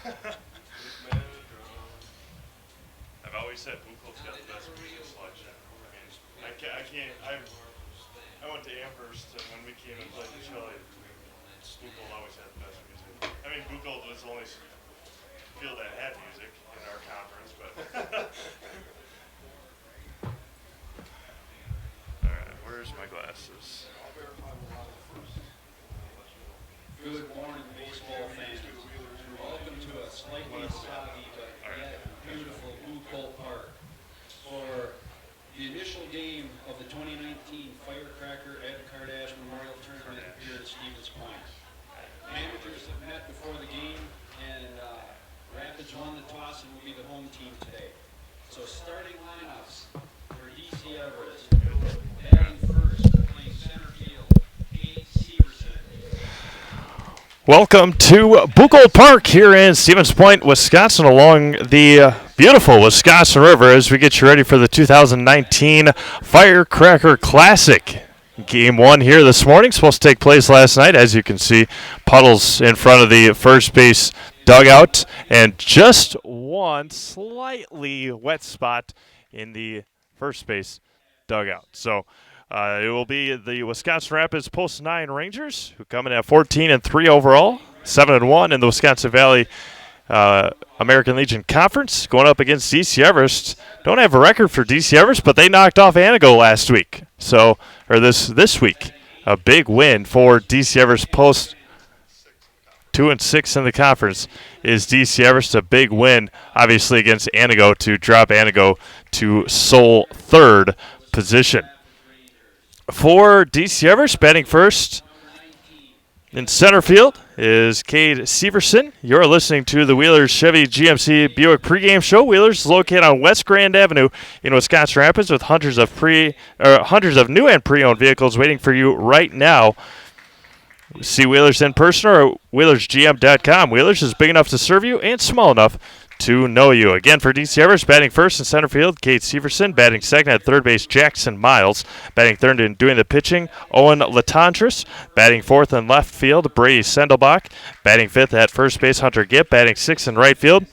I've always said Buchholz's got the best music selection. I can't. I went to Amherst, and when we came and played the Chile, Buchholz always had the best music. Buchholz was the only field that had music in our conference, but. All right, where's my glasses? Good morning, baseball fans. Welcome to a slightly soggy but yet beautiful Buchholz Park for the initial game of the 2019 Firecracker Ed Kardash Memorial Tournament here at Stevens Point. Managers have met before the game, and Rapids won the toss and will be the home team today. So starting lineups for DC Everest. Batting first, playing center field, Kate Severson. Welcome to Buchholz Park here in Stevens Point, Wisconsin, along the beautiful Wisconsin River as we get you ready for the 2019 Firecracker Classic. Game 1 here this morning, supposed to take place last night. As you can see, puddles in front of the first base dugout and just one slightly wet spot in the first base dugout. So it will be the Wisconsin Rapids Post 9 Rangers, who come in at 14-3 overall, 7-1 in the Wisconsin Valley American Legion Conference, going up against DC Everest. Don't have a record for DC Everest, but they knocked off Anago last week. This week, a big win for DC Everest. Post 2-6 in the conference is DC Everest. A big win, obviously, against Anago to drop Anago to sole third position. For DC Everest, batting first in center field is Cade Severson. You're listening to the Wheelers Chevy GMC Buick pregame show. Wheelers is located on West Grand Avenue in Wisconsin Rapids with hundreds of new and pre-owned vehicles waiting for you right now. See Wheelers in person or at WheelersGM.com. Wheelers is big enough to serve you and small enough to know you. Again, for DC Everest, batting first in center field, Kate Severson. Batting second at third base, Jackson Miles. Batting third and doing the pitching, Owen Latantris. Batting fourth in left field, Brady Sendelbach. Batting fifth at first base, Hunter Gipp. Batting sixth in right field,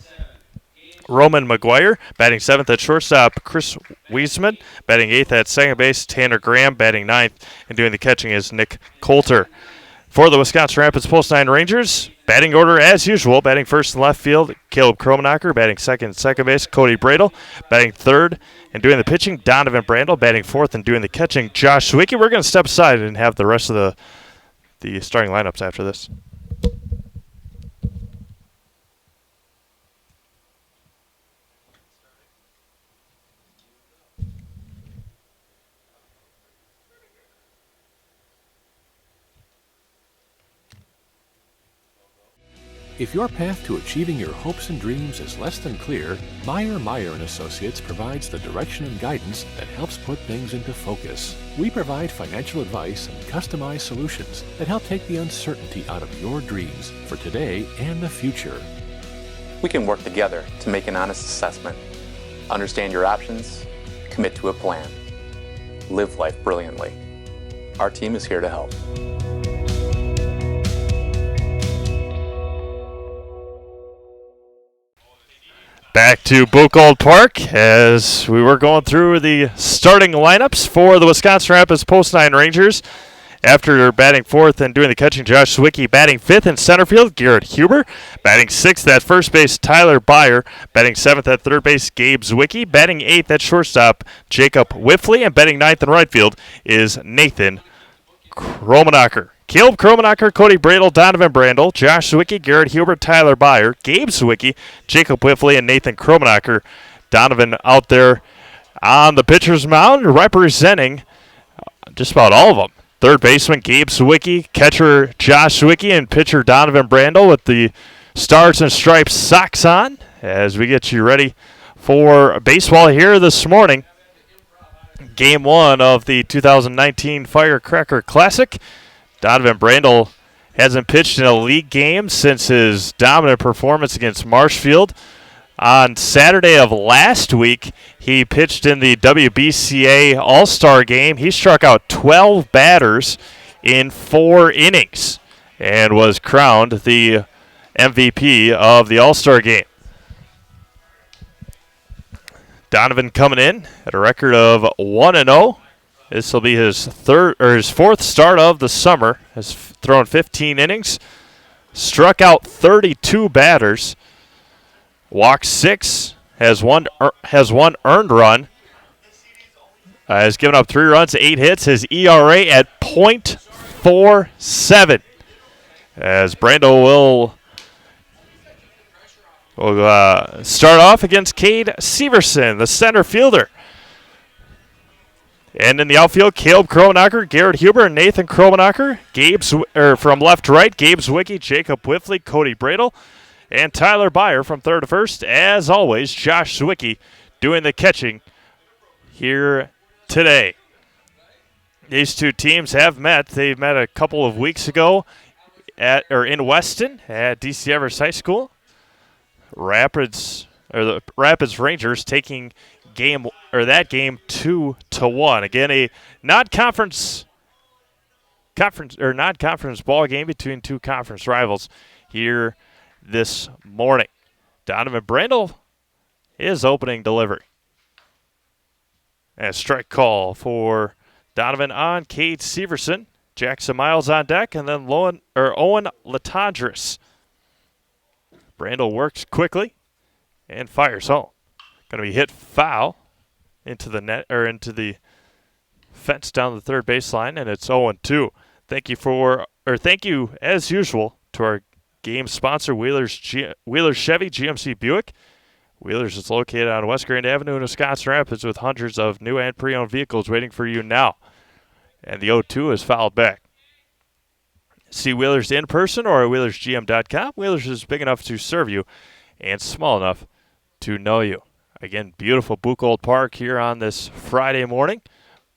Roman McGuire. Batting seventh at shortstop, Chris Wiesman. Batting eighth at second base, Tanner Graham. Batting ninth and doing the catching is Nick Coulter. For the Wisconsin Rapids Post 9 Rangers, batting order as usual. Batting first in left field, Caleb Kromenacher. Batting second base, Cody Bradle. Batting third and doing the pitching, Donovan Brandel. Batting fourth and doing the catching, Josh Zwicky. We're going to step aside and have the rest of the starting lineups after this. If your path to achieving your hopes and dreams is less than clear, Meyer & Associates provides the direction and guidance that helps put things into focus. We provide financial advice and customized solutions that help take the uncertainty out of your dreams for today and the future. We can work together to make an honest assessment, understand your options, commit to a plan, live life brilliantly. Our team is here to help. Back to Buchholz Park as we were going through the starting lineups for the Wisconsin Rapids Post 9 Rangers. After batting fourth and doing the catching, Josh Zwicky. Batting fifth in center field, Garrett Huber. Batting sixth at first base, Tyler Byer. Batting seventh at third base, Gabe Zwicky. Batting eighth at shortstop, Jacob Whiffley. And batting ninth in right field is Nathan Kromenacher. Caleb Kromenacher, Cody Bradle, Donovan Brandel, Josh Zwicky, Garrett Huber, Tyler Byer, Gabe Zwicky, Jacob Whiffley, and Nathan Kromenacher. Donovan out there on the pitcher's mound representing just about all of them. Third baseman, Gabe Zwicky, catcher Josh Zwicky, and pitcher Donovan Brandel with the Stars and Stripes socks on as we get you ready for baseball here this morning. Game 1 of the 2019 Firecracker Classic. Donovan Brandel hasn't pitched in a league game since his dominant performance against Marshfield. On Saturday of last week, he pitched in the WBCA All-Star Game. He struck out 12 batters in 4 innings and was crowned the MVP of the All-Star game. Donovan coming in at a record of 1-0. This will be his fourth start of the summer. Has thrown 15 innings, struck out 32 batters, walked 6, has one earned run, has given up 3 runs, 8 hits. His ERA at .47. As Brando will start off against Cade Severson, the center fielder. And in the outfield, Caleb Kromenacher, Garrett Huber, and Nathan Kromenacher. From left to right, Gabe Zwicky, Jacob Whiffley, Cody Bradle, and Tyler Byer from third to first. As always, Josh Zwicky doing the catching here today. These two teams have met. They met a couple of weeks ago in Weston at DC Everest High School. The Rapids Rangers taking that game 2-1. Again, a non-conference ball game between two conference rivals here this morning. Donovan Brandel is opening delivery. And a strike call for Donovan on Cade Severson. Jackson Miles on deck, and then Owen Latondris. Brandel works quickly and fires home. Going to be hit foul into the net or into the fence down the third baseline, and it's 0-2. Thank you as usual to our game sponsor, Wheeler's Chevy GMC Buick. Wheeler's is located on West Grand Avenue in Wisconsin Rapids with hundreds of new and pre-owned vehicles waiting for you now. And the 0-2 is fouled back. See Wheeler's in person or at WheelersGM.com. Wheeler's is big enough to serve you and small enough to know you. Again, beautiful Buchholz Park here on this Friday morning.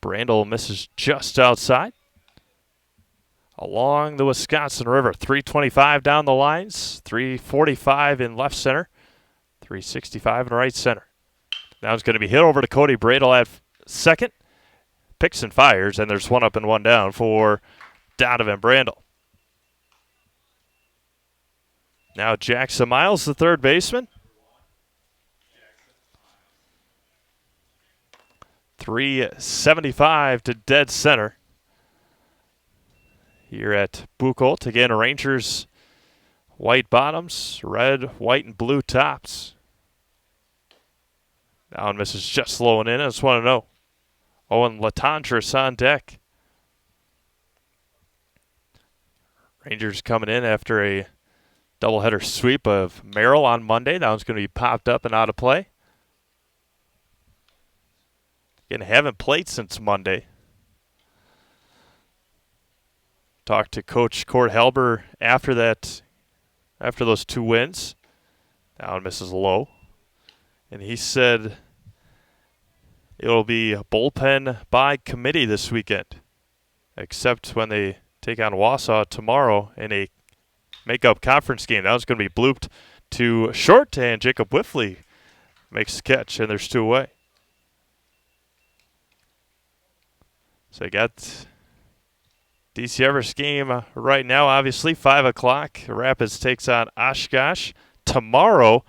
Brandel misses just outside. Along the Wisconsin River, 325 down the lines, 345 in left center, 365 in right center. Now it's going to be hit over to Cody Bradle at second. Picks and fires, and there's one up and one down for Donovan Brandel. Now Jackson Miles, the third baseman. 375 to dead center here at Buchholz. Again, Rangers white bottoms, red, white, and blue tops. Now misses just low and in. It's 1-0. Owen Latondris on deck. Rangers coming in after a doubleheader sweep of Merrill on Monday. That one's going to be popped up and out of play. Again, haven't played since Monday. Talked to Coach Court Halber after those 2 wins. Now misses low. And he said it'll be a bullpen by committee this weekend, except when they take on Wausau tomorrow in a make-up conference game. That was going to be blooped to short, and Jacob Whiffley makes the catch, and there's 2 away. So you got DC Everest game right now, obviously, 5 o'clock. Rapids takes on Oshkosh. Tomorrow,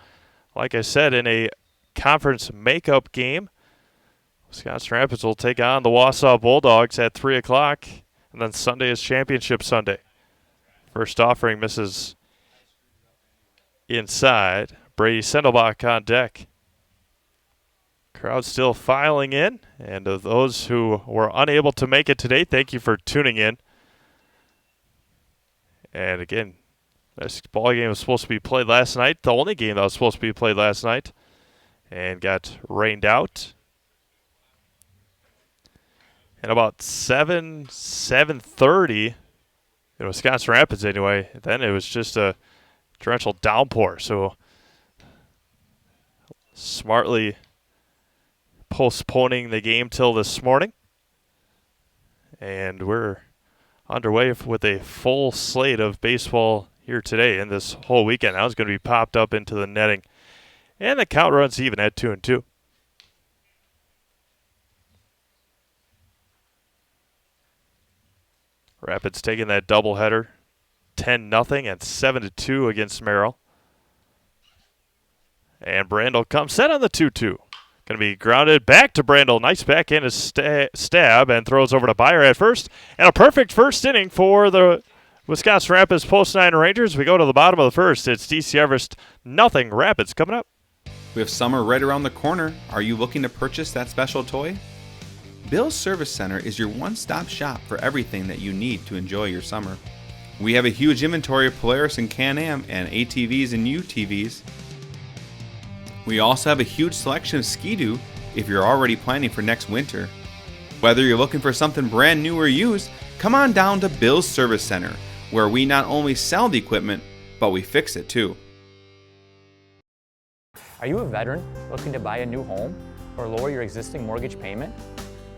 like I said, in a conference makeup game, Wisconsin Rapids will take on the Wausau Bulldogs at 3 o'clock. And then Sunday is Championship Sunday. First offering misses inside. Brady Sendelbach on deck. Crowd still filing in. And of those who were unable to make it today, thank you for tuning in. And again, this ball game was supposed to be played last night. The only game that was supposed to be played last night. And got rained out. And about 7:30 in Wisconsin Rapids anyway, then it was just a torrential downpour. So smartly postponing the game till this morning. And we're underway with a full slate of baseball here today and this whole weekend. Now it's going to be popped up into the netting. And the count runs even at 2-2. Rapids taking that doubleheader 10-0 and 7-2 against Merrill. And Brandel comes set on the 2-2. Going to be grounded back to Brandel. Nice backhand stab and throws over to Byer at first. And a perfect first inning for the Wisconsin Rapids Post 9 Rangers. We go to the bottom of the first. It's DC Everest 0 Rapids coming up. With summer right around the corner, are you looking to purchase that special toy? Bill's Service Center is your one-stop shop for everything that you need to enjoy your summer. We have a huge inventory of Polaris and Can-Am and ATVs and UTVs. We also have a huge selection of Ski-Doo if you're already planning for next winter. Whether you're looking for something brand new or used, come on down to Bill's Service Center, where we not only sell the equipment, but we fix it too. Are you a veteran looking to buy a new home or lower your existing mortgage payment?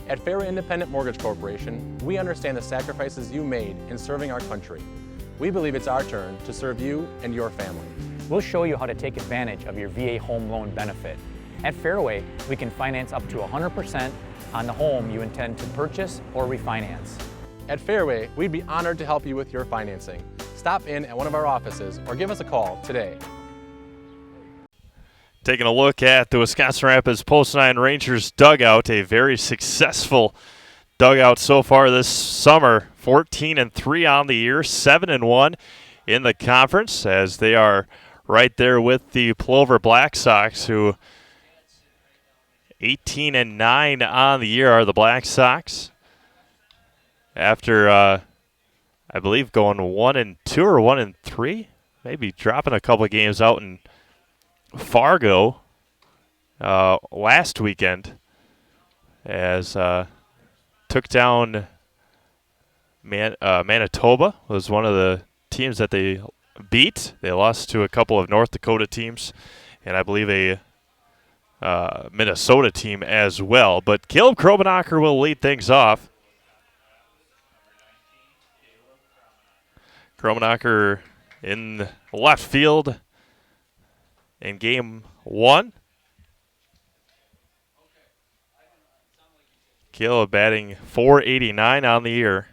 At Fairway Independent Mortgage Corporation, we understand the sacrifices you made in serving our country. We believe it's our turn to serve you and your family. We'll show you how to take advantage of your VA home loan benefit. At Fairway, we can finance up to 100% on the home you intend to purchase or refinance. At Fairway, we'd be honored to help you with your financing. Stop in at one of our offices or give us a call today. Taking a look at the Wisconsin Rapids Post 9 Rangers dugout, a very successful dugout so far this summer. 14-3 on the year, 7-1 in the conference, as they are right there with the Plover Black Sox, who 18-9 on the year are the Black Sox. After, I believe, going 1-2 or 1-3, maybe dropping a couple of games out in Fargo last weekend, as took down Manitoba, was one of the teams that they beat. They lost to a couple of North Dakota teams, and I believe a Minnesota team as well. But Caleb Krobenacher will lead things off. Krobenacher in left field in game one. Caleb batting .489 on the year.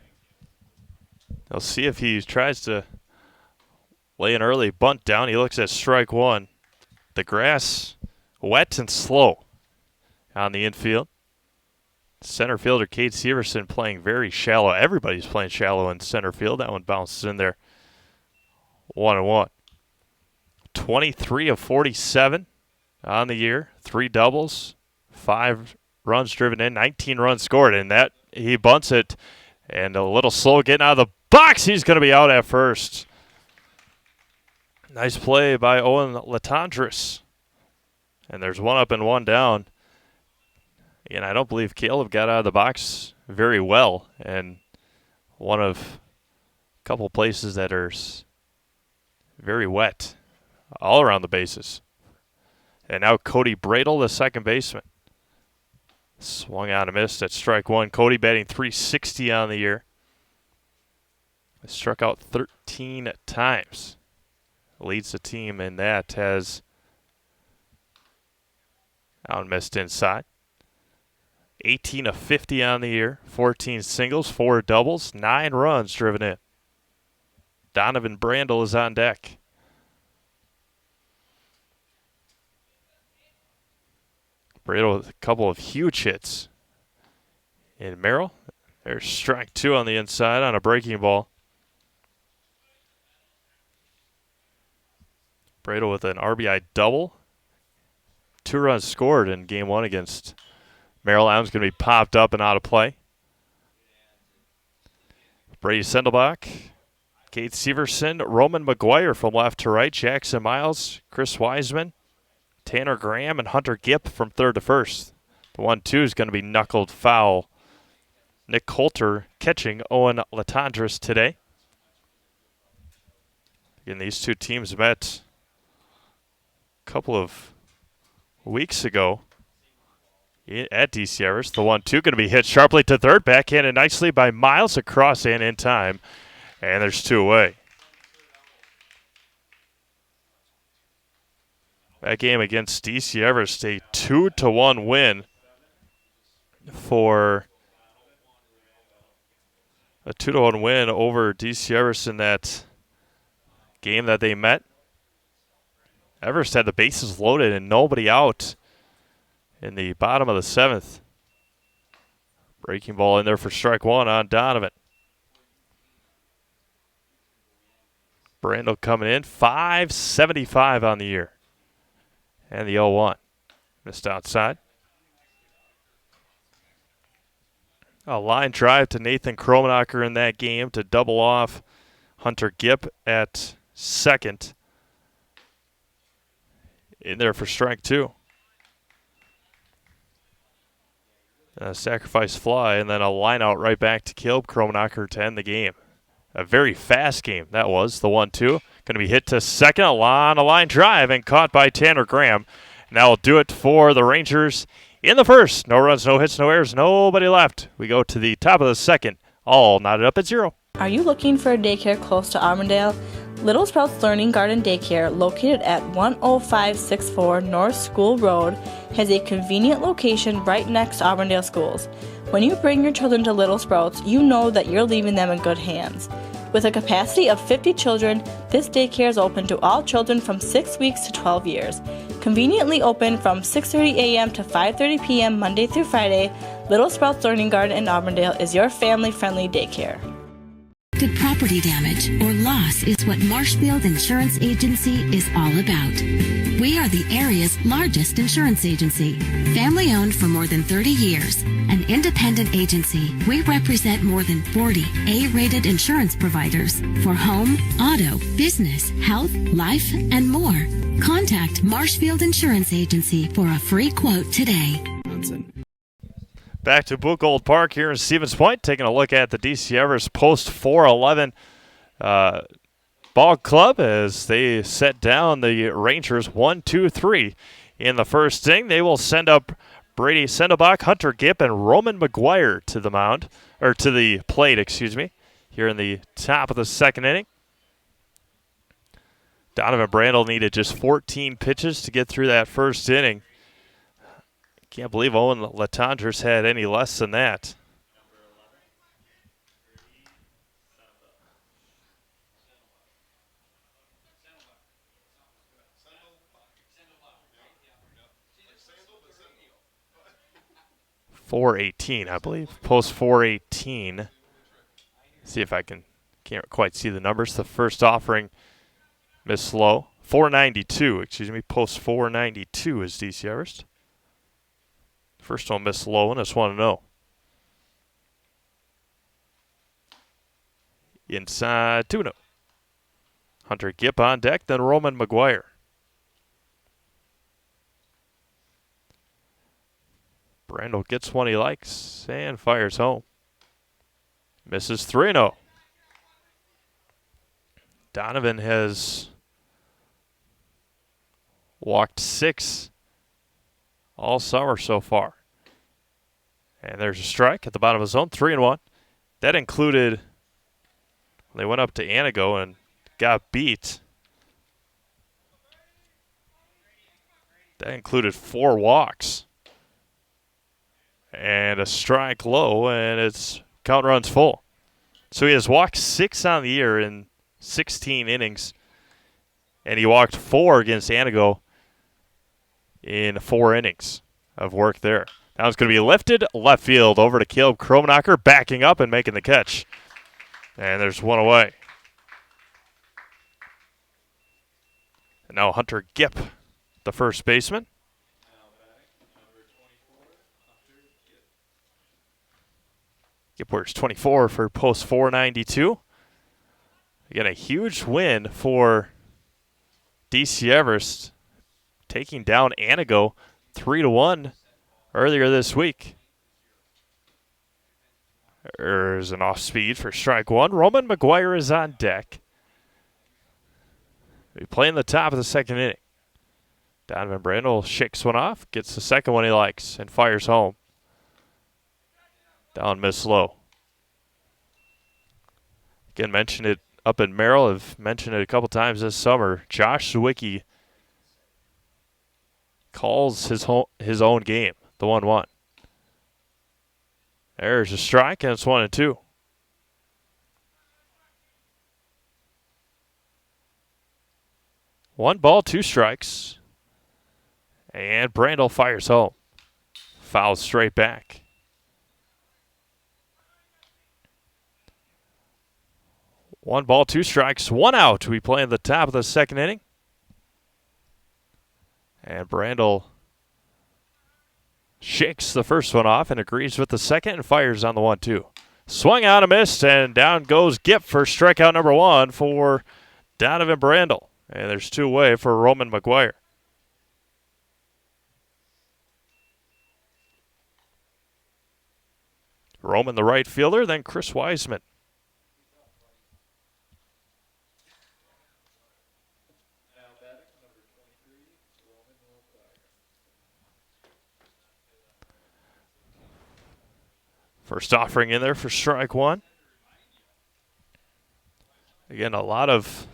They'll see if he tries to lay an early bunt down. He looks at strike one. The grass wet and slow on the infield. Center fielder Cade Severson playing very shallow. Everybody's playing shallow in center field. That one bounces in there. 1-1. 23 of 47 on the year. 3 doubles, 5 runs driven in, 19 runs scored, and that he bunts it, and a little slow getting out of the box. He's going to be out at first. Nice play by Owen Latendresse. And there's 1 up and 1 down. And I don't believe Caleb got out of the box very well, and one of a couple places that are very wet all around the bases. And now Cody Bradle, the second baseman. Swung out and missed at strike one. Cody batting .360 on the year. Struck out 13 times. Leads the team in that, has out and missed inside. 18 of 50 on the year. 14 singles, 4 doubles, 9 runs driven in. Donovan Brandel is on deck. Bradle with a couple of huge hits in Merrill. There's strike 2 on the inside on a breaking ball. Bradle with an RBI double. 2 runs scored in game 1 against Merrill. Adams going to be popped up and out of play. Brady Sendelbach, Cade Severson, Roman McGuire from left to right, Jackson Miles, Chris Wiseman, Tanner Graham, and Hunter Gipp from third to first. The 1-2 is going to be knuckled foul. Nick Coulter catching Owen Latendresse today. Again, these two teams met a couple of weeks ago at DC Everest. The 1-2 going to be hit sharply to third, backhanded nicely by Miles across and in time. And there's 2 away. That game against DC Everest, a 2-1 win for a 2-1 win over DC Everest in that game that they met. Everest had the bases loaded and nobody out in the bottom of the 7th. Breaking ball in there for strike one on Donovan. Brandel coming in, 575 on the year. And the 0-1. Missed outside. A line drive to Nathan Kromenacher in that game to double off Hunter Gipp at second. In there for strike two. A sacrifice fly, and then a line out right back to Caleb Kromenacher to end the game. A very fast game that was, the 1-2. Going to be hit to second, a line drive, and caught by Tanner Graham. Now we'll do it for the Rangers in the first. No runs, no hits, no errors, nobody left. We go to the top of the second, all knotted up at 0. Are you looking for a daycare close to Auburndale? Little Sprouts Learning Garden Daycare, located at 10564 North School Road, has a convenient location right next to Auburndale schools. When you bring your children to Little Sprouts, you know that you're leaving them in good hands. With a capacity of 50 children, this daycare is open to all children from 6 weeks to 12 years. Conveniently open from 6:30 a.m. to 5:30 p.m. Monday through Friday, Little Sprouts Learning Garden in Auburndale is your family-friendly daycare. Property damage or loss is what Marshfield Insurance Agency is all about. We are the area's largest insurance agency. Family owned for more than 30 years. An independent agency, we represent more than 40 A-rated insurance providers for home, auto, business, health, life, and more. Contact Marshfield Insurance Agency for a free quote today. Back to Book Gold Park here in Stevens Point, taking a look at the DC Everest post 411 ball club as they set down the Rangers 1-2-3 in the first inning. They will send up Brady Sendelbach, Hunter Gipp, and Roman McGuire to the mound, or to the plate, here in the top of the second inning. Donovan Brandel needed just 14 pitches to get through that first inning. Can't believe Owen Latendresse had any less than that. .418, I believe. Post .418. See if I can't quite see the numbers. The first offering missed low. .492, post .492 is DC Everest. First one missed low, and it's 1-0. Inside 2-0. Hunter Gipp on deck, then Roman McGuire. Brandel gets one he likes and fires home. Misses 3-0. Donovan has walked 6 all summer so far. And there's a strike at the bottom of the zone, 3-1. That included, they went up to Anago and got beat. That included 4 walks. And a strike low, and it's count runs full. So he has walked 6 on the year in 16 innings. And he walked 4 against Anago in 4 innings of work there. Now it's going to be lifted left field over to Caleb Kromenacher, backing up and making the catch. And there's one away. And now Hunter Gipp, the first baseman. Gipp wears 24 for post .492. Again, a huge win for DC Everest, taking down Anago 3-1 earlier this week. There's an off speed for strike one. Roman McGuire is on deck. We play in the top of the second inning. Donovan Brandel shakes one off, gets the second one he likes, and fires home. Down miss low. Again, mentioned it up in Merrill. I've mentioned it a couple times this summer. Josh Sawicki calls his own game, the 1-1. There's a strike, and it's 1-2. 1 ball, 2 strikes. And Brandel fires home. Foul straight back. 1 ball, 2 strikes, 1 out. We play in the top of the second inning. And Brandel shakes the first one off and agrees with the second and fires on the 1-2. Swung out, a miss, and down goes Gipp for strikeout number 1 for Donovan Brandel. And there's 2 away for Roman McGuire. Roman, the right fielder, then Chris Wiseman. First offering in there for strike 1. Again, a lot of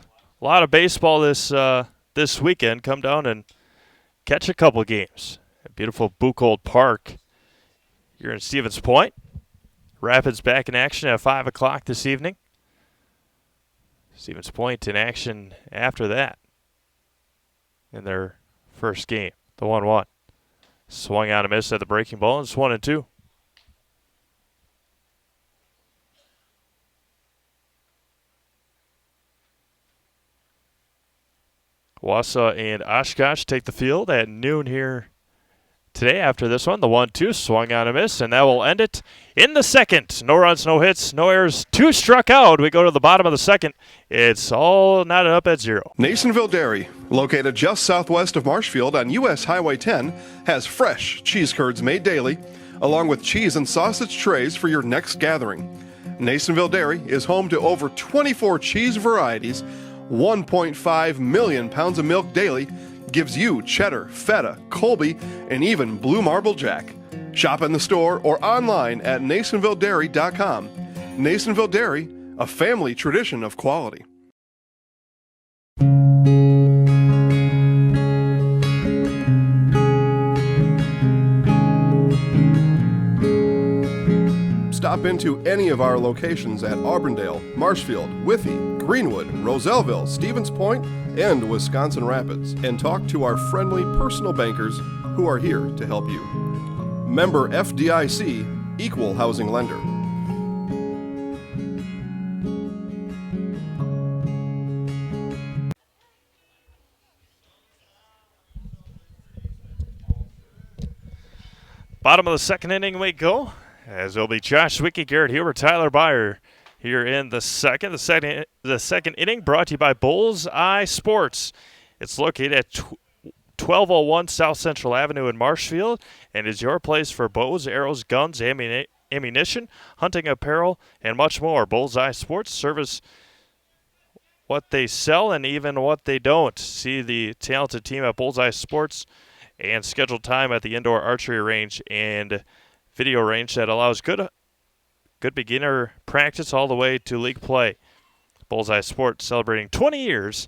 baseball this weekend. Come down and catch a couple games. At beautiful Buchholz Park here in Stevens Point. Rapids back in action at 5 o'clock this evening. Stevens Point in action after that in their first game, the 1-1. Swung out, a miss at the breaking ball, and it's 1-2. Wausau and Oshkosh take the field at noon here today after this one. The 1-2 swung on, a miss, and that will end it in the second. No runs, no hits, no errors, 2 struck out. We go to the bottom of the second. It's all knotted up at 0. Nasonville Dairy, located just southwest of Marshfield on U.S. Highway 10, has fresh cheese curds made daily, along with cheese and sausage trays for your next gathering. Nasonville Dairy is home to over 24 cheese varieties. 1.5 million pounds of milk daily gives you cheddar, feta, Colby, and even Blue Marble Jack. Shop in the store or online at NasonvilleDairy.com. Nasonville Dairy, a family tradition of quality. Stop into any of our locations at Auburndale, Marshfield, Withee, Greenwood, Roselleville, Stevens Point, and Wisconsin Rapids, and talk to our friendly personal bankers who are here to help you. Member FDIC, Equal Housing Lender. Bottom of the second inning we go, as it'll be Josh Zwicky, Garrett Huber, Tyler Byer here in the second. The second inning brought to you by Bullseye Sports. It's located at 1201 South Central Avenue in Marshfield and is your place for bows, arrows, guns, ammunition, hunting apparel, and much more. Bullseye Sports service what they sell and even what they don't. See the talented team at Bullseye Sports and scheduled time at the indoor archery range and video range that allows good beginner practice all the way to league play. Bullseye Sports celebrating 20 years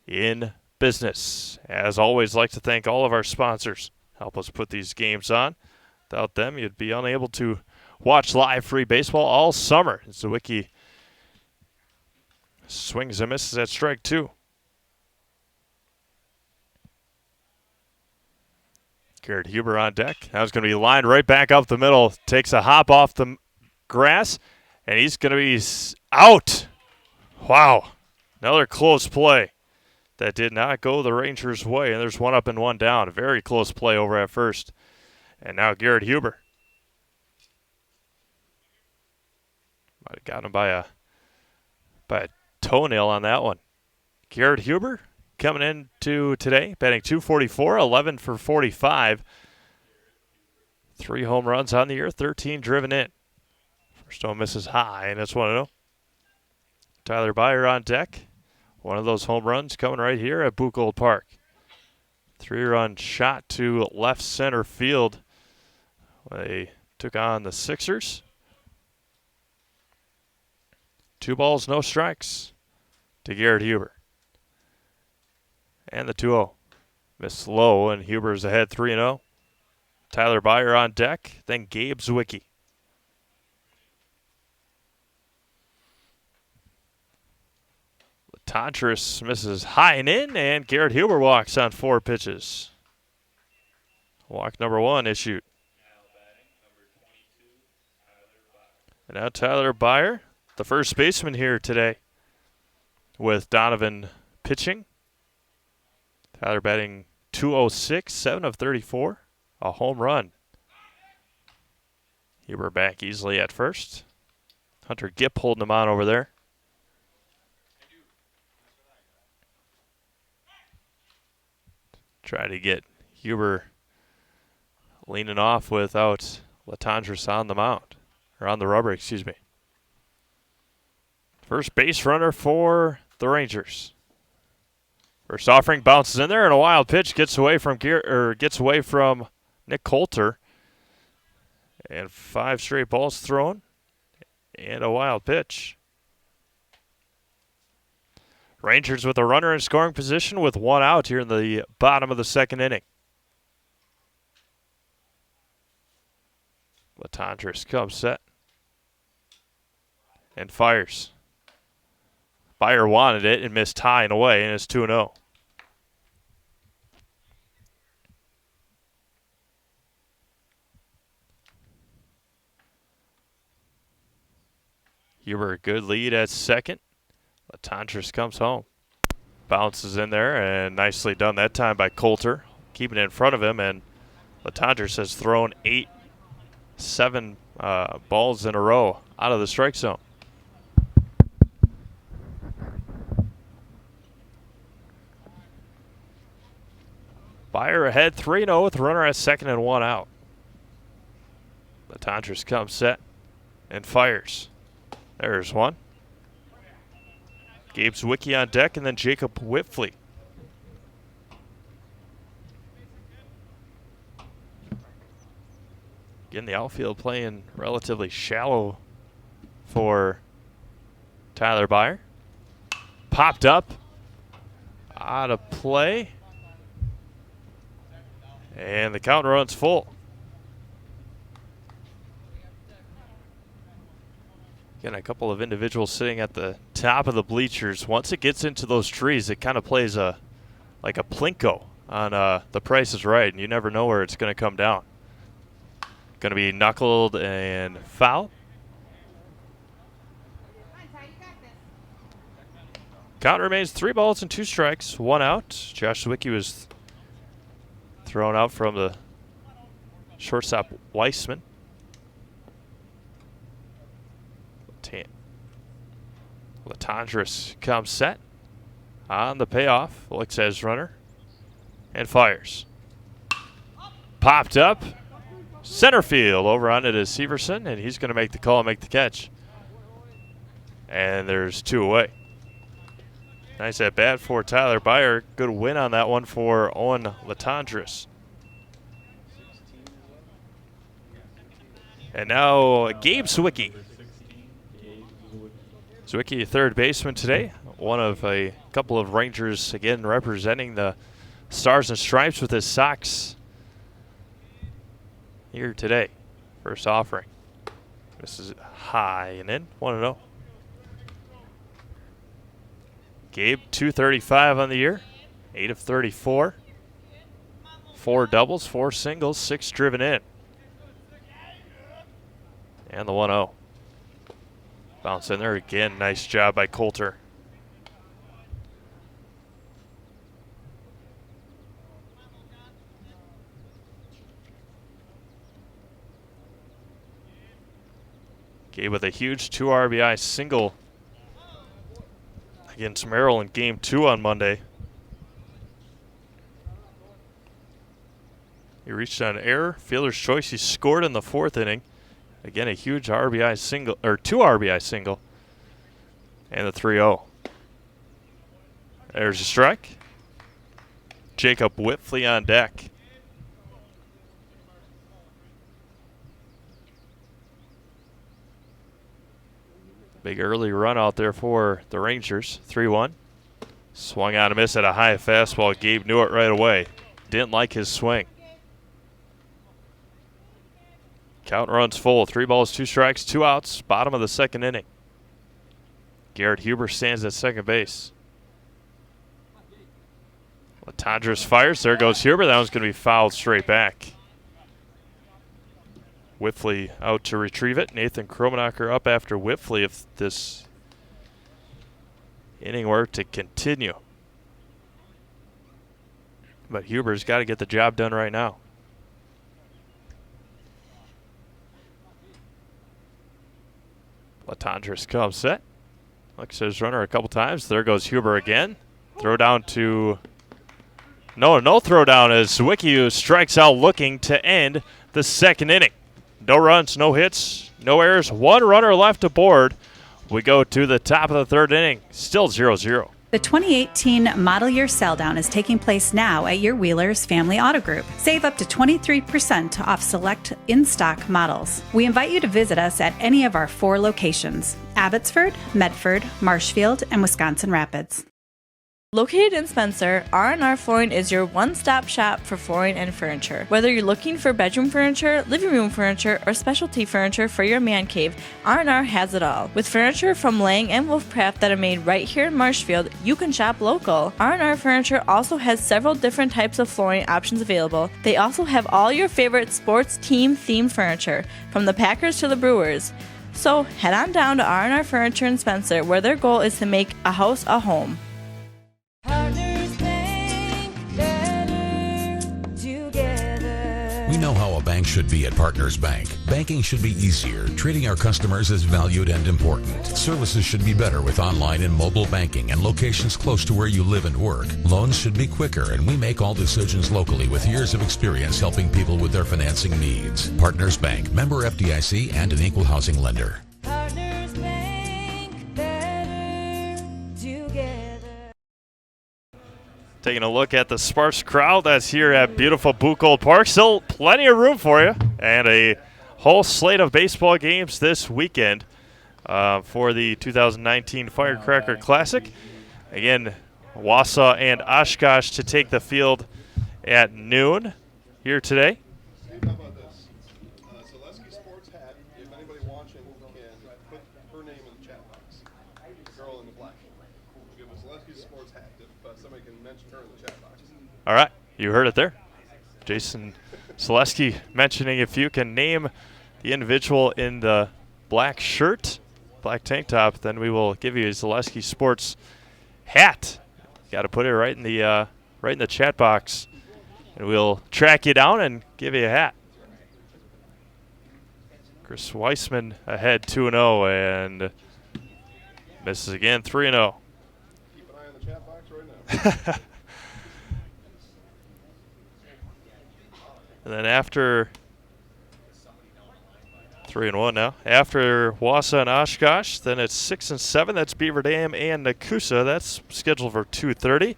in business. As always, like to thank all of our sponsors. Help us put these games on. Without them, you'd be unable to watch live free baseball all summer. Zwicky swings and misses at strike 2. Garrett Huber on deck. That was going to be lined right back up the middle. Takes a hop off the grass, and he's going to be out. Wow. Another close play that did not go the Rangers' way, and there's 1 up and 1 down. A very close play over at first. And now Garrett Huber. Might have gotten him by a toenail on that one. Garrett Huber coming into today, batting .244, 11 for 45. 3 home runs on the year, 13 driven in. First one misses high, and it's 1-0. Tyler Byer on deck. One of those home runs coming right here at Buchholz Park. 3-run shot to left center field. They took on the Sixers. 2 balls, no strikes to Garrett Huber. And the 2-0. Missed low, and Huber's ahead 3-0. Tyler Byer on deck, then Gabe Zwicky. Latantris misses high and in, and Garrett Huber walks on 4 pitches. Walk number 1 issued. And now Tyler Byer, the first baseman here today, with Donovan pitching. Tyler batting .206, 7 of 34, a home run. Huber back easily at first. Hunter Gipp holding him on over there. Try to get Huber leaning off without Latantris on the mound, or on the rubber, excuse me. First base runner for the Rangers. First offering bounces in there, and a wild pitch gets away from Nick Coulter. And 5 straight balls thrown, and a wild pitch. Rangers with a runner in scoring position with 1 out here in the bottom of the 2nd inning. Latantris comes set and fires. Byer wanted it and missed high and away, and it's 2-0. Huber, a good lead at second. Latantris comes home. Bounces in there, and nicely done that time by Coulter, keeping it in front of him, and Latantris has thrown 7 balls in a row out of the strike zone. Byer ahead 3-0 with runner at second and 1 out. Latantris comes set and fires. There's one. Gabe Zwicky on deck, and then Jacob Whitfleet. Again, the outfield playing relatively shallow for Tyler Byer. Popped up. Out of play. And the count runs full. Again, a couple of individuals sitting at the top of the bleachers. Once it gets into those trees, it kind of plays like a plinko on The Price is Right, and you never know where it's going to come down. Going to be knuckled and foul. Count remains 3 balls and 2 strikes, 1 out. Josh Zwicky was thrown out from the shortstop Weissman. Latantris comes set on the payoff. Looks at his runner and fires. Popped up. Center field over on it is Severson, and he's going to make the call and make the catch. And there's 2 away. Nice at bat for Tyler Byer. Good win on that one for Owen Latantris. And now Gabe Zwicky. Zwicky, third baseman today. One of a couple of Rangers, again, representing the Stars and Stripes with his socks here today. First offering. This is high and in, 1-0. Gabe, 235 on the year, 8 of 34. 4 doubles, 4 singles, 6 driven in. And the 1-0. Bounce in there again. Nice job by Coulter. Gabe with a huge 2 RBI single against Merrill in Game 2 on Monday. He reached on an error. Fielder's choice. He scored in the 4th inning. Again, a huge RBI single, or 2 RBI single. And the 3-0. There's a strike. Jacob Whitfleet on deck. Big early run out there for the Rangers. 3-1. Swung out a miss at a high fastball. Gabe knew it right away. Didn't like his swing. Count runs full. 3 balls, 2 strikes, 2 outs. Bottom of the 2nd inning. Garrett Huber stands at second base. Latondras fires. There goes Huber. That one's going to be fouled straight back. Whiffley out to retrieve it. Nathan Kromenacher up after Whiffley if this inning were to continue. But Huber's got to get the job done right now. Latondras comes set. Looks at his runner a couple times. There goes Huber again. Throw down to... No throw down as Zwicky strikes out looking to end the second inning. No runs, no hits, no errors. One runner left aboard. We go to the top of the third inning. Still 0-0. The 2018 model year sell down is taking place now at your Wheeler's Family Auto Group. Save up to 23% off select in-stock models. We invite you to visit us at any of our 4 locations: Abbotsford, Medford, Marshfield, and Wisconsin Rapids. Located in Spencer, R&R Flooring is your one-stop shop for flooring and furniture. Whether you're looking for bedroom furniture, living room furniture, or specialty furniture for your man cave, R&R has it all. With furniture from Lang and Wolfcraft that are made right here in Marshfield, you can shop local. R&R Furniture also has several different types of flooring options available. They also have all your favorite sports team-themed furniture, from the Packers to the Brewers. So head on down to R&R Furniture in Spencer, where their goal is to make a house a home. We know how a bank should be at Partners Bank. Banking should be easier. Treating our customers as valued and important. Services should be better with online and mobile banking and locations close to where you live and work. Loans should be quicker, and we make all decisions locally with years of experience helping people with their financing needs. Partners Bank, member FDIC, and an equal housing lender. Partners Bank, better together. Taking a look at the sparse crowd that's here at beautiful Buchholz Park. Still plenty of room for you. And a whole slate of baseball games this weekend for the 2019 Firecracker Classic. Again, Wausau and Oshkosh to take the field at noon here today. How about this? Zaleski Sports hat, if anybody watching can put her name in the chat box. The girl in the black. We'll give a Zaleski Sports hat if somebody can mention her in the chat box. All right, you heard it there. Jason Zaleski mentioning if you can name the individual in the black shirt, black tank top, then we will give you a Zaleski Sports hat. Got to put it right in the chat box, and we'll track you down and give you a hat. Chris Weissman ahead 2-0 and misses again 3-0. Keep an eye on the chat box right now. And then after 3-1 now. After Wausau and Oshkosh, then it's 6 and 7. That's Beaver Dam and Nakusa. That's scheduled for 2:30.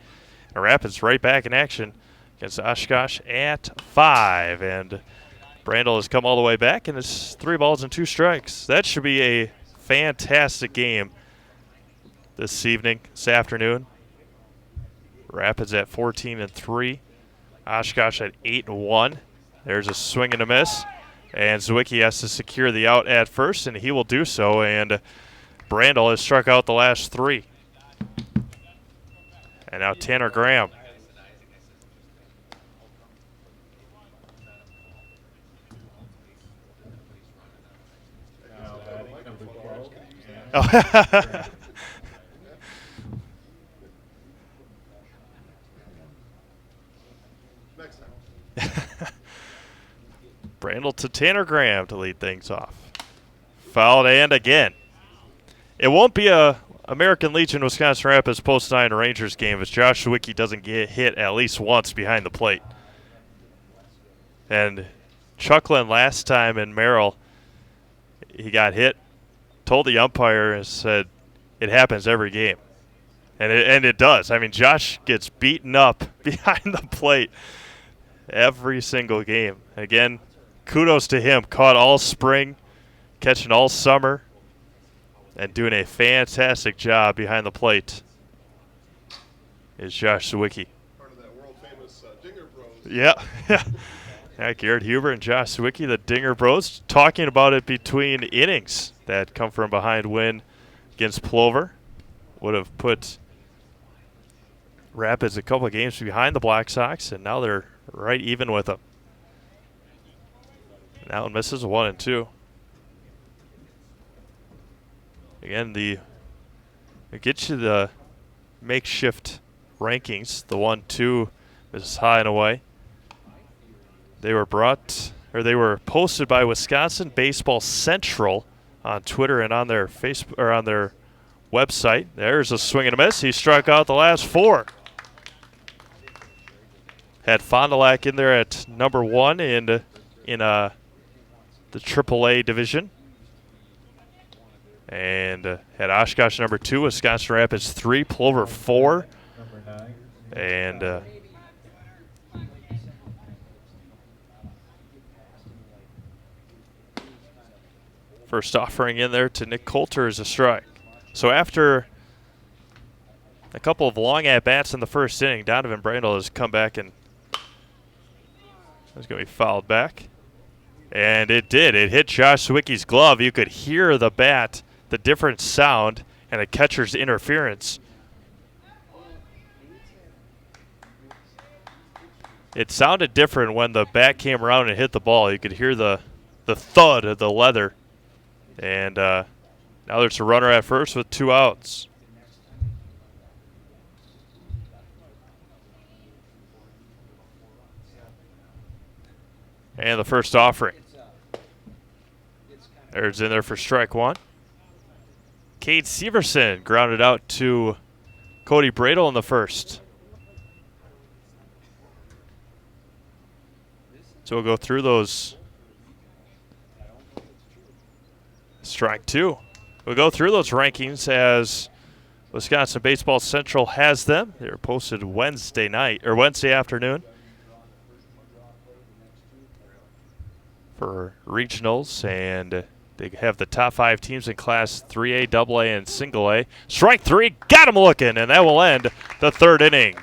And Rapids right back in action against Oshkosh at 5. And Brandel has come all the way back, and it's 3 balls and 2 strikes. That should be a fantastic game this evening, this afternoon. Rapids at 14 and 3. Oshkosh at 8 and 1. There's a swing and a miss. And Zwicky has to secure the out at first, and he will do so. And Brandel has struck out the last 3. And now Tanner Graham. Oh. Brandel to Tanner Graham to lead things off. Fouled and again. It won't be a American Legion Wisconsin Rapids post 9 Rangers game as Josh Zwicky doesn't get hit at least once behind the plate. And Chucklin last time in Merrill, he got hit, told the umpire and said it happens every game. And it does. I mean, Josh gets beaten up behind the plate every single game. Again, kudos to him. Caught all spring, catching all summer, and doing a fantastic job behind the plate is Josh Zwicky. Part of that world-famous Dinger Bros. Yeah. Yeah, Garrett Huber and Josh Zwicky, the Dinger Bros, talking about it between innings that come from behind win against Plover. Would have put Rapids a couple of games behind the Black Sox, and now they're right even with them. That one misses a 1-2. Again, it gets you the makeshift rankings. The 1-2 is high and away. They were posted by Wisconsin Baseball Central on Twitter and on their Facebook or on their website. There's a swing and a miss. He struck out the last 4. Had Fond du Lac in there at number 1 in the AAA division. And had Oshkosh number 2, Wisconsin Rapids 3, Plover 4. And first offering in there to Nick Coulter is a strike. So after a couple of long at-bats in the first inning, Donovan Brandel has come back and is going to be fouled back. And it did. It hit Josh Sawicki's glove. You could hear the bat, the different sound, and a catcher's interference. It sounded different when the bat came around and hit the ball. You could hear the thud of the leather. And now there's a runner at first with 2 outs. And the first offering. There's in there for strike 1. Cade Severson grounded out to Cody Bradle in the first. So we'll go through those. Strike 2. We'll go through those rankings as Wisconsin Baseball Central has them. They were posted Wednesday afternoon for regionals, and they have the top 5 teams in Class 3A, AA, and Single A. Strike 3, got him looking, and that will end the 3rd inning.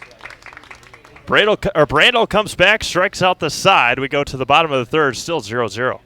Brandel comes back, strikes out the side. We go to the bottom of the 3rd, still 0-0.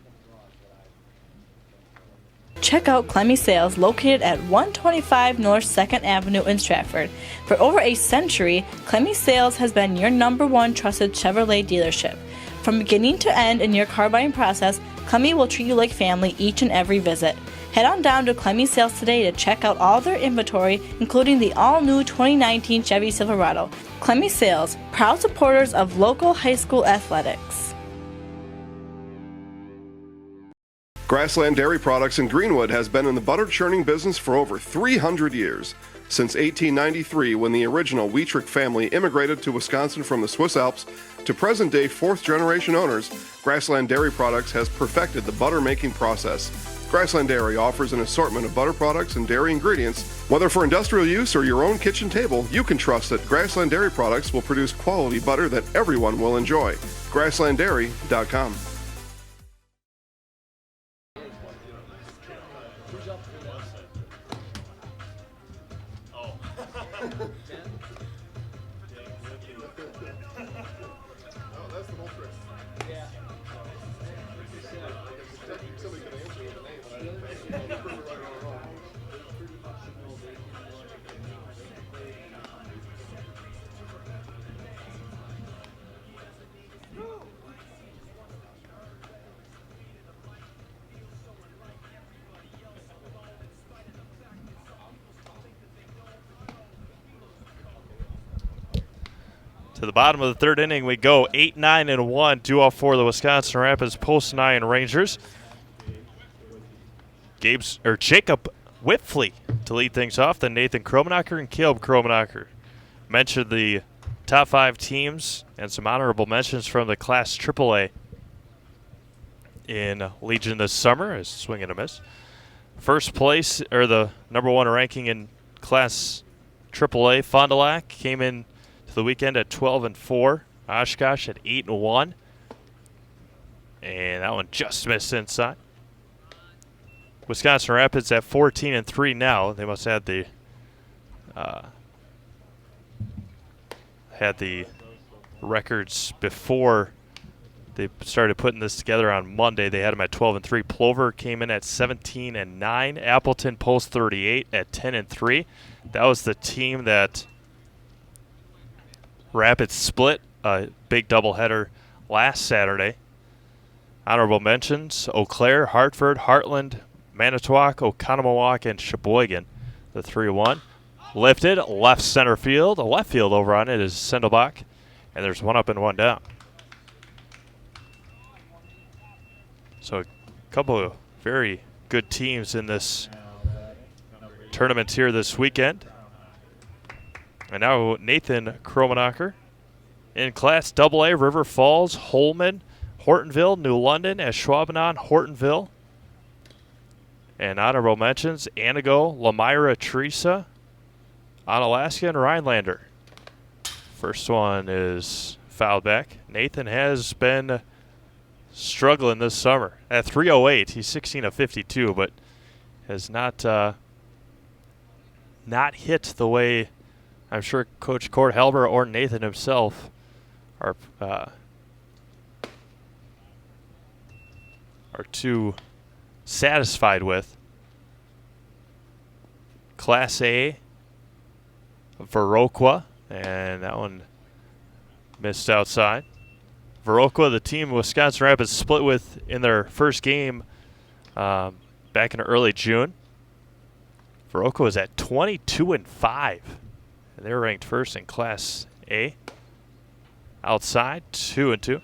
Check out Clemmy Sales, located at 125 North 2nd Avenue in Stratford. For over a century, Clemmy Sales has been your #1 trusted Chevrolet dealership. From beginning to end in your car buying process, Clemmy will treat you like family each and every visit. Head on down to Clemmy Sales today to check out all their inventory, including the all-new 2019 Chevy Silverado. Clemmy Sales, proud supporters of local high school athletics. Grassland Dairy Products in Greenwood has been in the butter churning business for over 300 years. Since 1893, when the original Wietrich family immigrated to Wisconsin from the Swiss Alps, to present-day 4th-generation owners, Grassland Dairy Products has perfected the butter-making process. Grassland Dairy offers an assortment of butter products and dairy ingredients. Whether for industrial use or your own kitchen table, you can trust that Grassland Dairy Products will produce quality butter that everyone will enjoy. GrasslandDairy.com. To the bottom of the 3rd inning we go. 8-9-1, 2-off for the Wisconsin Rapids Post 9 Rangers. Jacob Whitfley to lead things off, then Nathan Kromenacher and Caleb Kromenacher. Mentioned the top 5 teams and some honorable mentions from the Class AAA in Legion this summer. As swing and a miss. First place, or the #1 ranking in Class AAA, Fond du Lac came in the weekend at 12-4, Oshkosh at 8-1, and that one just missed inside. Wisconsin Rapids at 14-3 now. They must have had the records before they started putting this together on Monday. They had them at 12-3. Plover came in at 17-9. Appleton Post 38 at 10-3. That was the team that Rapids split a big doubleheader last Saturday. Honorable mentions: Eau Claire, Hartford, Heartland, Manitowoc, Oconomowoc, and Sheboygan. The 3-1. Lifted, left center field. A left field over on it is Sendelbach. And there's one up and one down. So a couple of very good teams in this tournament here this weekend. And now Nathan Kromenacher in Class AA, River Falls, Holman, Hortonville, New London, Ashwaubenon, Hortonville. And honorable mentions: Anago, Lamira, Teresa, Onalaska, and Rhinelander. First one is fouled back. Nathan has been struggling this summer. At 308, he's 16 of 52, but has not hit the way I'm sure Coach Cord Helber or Nathan himself are too satisfied with. Class A, Viroqua, and that one missed outside. Viroqua, the team Wisconsin Rapids split with in their first game back in early June. Viroqua was at 22-5, and they're ranked first in Class A. Outside, 2-2.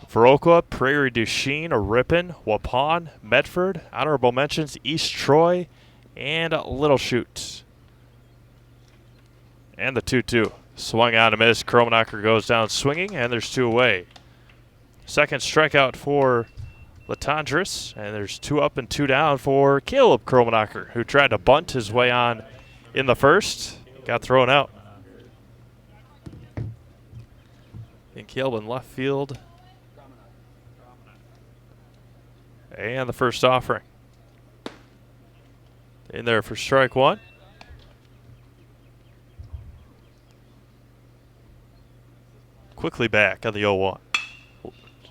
Viroqua, Prairie du Chien, Ripon, Waupun, Medford. Honorable mentions: East Troy and Little Chute. And the 2-2. Swung on a miss. Kromenacher goes down swinging, and there's two away. Second strikeout for Latendresse, and there's two up and two down for Caleb Kromenacher, who tried to bunt his way on in the first. Got thrown out. And Caleb in left field. And the first offering. In there for strike one. Quickly back on the 0-1.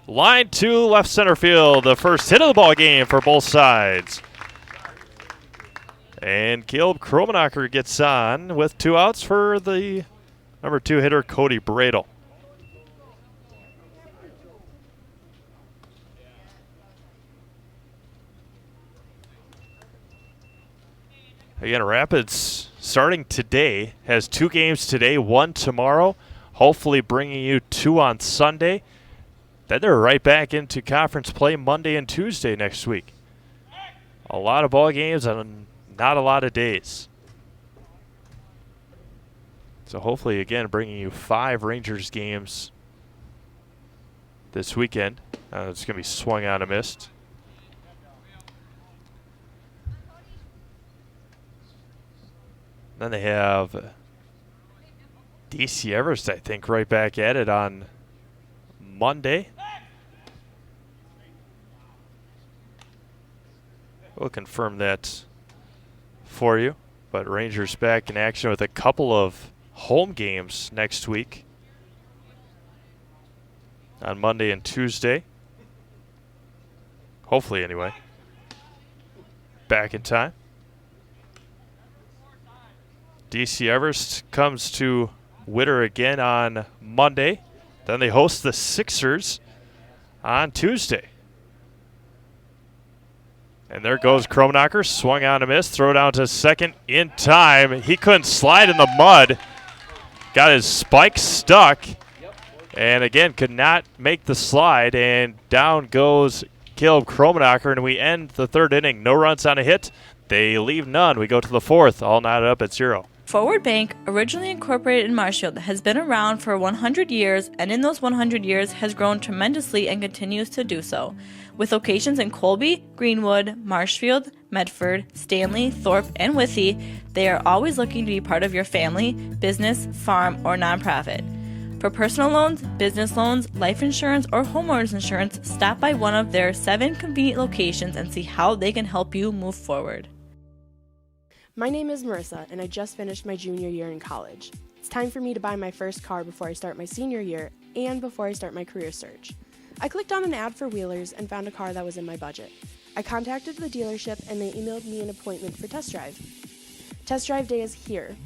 Line to left center field. The first hit of the ball game for both sides. And Caleb Kromenacher gets on with two outs for the number 2 hitter, Cody Bradle. Again, Rapids starting today, has 2 games today, 1 tomorrow, hopefully bringing you 2 on Sunday. Then they're right back into conference play Monday and Tuesday next week. A lot of ball games on not a lot of days. So hopefully, again, bringing you 5 Rangers games this weekend. It's going to be swung on and missed. Then they have DC Everest, I think, right back at it on Monday. We'll confirm that for you. But Rangers back in action with a couple of home games next week on Monday and Tuesday. Hopefully, anyway. Back in time. DC Everest comes to Whitter again on Monday. Then they host the Sixers on Tuesday. And there goes Kromenacher, swung on a miss, throw down to second in time. He couldn't slide in the mud. Got his spike stuck. And again, could not make the slide. And down goes Caleb Kromenacher. And we end the 3rd inning. No runs on a hit. They leave none. We go to the 4th, all knotted up at 0. Forward Bank, originally incorporated in Marshfield, has been around for 100 years, and in those 100 years has grown tremendously and continues to do so. With locations in Colby, Greenwood, Marshfield, Medford, Stanley, Thorpe, and Withee, they are always looking to be part of your family, business, farm, or nonprofit. For personal loans, business loans, life insurance, or homeowners insurance, stop by one of their 7 convenient locations and see how they can help you move forward. My name is Marissa, and I just finished my junior year in college. It's time for me to buy my first car before I start my senior year and before I start my career search. I clicked on an ad for Wheelers and found a car that was in my budget. I contacted the dealership and they emailed me an appointment for test drive. Test drive day is here.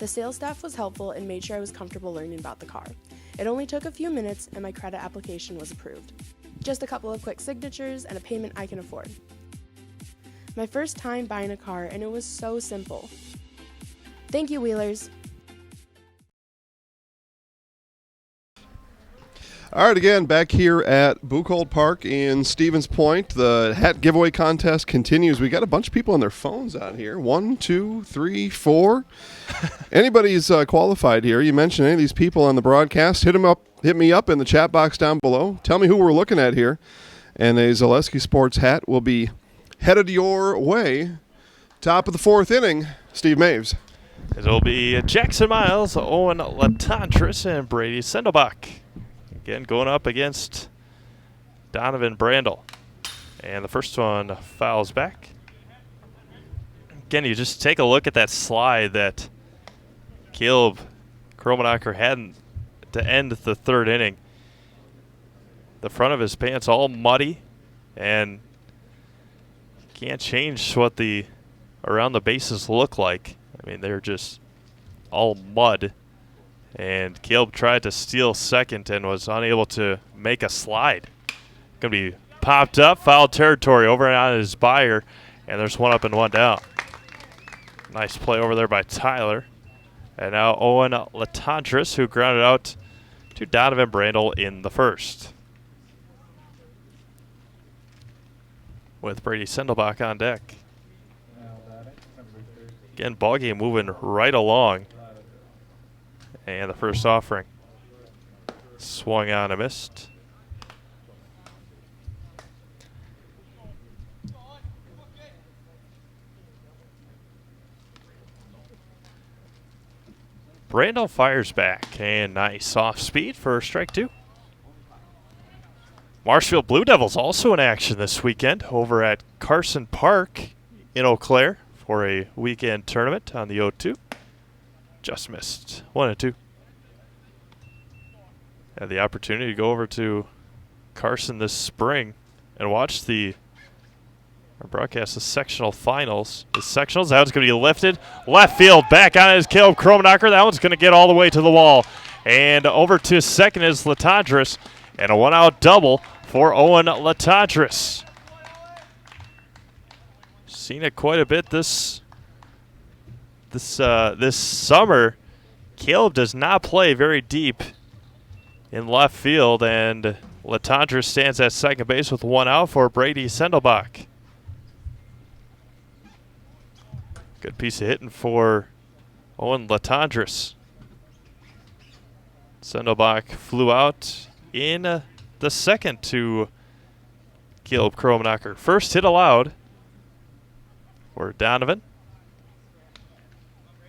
The sales staff was helpful and made sure I was comfortable learning about the car. It only took a few minutes and my credit application was approved. Just a couple of quick signatures and a payment I can afford. My first time buying a car, and it was so simple. Thank you, Wheelers. All right, again, back here at Buchholz Park in Stevens Point. The hat giveaway contest continues. We got a bunch of people on their phones out here. 1, 2, 3, 4. Anybody's qualified here. You mentioned any of these people on the broadcast, hit me up in the chat box down below. Tell me who we're looking at here. And a Zaleski Sports hat will be headed your way. Top of the 4th inning, Steve Maves. It'll be Jackson Miles, Owen Latantris, and Brady Sendelbach. Again, going up against Donovan Brandel. And the first one fouls back. Again, you just take a look at that slide that Caleb Kromenacher had to end the 3rd inning. The front of his pants all muddy, and can't change what the around the bases look like. I mean, they're just all mud. And Caleb tried to steal second and was unable to make a slide. Going to be popped up, foul territory over on his buyer, and there's one up and one down. Nice play over there by Tyler. And now Owen Latantris, who grounded out to Donovan Brandel in the 1st. With Brady Sendelbach on deck. Again, ball game moving right along. And the first offering swung on and missed. Brandel fires back, and nice off speed for strike 2. Marshfield Blue Devils also in action this weekend over at Carson Park in Eau Claire for a weekend tournament on the O2. Just missed. 1-2. Had the opportunity to go over to Carson this spring and watch broadcast the sectional finals. The sectionals, that one's going to be lifted. Left field, back on it is Caleb Kromenacher. That one's going to get all the way to the wall. And over to second is Latantris. And a 1-out double for Owen Latantris. Seen it quite a bit this summer. Caleb does not play very deep in left field, and Latantris stands at second base with 1 out for Brady Sendelbach. Good piece of hitting for Owen Latantris. Sendelbach flew out in the 2nd to Caleb Kromenacher. First hit allowed for Donovan.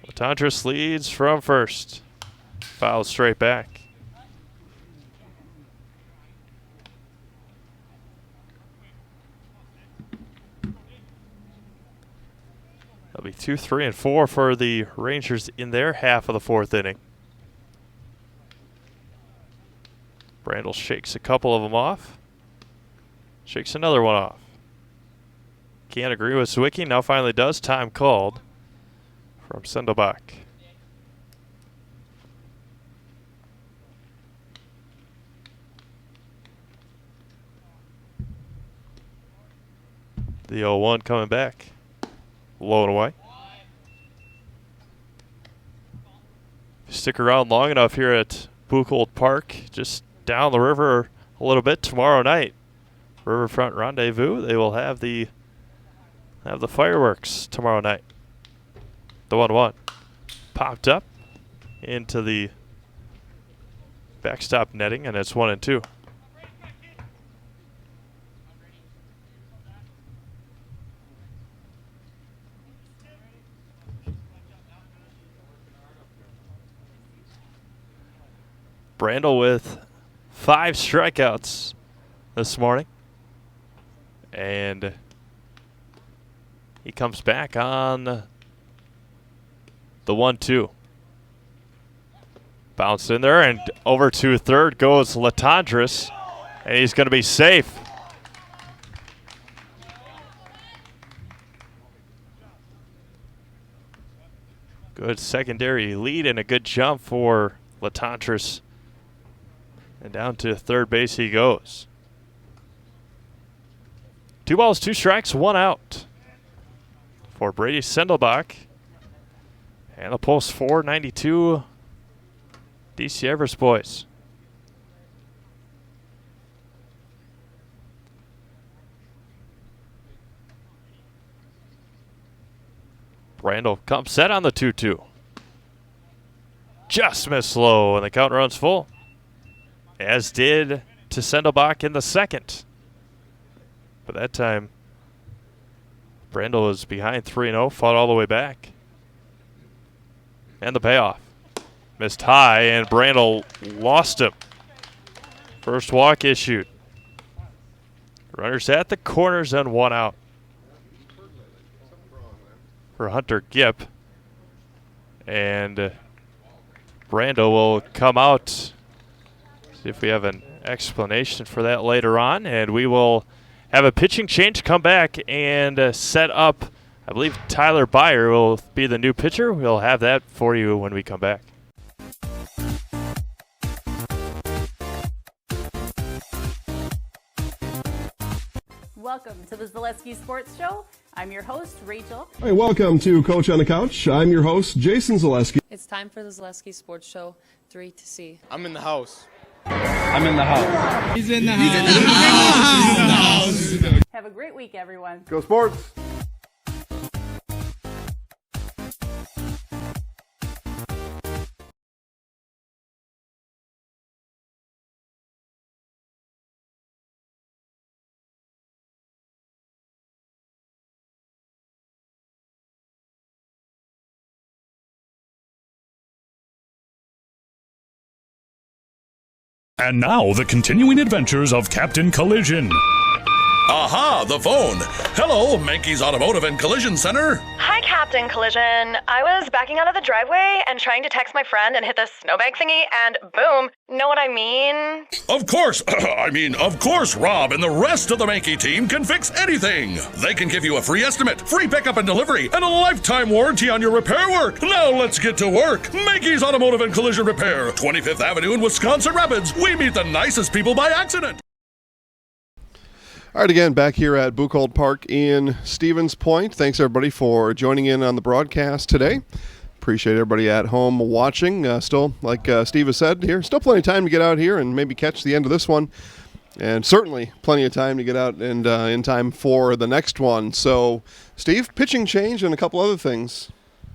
Latantris leads from first. Foul straight back. That'll be 2, 3, and 4 for the Rangers in their half of the 4th inning. Brandel shakes a couple of them off. Shakes another one off. Can't agree with Zwicky. Now finally does. Time called from Sendelbach. The 0-1 coming back. Low and away. Stick around long enough here at Buchholz Park, just down the river a little bit tomorrow night. Riverfront Rendezvous. They will have the fireworks tomorrow night. The 1-1 popped up into the backstop netting, and it's 1-2. Brandel with 5 strikeouts this morning. And he comes back on the 1-2. Bounced in there, and over to third goes Latantris, and he's going to be safe. Good secondary lead and a good jump for Latantris. And down to third base he goes. 2 balls, 2 strikes, 1 out for Brady Sendelbach. And the post 492 DC Everest boys. Brandel comes set on the 2-2. Just missed low, and the count runs full. As did to Sendelbach in the second. But that time, Brandel was behind 3-0, fought all the way back. And the payoff. Missed high, and Brandel lost him. First walk issued. Runners at the corners and 1 out for Hunter Gipp. And Brandel will come out. See if we have an explanation for that later on. And we will have a pitching change, come back and set up. I believe Tyler Byer will be the new pitcher. We'll have that for you when we come back. Welcome to the Zaleski Sports Show. I'm your host, Rachel. Hey, welcome to Coach on the Couch. I'm your host, Jason Zaleski. It's time for the Zaleski Sports Show 3 to see. I'm in the house. I'm in the house. He's in the house. He's in the house. Have a great week, everyone. Go Sports. And now, the continuing adventures of Captain Collision. Aha, the phone. Hello, Mankey's Automotive and Collision Center. Hi, Captain Collision. I was backing out of the driveway and trying to text my friend and hit the snowbank thingy, and boom. Know what I mean? Of course. Of course, Rob and the rest of the Mankey team can fix anything. They can give you a free estimate, free pickup and delivery, and a lifetime warranty on your repair work. Now let's get to work. Mankey's Automotive and Collision Repair, 25th Avenue in Wisconsin Rapids. We meet the nicest people by accident. All right, again, back here at Buchholz Park in Stevens Point. Thanks, everybody, for joining in on the broadcast today. Appreciate everybody at home watching. Still, like Steve has said here, still plenty of time to get out here and maybe catch the end of this one. And certainly plenty of time to get out and in time for the next one. So, Steve, pitching change and a couple other things.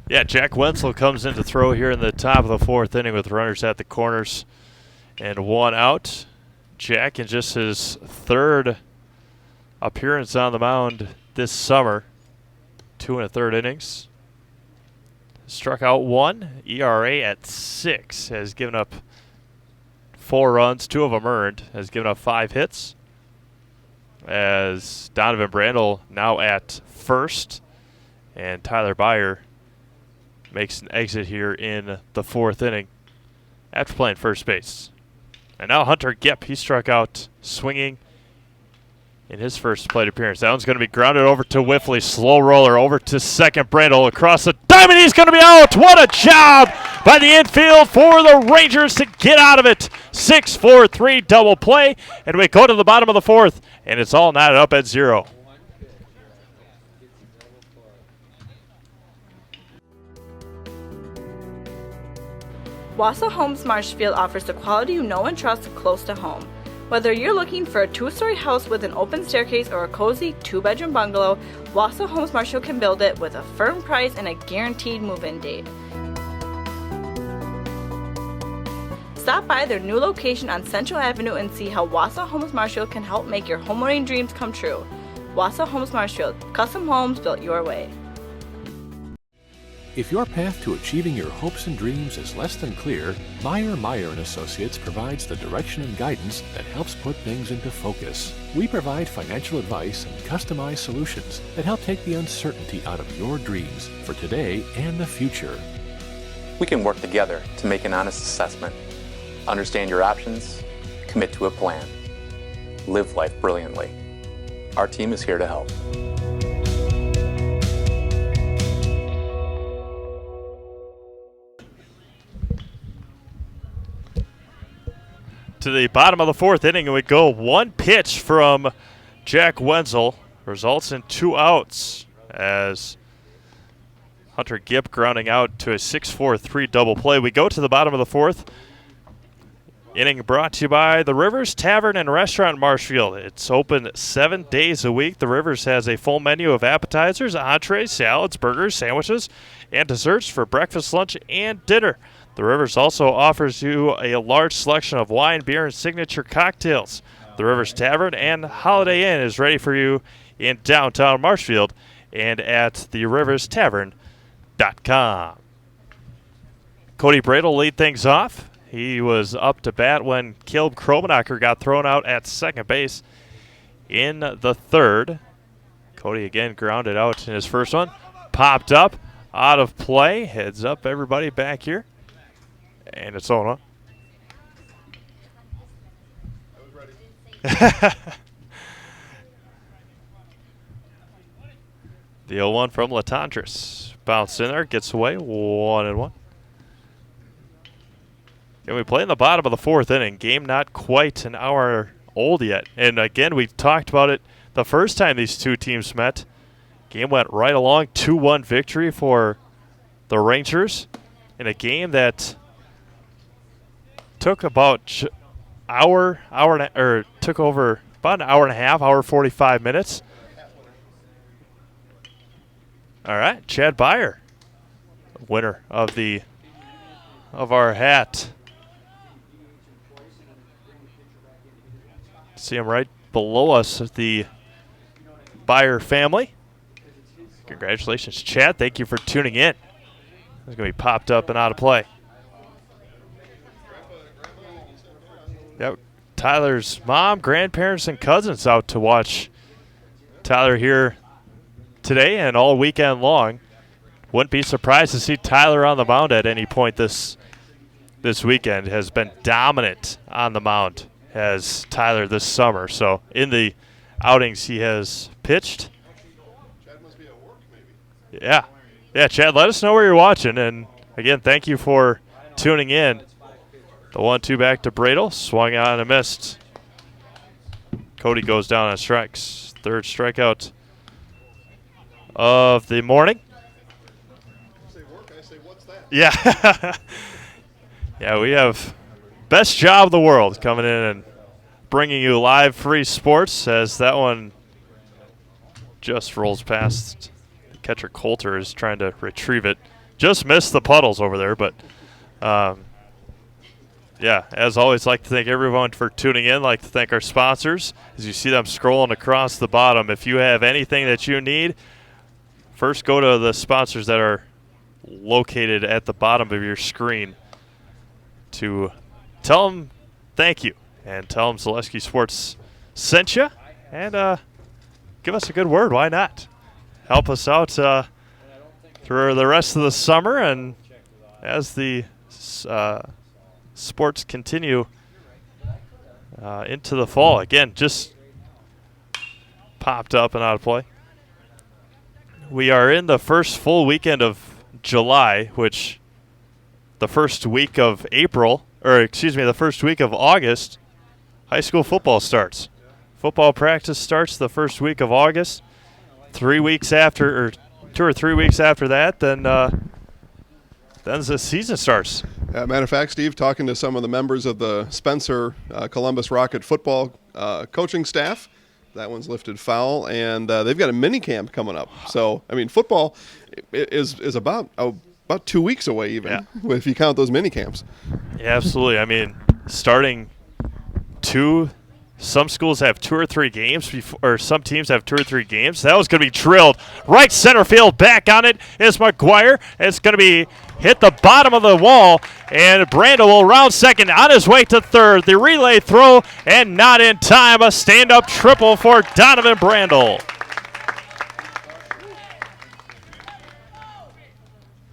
Yeah, Jack Wenzel comes in to throw here in the top of the 4th inning with runners at the corners and 1 out. Jack in just his 3rd appearance on the mound this summer. 2 1/3 innings. Struck out 1. ERA at 6. Has given up 4 runs, 2 of them earned. Has given up 5 hits. As Donovan Brandel now at first. And Tyler Byer makes an exit here in the 4th inning after playing first base. And now Hunter Gipp, he struck out swinging in his first plate appearance. That one's going to be grounded over to Whiffley. Slow roller over to second. Brandel across the diamond. He's going to be out. What a job by the infield for the Rangers to get out of it. 6-4-3 double play. And we go to the bottom of the 4th, and it's all knotted up at 0. Wausau Homes Marshfield offers the quality you know and trust close to home. Whether you're looking for a 2-story house with an open staircase or a cozy 2-bedroom bungalow, Wausau Homes Marshfield can build it with a firm price and a guaranteed move-in date. Stop by their new location on Central Avenue and see how Wausau Homes Marshfield can help make your homeowning dreams come true. Wausau Homes Marshfield, custom homes built your way. If your path to achieving your hopes and dreams is less than clear, Meyer & Associates provides the direction and guidance that helps put things into focus. We provide financial advice and customized solutions that help take the uncertainty out of your dreams for today and the future. We can work together to make an honest assessment, understand your options, commit to a plan, live life brilliantly. Our team is here to help. to the bottom of the fourth inning, and we go one pitch from Jack Wenzel. Results in 2 outs as Hunter Gipp grounding out to a 6-4-3 double play. We go to the bottom of the fourth. Inning brought to you by the Rivers Tavern and Restaurant in Marshfield. It's open 7 days a week. The Rivers has a full menu of appetizers, entrees, salads, burgers, sandwiches, and desserts for breakfast, lunch, and dinner. The Rivers also offers you a large selection of wine, beer, and signature cocktails. The Rivers Tavern and Holiday Inn is ready for you in downtown Marshfield and at theriverstavern.com. Cody Bradle lead things off. He was up to bat when Caleb Kromenacher got thrown out at second base in the third. Cody again grounded out in his first one. Popped up, out of play. Heads up, everybody back here. And it's on. The 0-1 from Latendresse. Bounce in there, gets away, 1-1. And we play in the bottom of the fourth inning. Game not quite an hour old yet. And again, we talked about it the first time these two teams met. Game went right along, 2-1 victory for the Rangers in a game that took about took over about an hour and a half, hour 45 minutes. All right, Chad Byer, winner of our hat. See him right below us, the Byer family. Congratulations, Chad. Thank you for tuning in. It's going to be popped up and out of play. Yep. Tyler's mom, grandparents, and cousins out to watch Tyler here today and all weekend long. Wouldn't be surprised to see Tyler on the mound at any point this weekend. Has been dominant on the mound as Tyler this summer. So in the outings he has pitched. Chad must be at work, maybe. Yeah. Yeah, Chad, let us know where you're watching. And again, thank you for tuning in. The 1-2 back to Bradle. Swung on and missed. Cody goes down on strikes. Third strikeout of the morning. You say work, I say, what's that? Yeah. Yeah, we have best job in the world coming in and bringing you live free sports as that one just rolls past. Catcher Coulter is trying to retrieve it. Just missed the puddles over there, but yeah, as always, like to thank everyone for tuning in. Like to thank our sponsors as you see them scrolling across the bottom. If you have anything that you need, first go to the sponsors that are located at the bottom of your screen to tell them thank you and tell them Zaleski Sports sent you and give us a good word. Why not? Help us out through the rest of the summer and as the sports continue into the fall. Again, just popped up and out of play. We are in the first full weekend of July, which the first week of the first week of August, high school football starts. Football practice starts the first week of August. 3 weeks after, or 2 or 3 weeks after that, then the season starts. Matter of fact, Steve, talking to some of the members of the Spencer Columbus Rocket football coaching staff, that one's lifted foul, and they've got a mini camp coming up. So, I mean, football is about 2 weeks away, even if you count those mini camps. Yeah, absolutely. I mean, starting some schools have 2 or 3 games, or some teams have 2 or 3 games. That was going to be drilled right center field. Back on it is McGuire. It's going to be hit the bottom of the wall, and Brandel will round second on his way to third. The relay throw, and not in time. A stand-up triple for Donovan Brandel.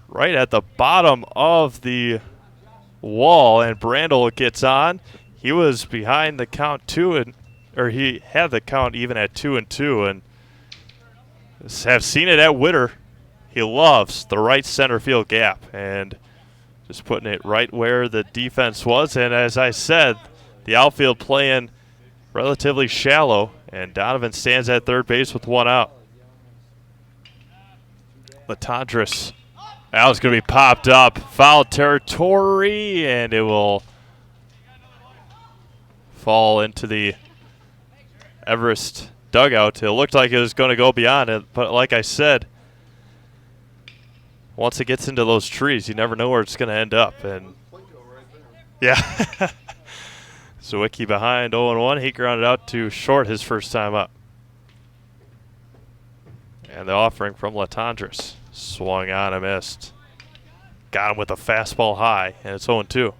Right at the bottom of the wall, and Brandel gets on. He was behind the count he had the count even at 2-2, and have seen it at Witter. He loves the right center field gap, and just putting it right where the defense was. And as I said, The outfield playing relatively shallow, and Donovan stands at third base with one out. Latondras. That was going to be popped up. Foul territory, and it will fall into the Everest dugout. It looked like it was going to go beyond it, but like I said, once it gets into those trees, you never know where it's going to end up. And yeah. Zawicki behind 0-1. He grounded out to short his first time up. And the offering from Latondras. Swung on and missed. Got him with a fastball high, and it's 0-2.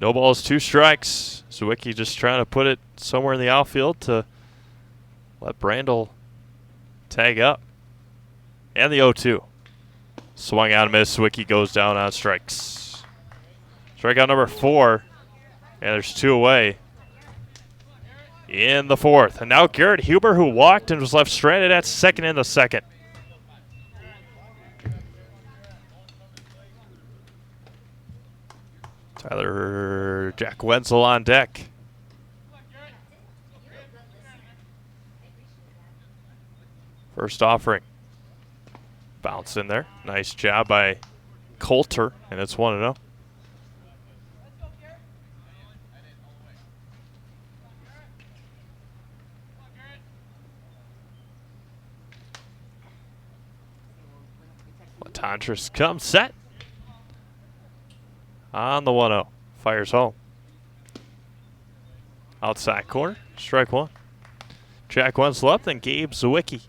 No balls, 2 strikes. Zawicki just trying to put it somewhere in the outfield to let Brandel tag up. And the 0-2. Swung out and missed. Zawicki goes down on strikes. Strikeout number 4. And there's 2 away in the 4th. And now Garrett Huber, who walked and was left stranded at second in the second. Tyler Jack Wenzel on deck. First offering. Bounce in there. Nice job by Coulter, and it's 1-0. Latondras comes set. On the 1-0. Fires home. Outside corner. Strike 1. Jack Wenzel up, then Gabe Zawicki.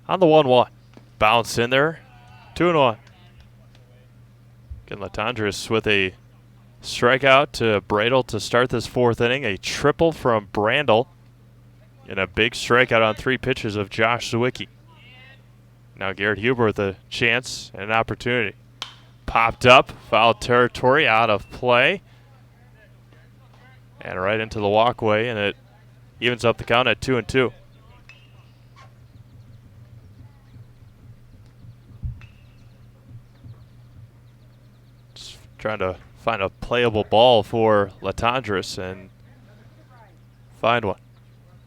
On the 1-1. Bounce in there. 2-1. Again, Latondras with a strikeout to Bradel to start this 4th inning. A triple from Brandel. And a big strikeout on 3 pitches of Josh Zawicki. Now Garrett Huber with a chance and an opportunity. Popped up. Foul territory, out of play. And right into the walkway, and it evens up the count at 2-2. Trying to find a playable ball for Latondras and find one.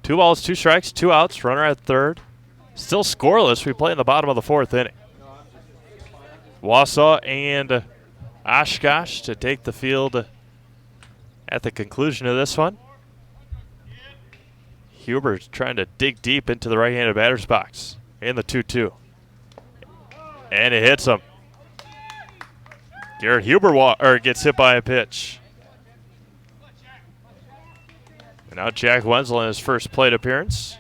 2 balls, 2 strikes, 2 outs, runner at third. Still scoreless. We play in the bottom of the 4th inning. Wausau and Oshkosh to take the field at the conclusion of this one. Huber's trying to dig deep into the right-handed batter's box in the 2-2. And it hits him. Garrett Huber gets hit by a pitch. And now Jack Wenzel in his first plate appearance.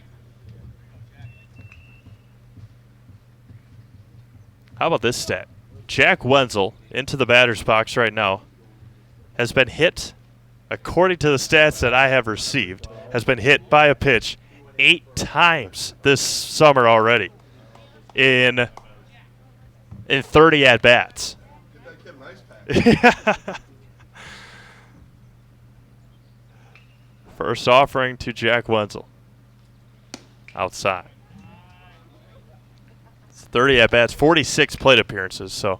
How about this stat? Jack Wenzel, into the batter's box right now, has been hit, according to the stats that I have received, has been hit by a pitch 8 times this summer already in 30 at-bats. First offering to Jack Wenzel. Outside. It's 30 at-bats, 46 plate appearances, so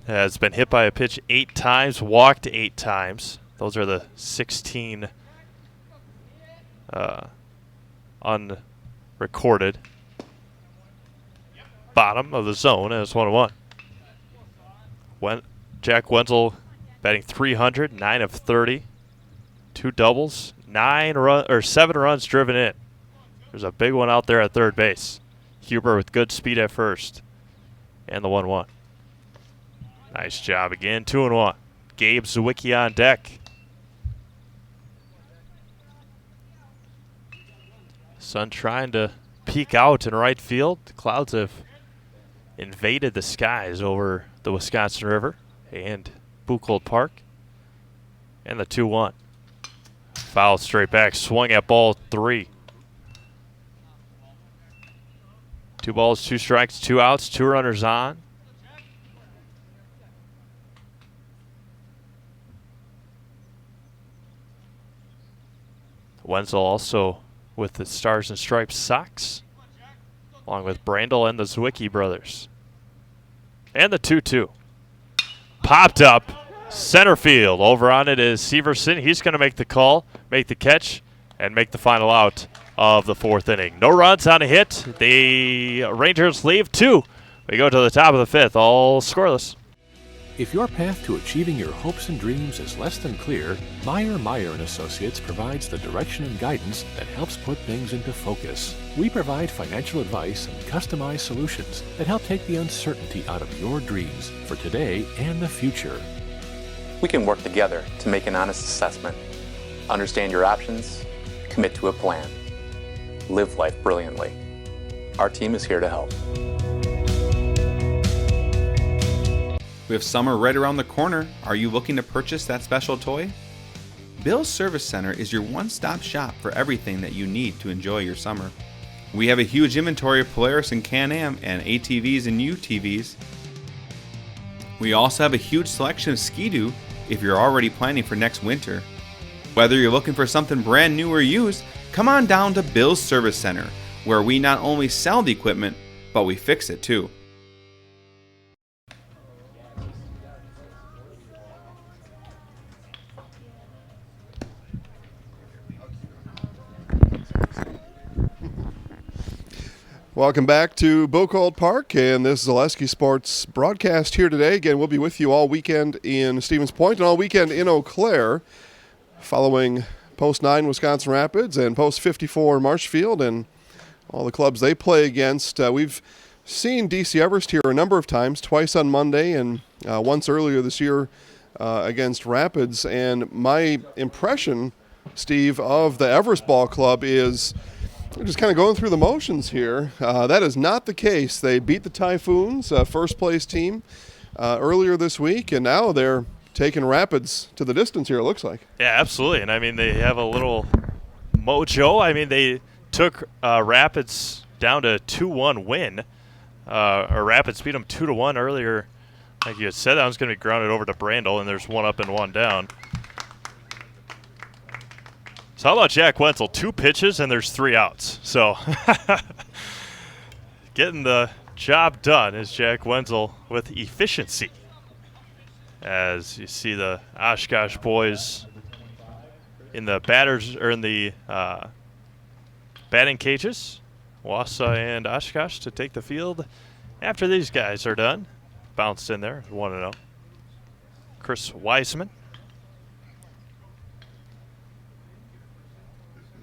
has been hit by a pitch 8 times, walked 8 times. Those are the 16 unrecorded. Bottom of the zone, and it's 1-1. Jack Wenzel batting .300, 9 of 30, 2 doubles, 7 runs driven in. There's a big one out there at third base. Huber with good speed at first, and the 1-1. Nice job again, 2-1. Gabe Zawicki on deck. Sun trying to peek out in right field. The clouds have invaded the skies over the Wisconsin River and Buchholz Park. And the 2-1. Foul straight back, swung at ball 3. 2 balls, 2 strikes, 2 outs, 2 runners on. Wenzel also with the Stars and Stripes socks, along with Brandel and the Zwicky brothers. And the 2-2. Popped up. Center field. Over on it is Severson. He's going to make the call, make the catch, and make the final out of the fourth inning. No runs on a hit. The Rangers leave 2. We go to the top of the fifth, all scoreless. If your path to achieving your hopes and dreams is less than clear, Meyer & Associates provides the direction and guidance that helps put things into focus. We provide financial advice and customized solutions that help take the uncertainty out of your dreams for today and the future. We can work together to make an honest assessment, understand your options, commit to a plan, live life brilliantly. Our team is here to help. We have summer right around the corner. Are you looking to purchase that special toy? Bill's Service Center is your one-stop shop for everything that you need to enjoy your summer. We have a huge inventory of Polaris and Can-Am and ATVs and UTVs. We also have a huge selection of Ski-Doo if you're already planning for next winter. Whether you're looking for something brand new or used, come on down to Bill's Service Center, where we not only sell the equipment, but we fix it too. Welcome back to Bocold Park, and this is Zaleski Sports broadcast here today. Again, we'll be with you all weekend in Stevens Point and all weekend in Eau Claire, following Post 9 Wisconsin Rapids and Post 54 Marshfield and all the clubs they play against. We've seen DC Everest here a number of times, twice on Monday and once earlier this year against Rapids. And my impression, Steve, of the Everest Ball Club is we're just kind of going through the motions here. That is not the case. They beat the Typhoons, first place team, earlier this week, and now they're taking Rapids to the distance here, it looks like. Yeah, absolutely. And I mean, they have a little mojo. I mean, they took Rapids down to a 2-1 win. Or Rapids beat them 2-1 earlier. Like you had said, that was going to be grounded over to Brandel, and there's one up and one down. So how about Jack Wenzel? 2 pitches, and there's 3 outs. So getting the job done is Jack Wenzel with efficiency. As you see the Oshkosh boys in the batters or in the batting cages, Wausau and Oshkosh to take the field after these guys are done. Bounced in there, 1-0. Chris Wiseman.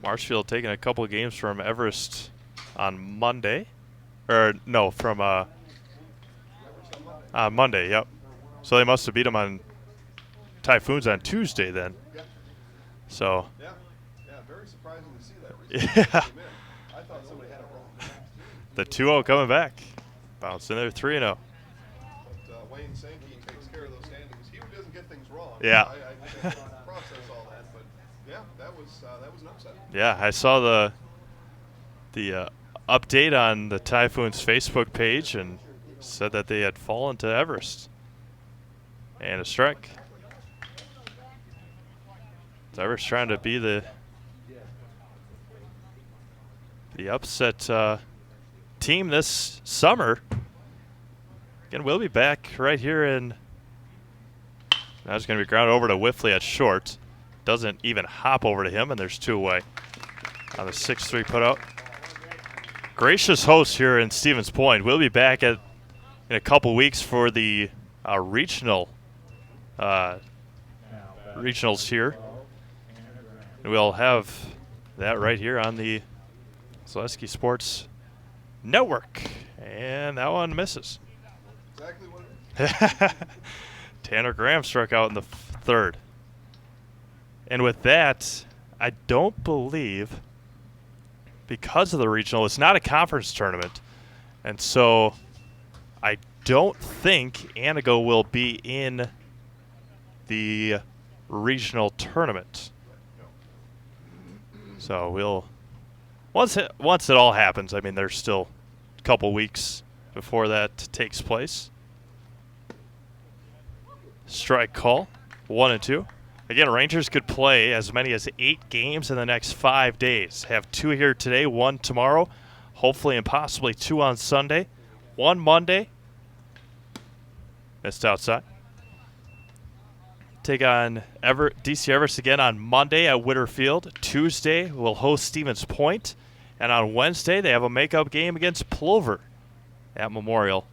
Marshfield taking a couple of games from Everest on Monday. Or, no, from Monday, yep. So they must have beat them on Typhoons on Tuesday then. So. Yeah, very surprising to see that. Yeah. I thought somebody had it wrong. The 2-0 coming back. Bounced in there, 3-0. But Wayne Sankey takes care of those standings. He doesn't get things wrong. Yeah. I process all that, but yeah, that was an upset. Yeah, I saw the update on the Typhoons Facebook page and said that they had fallen to Everest. And a strike. So Everest trying to be the upset team this summer. Again, we'll be back right here in. Now it's going to be grounded over to Whiffley at short. Doesn't even hop over to him, and there's 2 away on the 6-3 putout. Gracious host here in Stevens Point. We'll be back in a couple weeks for the regionals here. And we'll have that right here on the Zaleski Sports Network. And that one misses. Exactly what it is. Tanner Graham struck out in the 3rd. And with that, I don't believe, because of the regional, it's not a conference tournament. And so I don't think Anago will be in the regional tournament. So we'll, once it all happens, I mean, there's still a couple weeks before that takes place. Strike call, 1-2. Again, Rangers could play as many as 8 games in the next 5 days. Have 2 here today, 1 tomorrow, hopefully and possibly 2 on Sunday, 1 Monday. Missed outside. Take on DC Everest again on Monday at Witter Field. Tuesday, we'll host Stevens Point. And on Wednesday, they have a makeup game against Plover at Memorial.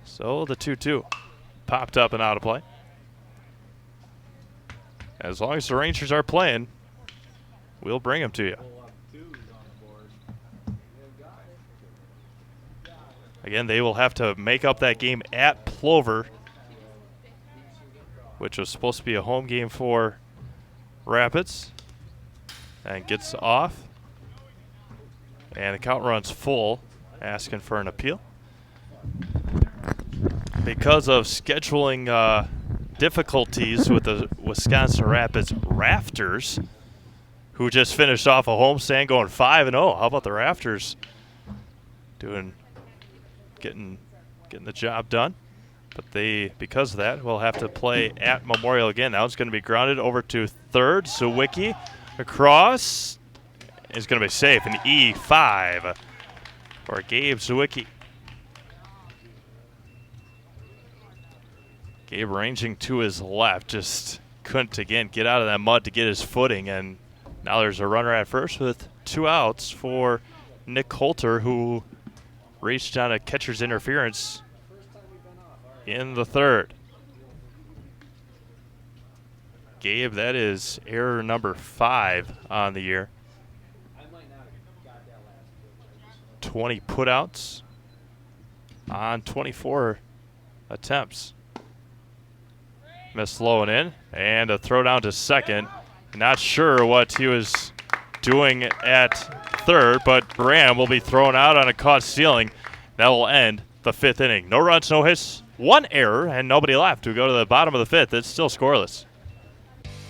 So the 2-2 popped up and out of play. As long as the Rangers are playing, we'll bring them to you. Again, they will have to make up that game at Plover, which was supposed to be a home game for Rapids. And gets off. And the count runs full, asking for an appeal. Because of scheduling difficulties with the Wisconsin Rapids Rafters, who just finished off a homestand going 5-0. How about the Rafters getting the job done? But they, because of that, will have to play at Memorial again. Now it's going to be grounded over to third. Sawicki across is going to be safe. An E5 for Gabe Sawicki. Gabe ranging to his left, just couldn't again get out of that mud to get his footing, and now there's a runner at first with 2 outs for Nick Coulter, who reached on a catcher's interference in the third. Gabe, that is error number 5 on the year. 20 putouts on 24 attempts. Missed low and in, and a throw down to second. Not sure what he was doing at third, but Graham will be thrown out on a caught stealing. That will end the 5th inning. No runs, no hits, 1 error, and nobody left. We go to the bottom of the 5th. It's still scoreless.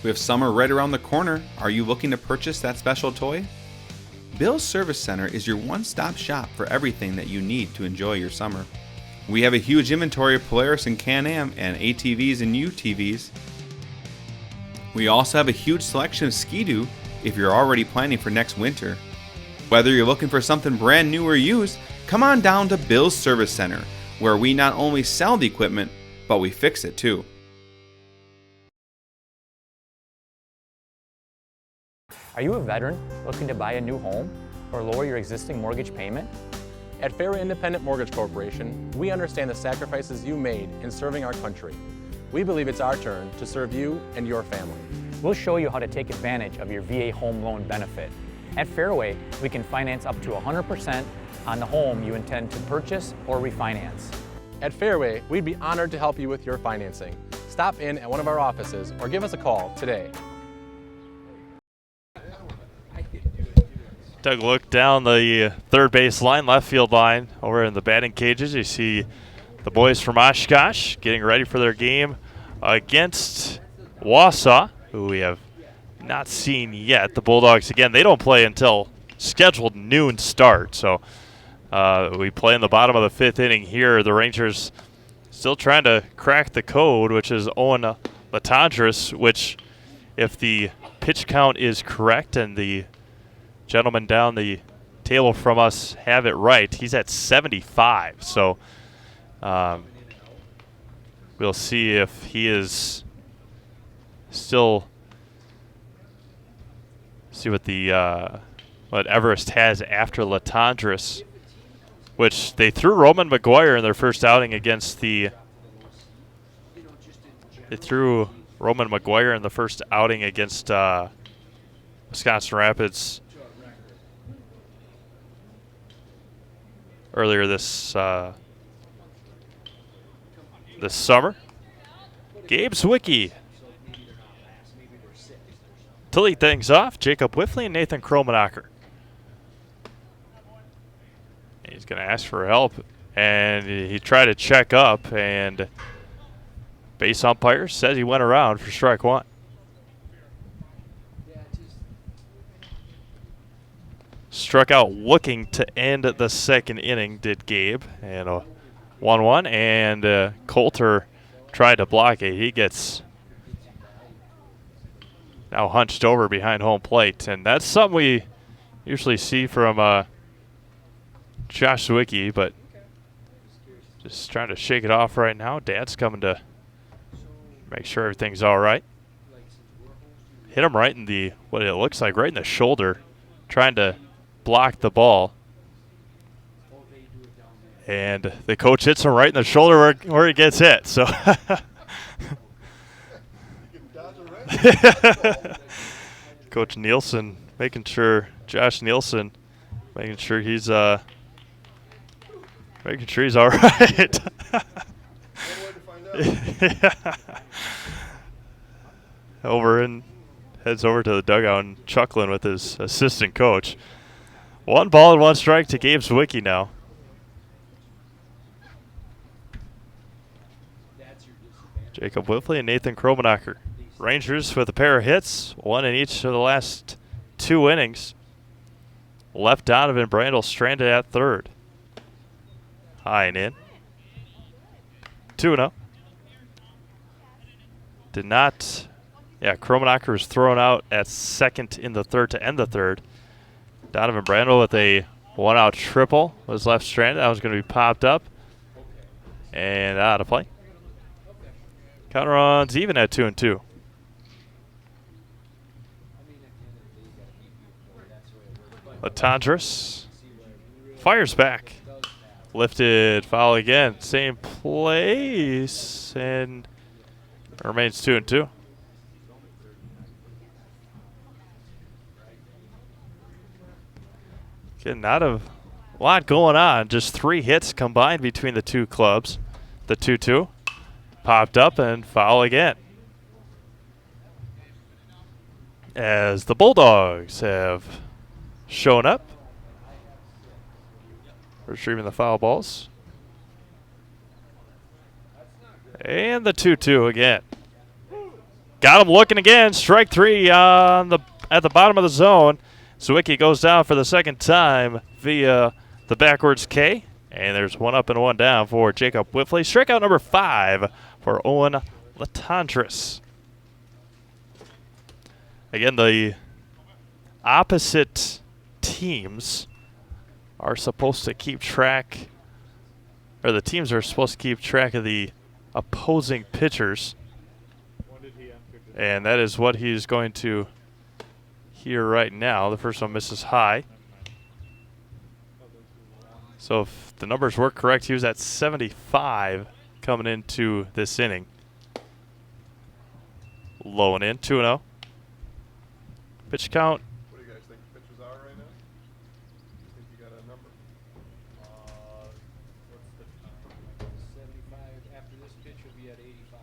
We have summer right around the corner. Are you looking to purchase that special toy? Bill's Service Center is your one-stop shop for everything that you need to enjoy your summer. We have a huge inventory of Polaris and Can-Am and ATVs and UTVs. We also have a huge selection of Ski-Doo if you're already planning for next winter. Whether you're looking for something brand new or used, come on down to Bill's Service Center, where we not only sell the equipment, but we fix it too. Are you a veteran looking to buy a new home or lower your existing mortgage payment? At Fairway Independent Mortgage Corporation, we understand the sacrifices you made in serving our country. We believe it's our turn to serve you and your family. We'll show you how to take advantage of your VA home loan benefit. At Fairway, we can finance up to 100% on the home you intend to purchase or refinance. At Fairway, we'd be honored to help you with your financing. Stop in at one of our offices or give us a call today. Took a look down the third base line, left field line, over in the batting cages. You see the boys from Oshkosh getting ready for their game against Wausau, who we have not seen yet. The Bulldogs, again, they don't play until scheduled noon start. So we play in the bottom of the 5th inning here. The Rangers still trying to crack the code, which is Owen Latondras, which if the pitch count is correct and the gentlemen down the table from us have it right, he's at 75. So we'll see if he is still, see what the what Everest has after Latondras, which they threw Roman McGuire in their first outing against the, they threw Roman McGuire in the first outing against Wisconsin Rapids earlier this this summer. Gabe Sawicki to lead things off. Jacob Whiffley and Nathan Kromenacher. He's going to ask for help, and he tried to check up, and base umpire says he went around for strike 1. Struck out looking to end the 2nd inning, did Gabe. And a 1-1, and Coulter tried to block it. He gets now hunched over behind home plate. And that's something we usually see from Josh Zwicky, but just trying to shake it off right now. Dad's coming to make sure everything's all right. Hit him right in the, what it looks like, right in the shoulder, trying to block the ball. And the coach hits him right in the shoulder where he gets hit. So Coach Nielsen making sure, Josh Nielsen making sure he's all right. Heads over to the dugout and chuckling with his assistant coach. 1 ball and 1 strike to Gabe Zwicky now. Jacob Whiffley and Nathan Kromenacher. Rangers with a pair of hits, 1 in each of the last 2 innings. Left Donovan Brandel stranded at third. High and in. 2-0. Did not. Yeah, Kromenacher was thrown out at second in the third to end the third. Donovan Brandel with a 1-out triple was left stranded. That was going to be popped up and out of play. Count runs even at 2-2. Latondras fires back. Lifted foul again. Same place and remains 2-2. Getting out of a lot going on. Just 3 hits combined between the two clubs. The 2-2 popped up and foul again. As the Bulldogs have shown up. Retrieving the foul balls. And the 2-2 again. Got him looking again. Strike 3 at the bottom of the zone. Zwicky goes down for the second time via the backwards K. And there's 1 up and 1 down for Jacob Whiffley. Strikeout number 5 for Owen Latondras. Again, the opposite teams are supposed to keep track, or the teams are supposed to keep track of the opposing pitchers. And that is what he's going to hear right now. The first one misses high. So if the numbers were correct, he was at 75 coming into this inning. Low and in, 2-0. Pitch count. What do you guys think the pitches are right now? I think you got a number. What's the 75 after this pitch will be at 85.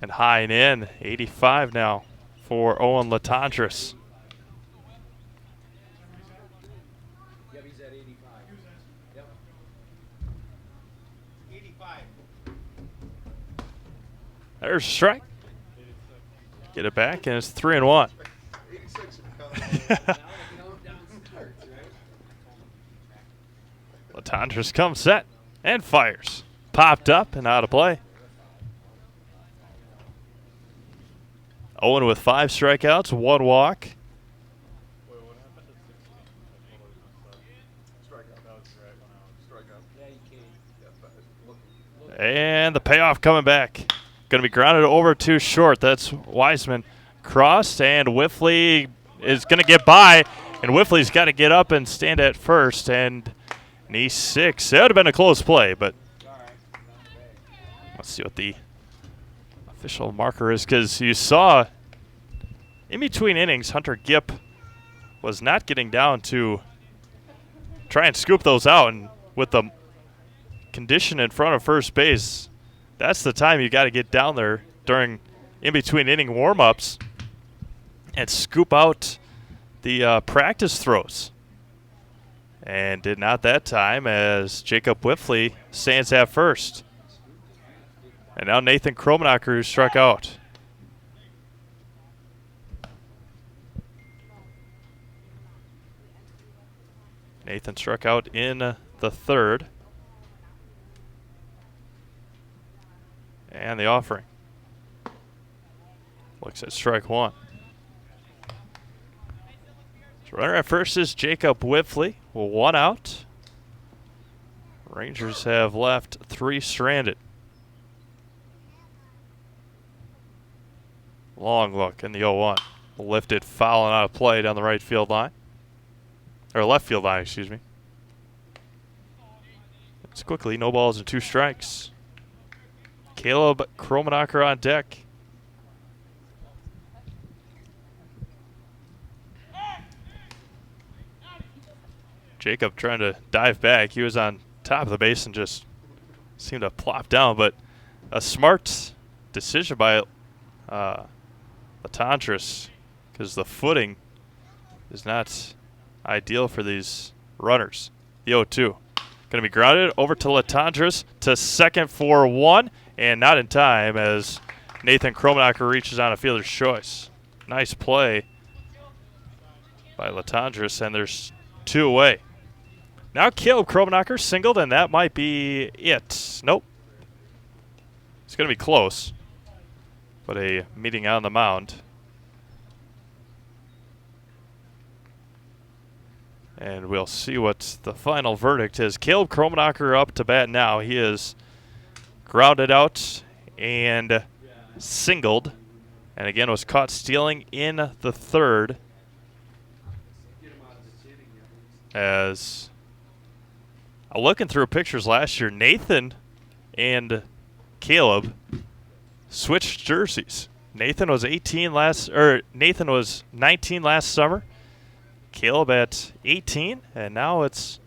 And high and in, 85 now for Owen Latondras. Yep, he's at 85. Yep. 85. There's a strike. Get it back, and it's 3-1. 86 Latondras comes set and fires. Popped up and out of play. Owen with 5 strikeouts, 1 walk. And the payoff coming back. Going to be grounded over too short. That's Wiseman. Crossed, and Whiffley is going to get by. And Whiffley's got to get up and stand at first. And knee 6. That would have been a close play, but let's see what the official marker is, because you saw in between innings, Hunter Gipp was not getting down to try and scoop those out. And with the condition in front of first base, that's the time you got to get down there during in-between inning warm-ups and scoop out the practice throws. And did not that time, as Jacob Whiffley stands at first. And now Nathan Kromenacher, who struck out. Nathan struck out in the third. And the offering. Looks at strike 1. So runner at first is Jacob Whiffley. 1 out. Rangers have left 3 stranded. Long look in the 0-1. Lifted, fouling out of play down the right field line. Or left field line, excuse me. It's quickly, no balls and 2 strikes. Caleb Kromenacher on deck. Jacob trying to dive back. He was on top of the base and just seemed to plop down, but a smart decision by Latendresse, because the footing is not ideal for these runners. The 0-2. Going to be grounded over to Latendresse to second for 1, and not in time as Nathan Kromenacher reaches on a fielder's choice. Nice play by Latendresse, and there's 2 away. Now Caleb Kromenacher singled, and that might be it. Nope. It's going to be close, but a meeting on the mound. And we'll see what the final verdict is. Caleb Kromenacher up to bat now. He is grounded out and singled, and again was caught stealing in the 3rd. As looking through pictures last year, Nathan and Caleb switched jerseys. Nathan was 19 last summer. Caleb at 18, and now it's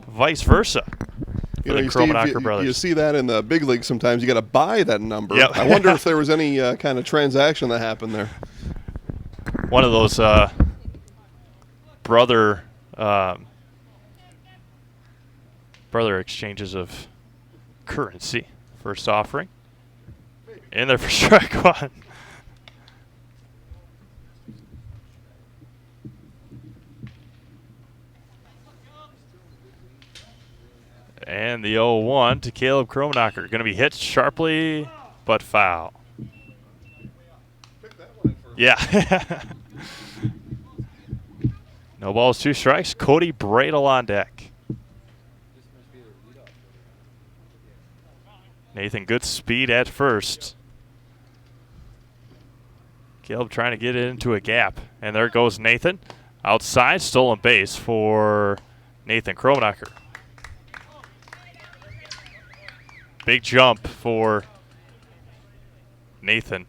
vice versa for the Kromenacher brothers. You see that in the big league sometimes. You got to buy that number. Yep. I wonder if there was any kind of transaction that happened there. One of those brother exchanges of currency. First offering. In there for strike 1. And the 0-1 to Caleb Kromenacher. Going to be hit sharply, but foul. Yeah. No balls, 2 strikes. Cody Bradle on deck. Nathan, good speed at first. Caleb trying to get it into a gap. And there goes Nathan. Outside, stolen base for Nathan Kromenacher. Big jump for Nathan.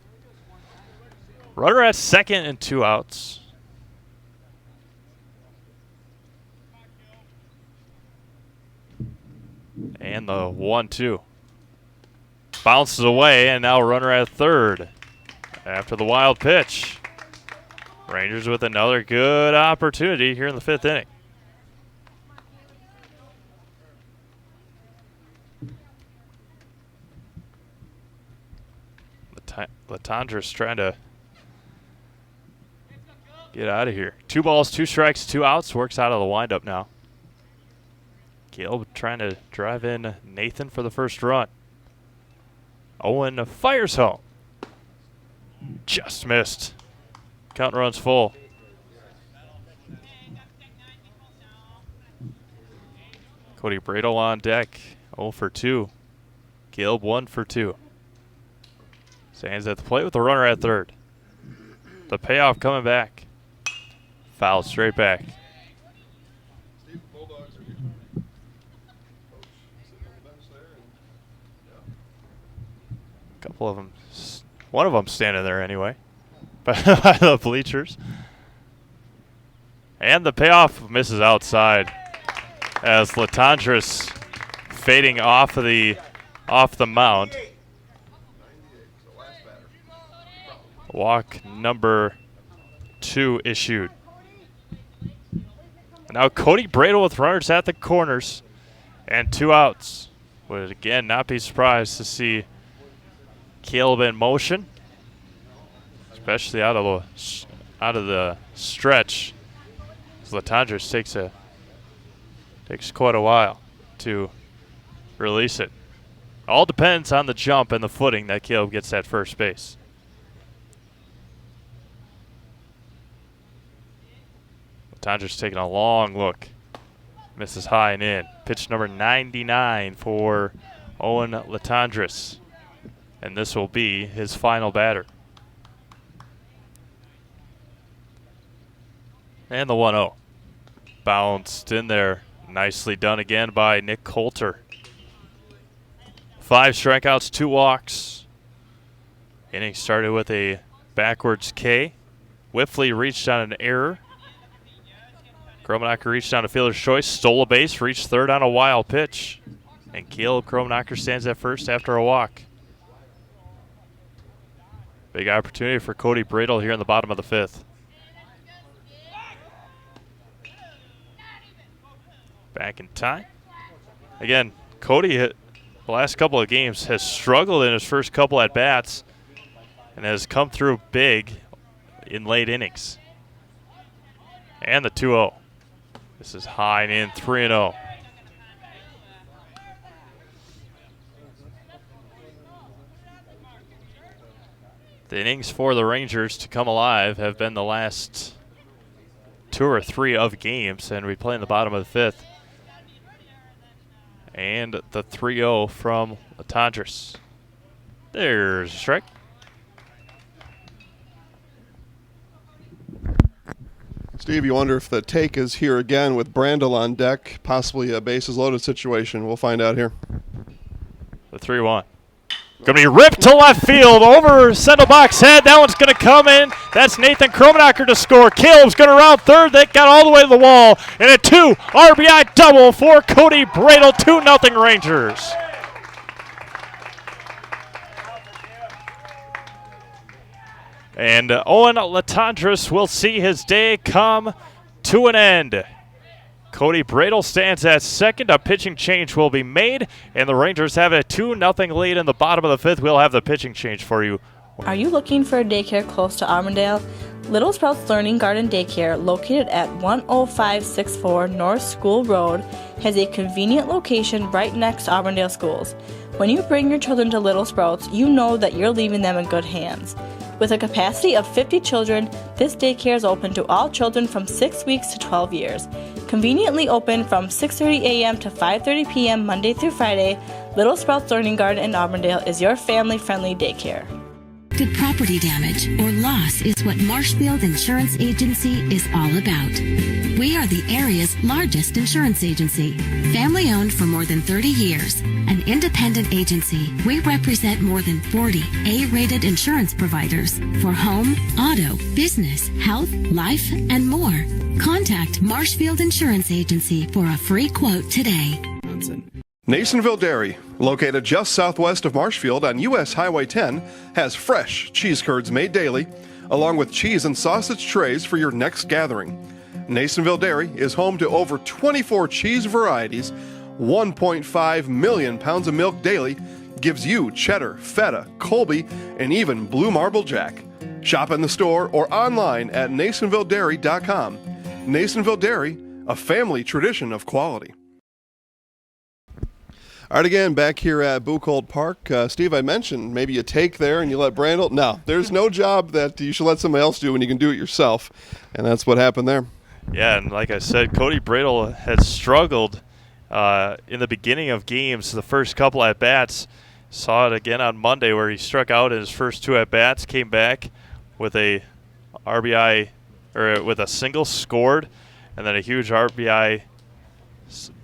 Runner at second and 2 outs. And the 1-2. Bounces away, and now runner at third after the wild pitch. Rangers with another good opportunity here in the 5th inning. Latendresse trying to get out of here. 2 balls, 2 strikes, 2 outs. Works out of the windup now. Caleb trying to drive in Nathan for the first run. Owen fires home. Just missed. Count runs full. Cody Bradle on deck. 0 for 2. Caleb 1 for 2. Stands at the plate with the runner at third. The payoff coming back. Foul straight back. Couple of them. One of them standing there anyway. By the bleachers. And the payoff misses outside as Latendresse fading off the mound. Walk number 2 issued. Now Cody Bradle with runners at the corners and 2 outs. Would again not be surprised to see Caleb in motion, especially out of the stretch. Latendresse takes quite a while to release it. All depends on the jump and the footing that Caleb gets at first base. Latondras taking a long look. Misses high and in. Pitch number 99 for Owen Latondras. And this will be his final batter. And the 1-0. Bounced in there. Nicely done again by Nick Coulter. 5 strikeouts, 2 walks. Inning started with a backwards K. Whiffley reached on an error. Kromenacher reached down to fielder's choice, stole a base, reached third on a wild pitch. And Caleb Kromenacher stands at first after a walk. Big opportunity for Cody Bradle here in the bottom of the 5th. Back in time. Again, Cody, the last couple of games, has struggled in his first couple at bats and has come through big in late innings. And the 2-0. This is high and in, 3-0. The innings for the Rangers to come alive have been the last 2 or 3 of games, and we play in the bottom of the 5th. And the 3-0 from Latondras. There's a strike. Steve, you wonder if the take is here again with Brandel on deck, possibly a bases loaded situation. We'll find out here. The 3-1. Going to be ripped to left field over Sendelbach's head. That one's going to come in. That's Nathan Kromenacher to score. Caleb's going to round third. They got all the way to the wall. And a 2 RBI double for Cody Bradle. 2-0 Rangers. And Owen Latondras will see his day come to an end. Cody Bradle stands at second. A pitching change will be made, and the Rangers have a 2-0 lead in the bottom of the 5th. We'll have the pitching change for you. Are you looking for a daycare close to Armandale? Little Sprouts Learning Garden Daycare, located at 10564 North School Road, has a convenient location right next to Armandale schools. When you bring your children to Little Sprouts, you know that you're leaving them in good hands. With a capacity of 50 children, this daycare is open to all children from 6 weeks to 12 years. Conveniently open from 6:30 a.m. to 5:30 p.m. Monday through Friday, Little Sprouts Learning Garden in Auburndale is your family-friendly daycare. Good property damage or loss is what Marshfield Insurance Agency is all about. We are the area's largest insurance agency, family owned for more than 30 years. An independent agency, we represent more than 40 A-rated insurance providers for home, auto, business, health, life, and more. Contact Marshfield Insurance Agency for a free quote today. Nasonville Dairy, located just southwest of Marshfield on U.S. Highway 10, has fresh cheese curds made daily, along with cheese and sausage trays for your next gathering. Nasonville Dairy is home to over 24 cheese varieties. 1.5 million pounds of milk daily gives you cheddar, feta, Colby, and even blue marble jack. Shop in the store or online at NasonvilleDairy.com. Nasonville Dairy, a family tradition of quality. All right, again, back here at Buchholz Park. Steve, I mentioned maybe you take there and you let Brandel. No, there's no job that you should let somebody else do when you can do it yourself. And that's what happened there. Yeah, and like I said, Cody Bradle has struggled in the beginning of games, the first couple at-bats. Saw it again on Monday where he struck out in his first 2 at-bats, came back with a RBI, or with a single scored, and then a huge RBI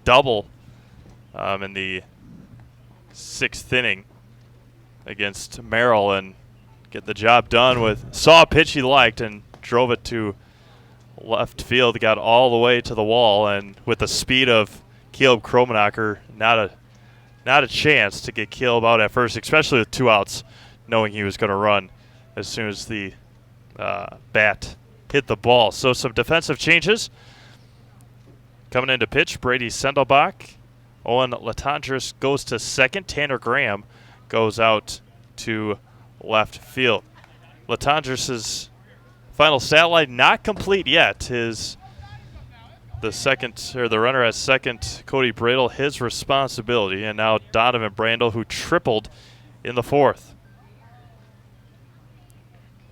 double in the 6th inning against Merrill, and get the job done with, saw a pitch he liked and drove it to left field, got all the way to the wall, and with the speed of Caleb Kromenacher, not a chance to get Caleb out at first, especially with 2 outs, knowing he was going to run as soon as the bat hit the ball. So some defensive changes. Coming into pitch, Brady Sendelbach. Owen Latondras goes to second. Tanner Graham goes out to left field. Latondras' final stat line not complete yet. The runner at second, Cody Bradle, his responsibility, and now Donovan Brandel, who tripled in the 4th.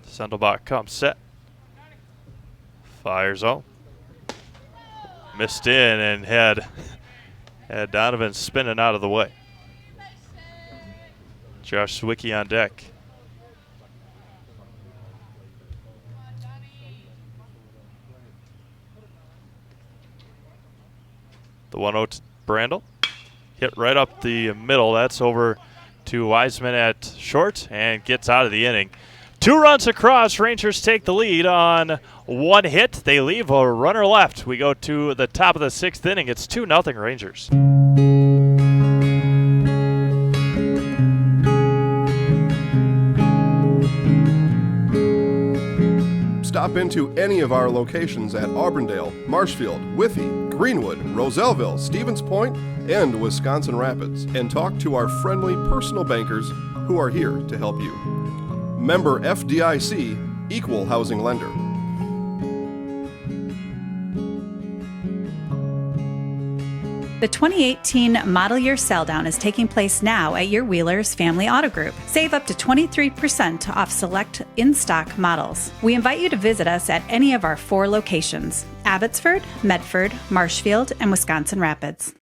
Sendelbach comes set. Fires out. missed in and had Donovan spinning out of the way. Josh Zwicky on deck. The 1-0 to Brandel. Hit right up the middle. That's over to Wiseman at short and gets out of the inning. 2 runs across. Rangers take the lead on 1 hit. They leave a runner left. We go to the top of the 6th inning. It's 2-0 Rangers. Stop into any of our locations at Auburndale, Marshfield, Withee, Greenwood, Roselleville, Stevens Point, and Wisconsin Rapids, and talk to our friendly personal bankers who are here to help you. Member FDIC, Equal Housing Lender. The 2018 model year sell down is taking place now at your Wheelers Family Auto Group. Save up to 23% off select in-stock models. We invite you to visit us at any of our 4 locations: Abbotsford, Medford, Marshfield, and Wisconsin Rapids.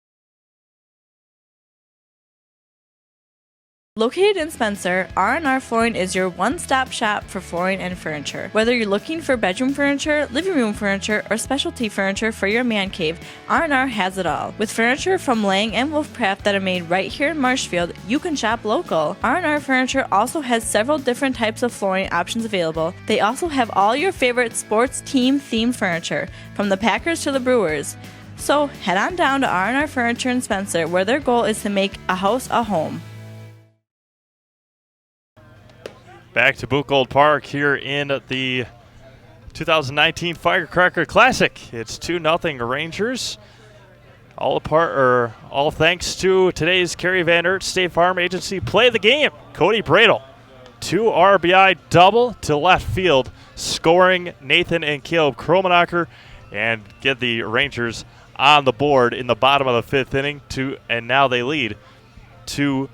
Located in Spencer, R&R Flooring is your one-stop shop for flooring and furniture. Whether you're looking for bedroom furniture, living room furniture, or specialty furniture for your man cave, R&R has it all. With furniture from Lang and Wolfcraft that are made right here in Marshfield, you can shop local. R&R Furniture also has several different types of flooring options available. They also have all your favorite sports team-themed furniture, from the Packers to the Brewers. So head on down to R&R Furniture in Spencer, where their goal is to make a house a home. Back to Buchholz Park here in the 2019 Firecracker Classic. It's 2-0 Rangers. All thanks to today's Kerry Van Aert State Farm Agency Play the Game. Cody Bradel, 2 RBI double to left field, scoring Nathan and Caleb Kromenacher, and get the Rangers on the board in the bottom of the 5th inning. And now they lead 2-0.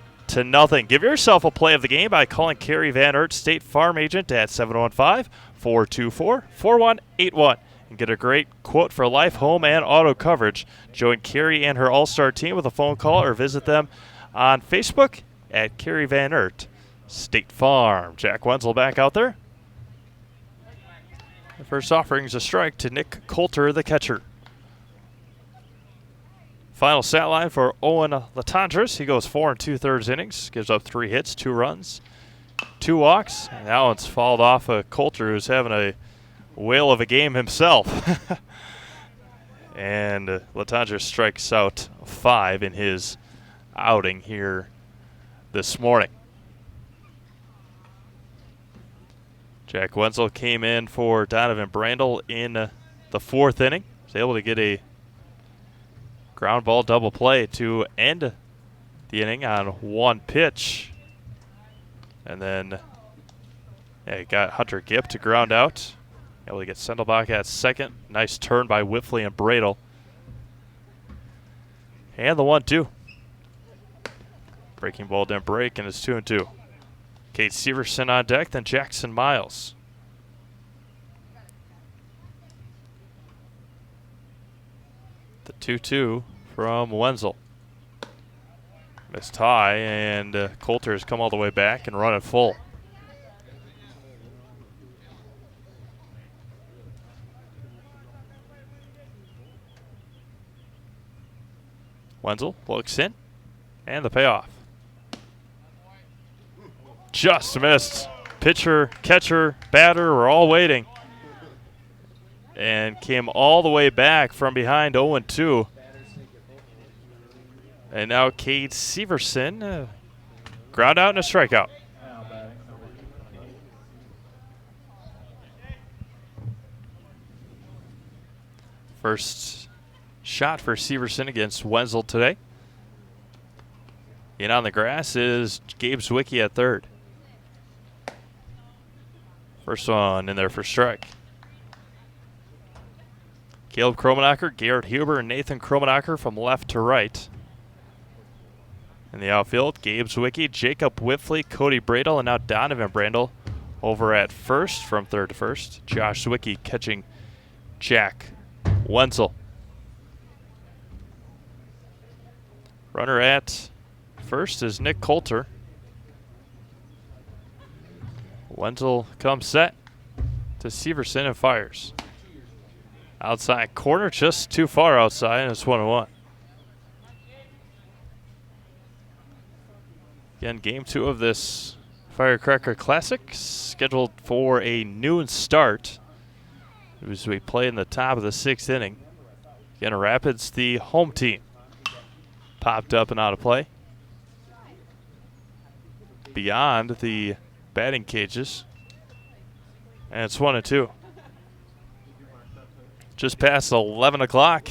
Give yourself a play of the game by calling Kerry Van Aert State Farm Agent at 715-424-4181 and get a great quote for life, home, and auto coverage. Join Kerry and her all-star team with a phone call or visit them on Facebook at Kerry Van Aert State Farm. Jack Wenzel back out there. The first offering is a strike to Nick Coulter, the catcher. Final stat line for Owen Latendresse. He goes 4 2/3 innings, gives up 3 hits, 2 runs, 2 walks. And that one's fouled off of Coulter, who's having a whale of a game himself. And Latendresse strikes out 5 in his outing here this morning. Jack Wenzel came in for Donovan Brandel in the 4th inning. Was able to get a ground ball double play to end the inning on 1 pitch. And then got Hunter Gipp to ground out. Able to get Sendelbach at second. Nice turn by Whiffley and Bradel. And the 1-2. Breaking ball didn't break, and it's 2-2. Kate Severson on deck, then Jackson Miles. The 2-2 from Wenzel. Missed high, and Coulter has come all the way back and run it full. Wenzel looks in, and the payoff. Just missed. Pitcher, catcher, batter were all waiting. And came all the way back from behind 0-2. And now Cade Severson, ground out and a strikeout. First shot for Severson against Wenzel today. In on the grass is Gabe Zwicky at third. First one in there for strike. Caleb Kromenacher, Garrett Huber, and Nathan Kromenacher from left to right. In the outfield, Gabe Zwicky, Jacob Whiffley, Cody Bradel, and now Donovan Brandel over at first from third to first. Josh Zwicky catching Jack Wenzel. Runner at first is Nick Coulter. Wenzel comes set to Severson and fires. Outside corner, just too far outside, and it's 1-1. Again, game 2 of this Firecracker Classic, scheduled for a noon start as we play in the top of the 6th inning. Again, Rapids, the home team, popped up and out of play. Beyond the batting cages, and it's 1-2. Just past 11 o'clock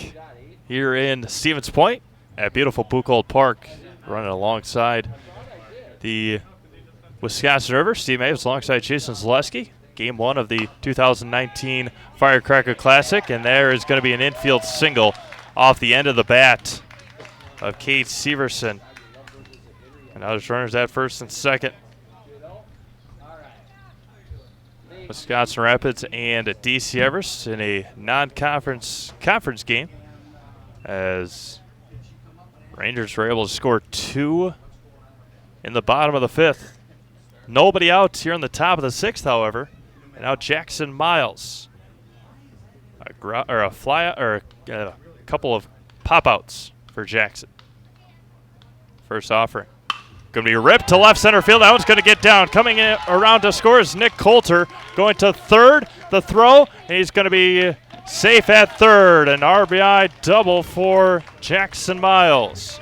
here in Stevens Point at beautiful Buchholz Park, running alongside the Wisconsin River. Steve Maves alongside Jason Zaleski. Game 1 of the 2019 Firecracker Classic, and there is going to be an infield single off the end of the bat of Kate Severson. And now there's runners at first and second. Wisconsin Rapids and DC Everest in a non-conference conference game, as Rangers were able to score 2 in the bottom of the 5th. Nobody out here in the top of the 6th, however. And now Jackson Miles, a couple of pop-outs for Jackson. First offering. Going to be ripped to left center field. That one's going to get down. Coming in around to score is Nick Coulter. Going to third. The throw. And he's going to be safe at third. An RBI double for Jackson Miles.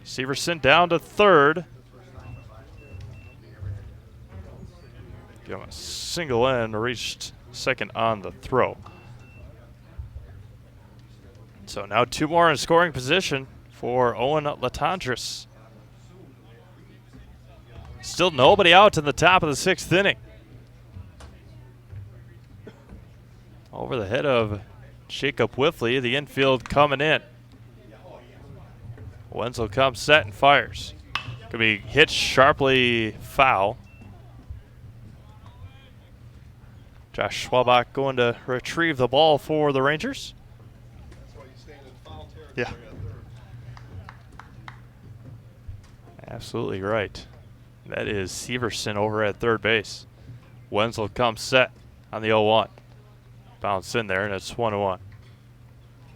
Severson down to third. Give him a single in. Reached second on the throw. So now 2 more in scoring position for Owen Latendresse. Still nobody out in the top of the 6th inning. Over the head of Jacob Whiffley, the infield coming in. Wenzel comes set and fires. Could be hit sharply foul. Josh Schwabach going to retrieve the ball for the Rangers. Yeah. Absolutely right. That is Severson over at third base. Wenzel comes set on the 0-1. Bounce in there, and it's 1-1.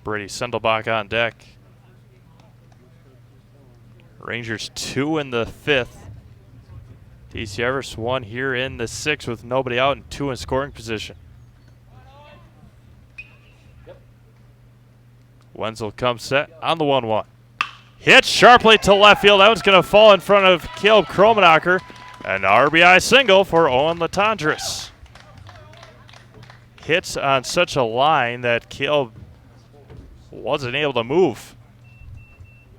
Brady Sendelbach on deck. Rangers 2 in the 5th. DC Everest 1 here in the 6th with nobody out and 2 in scoring position. Wenzel comes set on the 1-1. Hit sharply to left field. That one's going to fall in front of Caleb Kromenacher. An RBI single for Owen Latendresse. Hits on such a line that Caleb wasn't able to move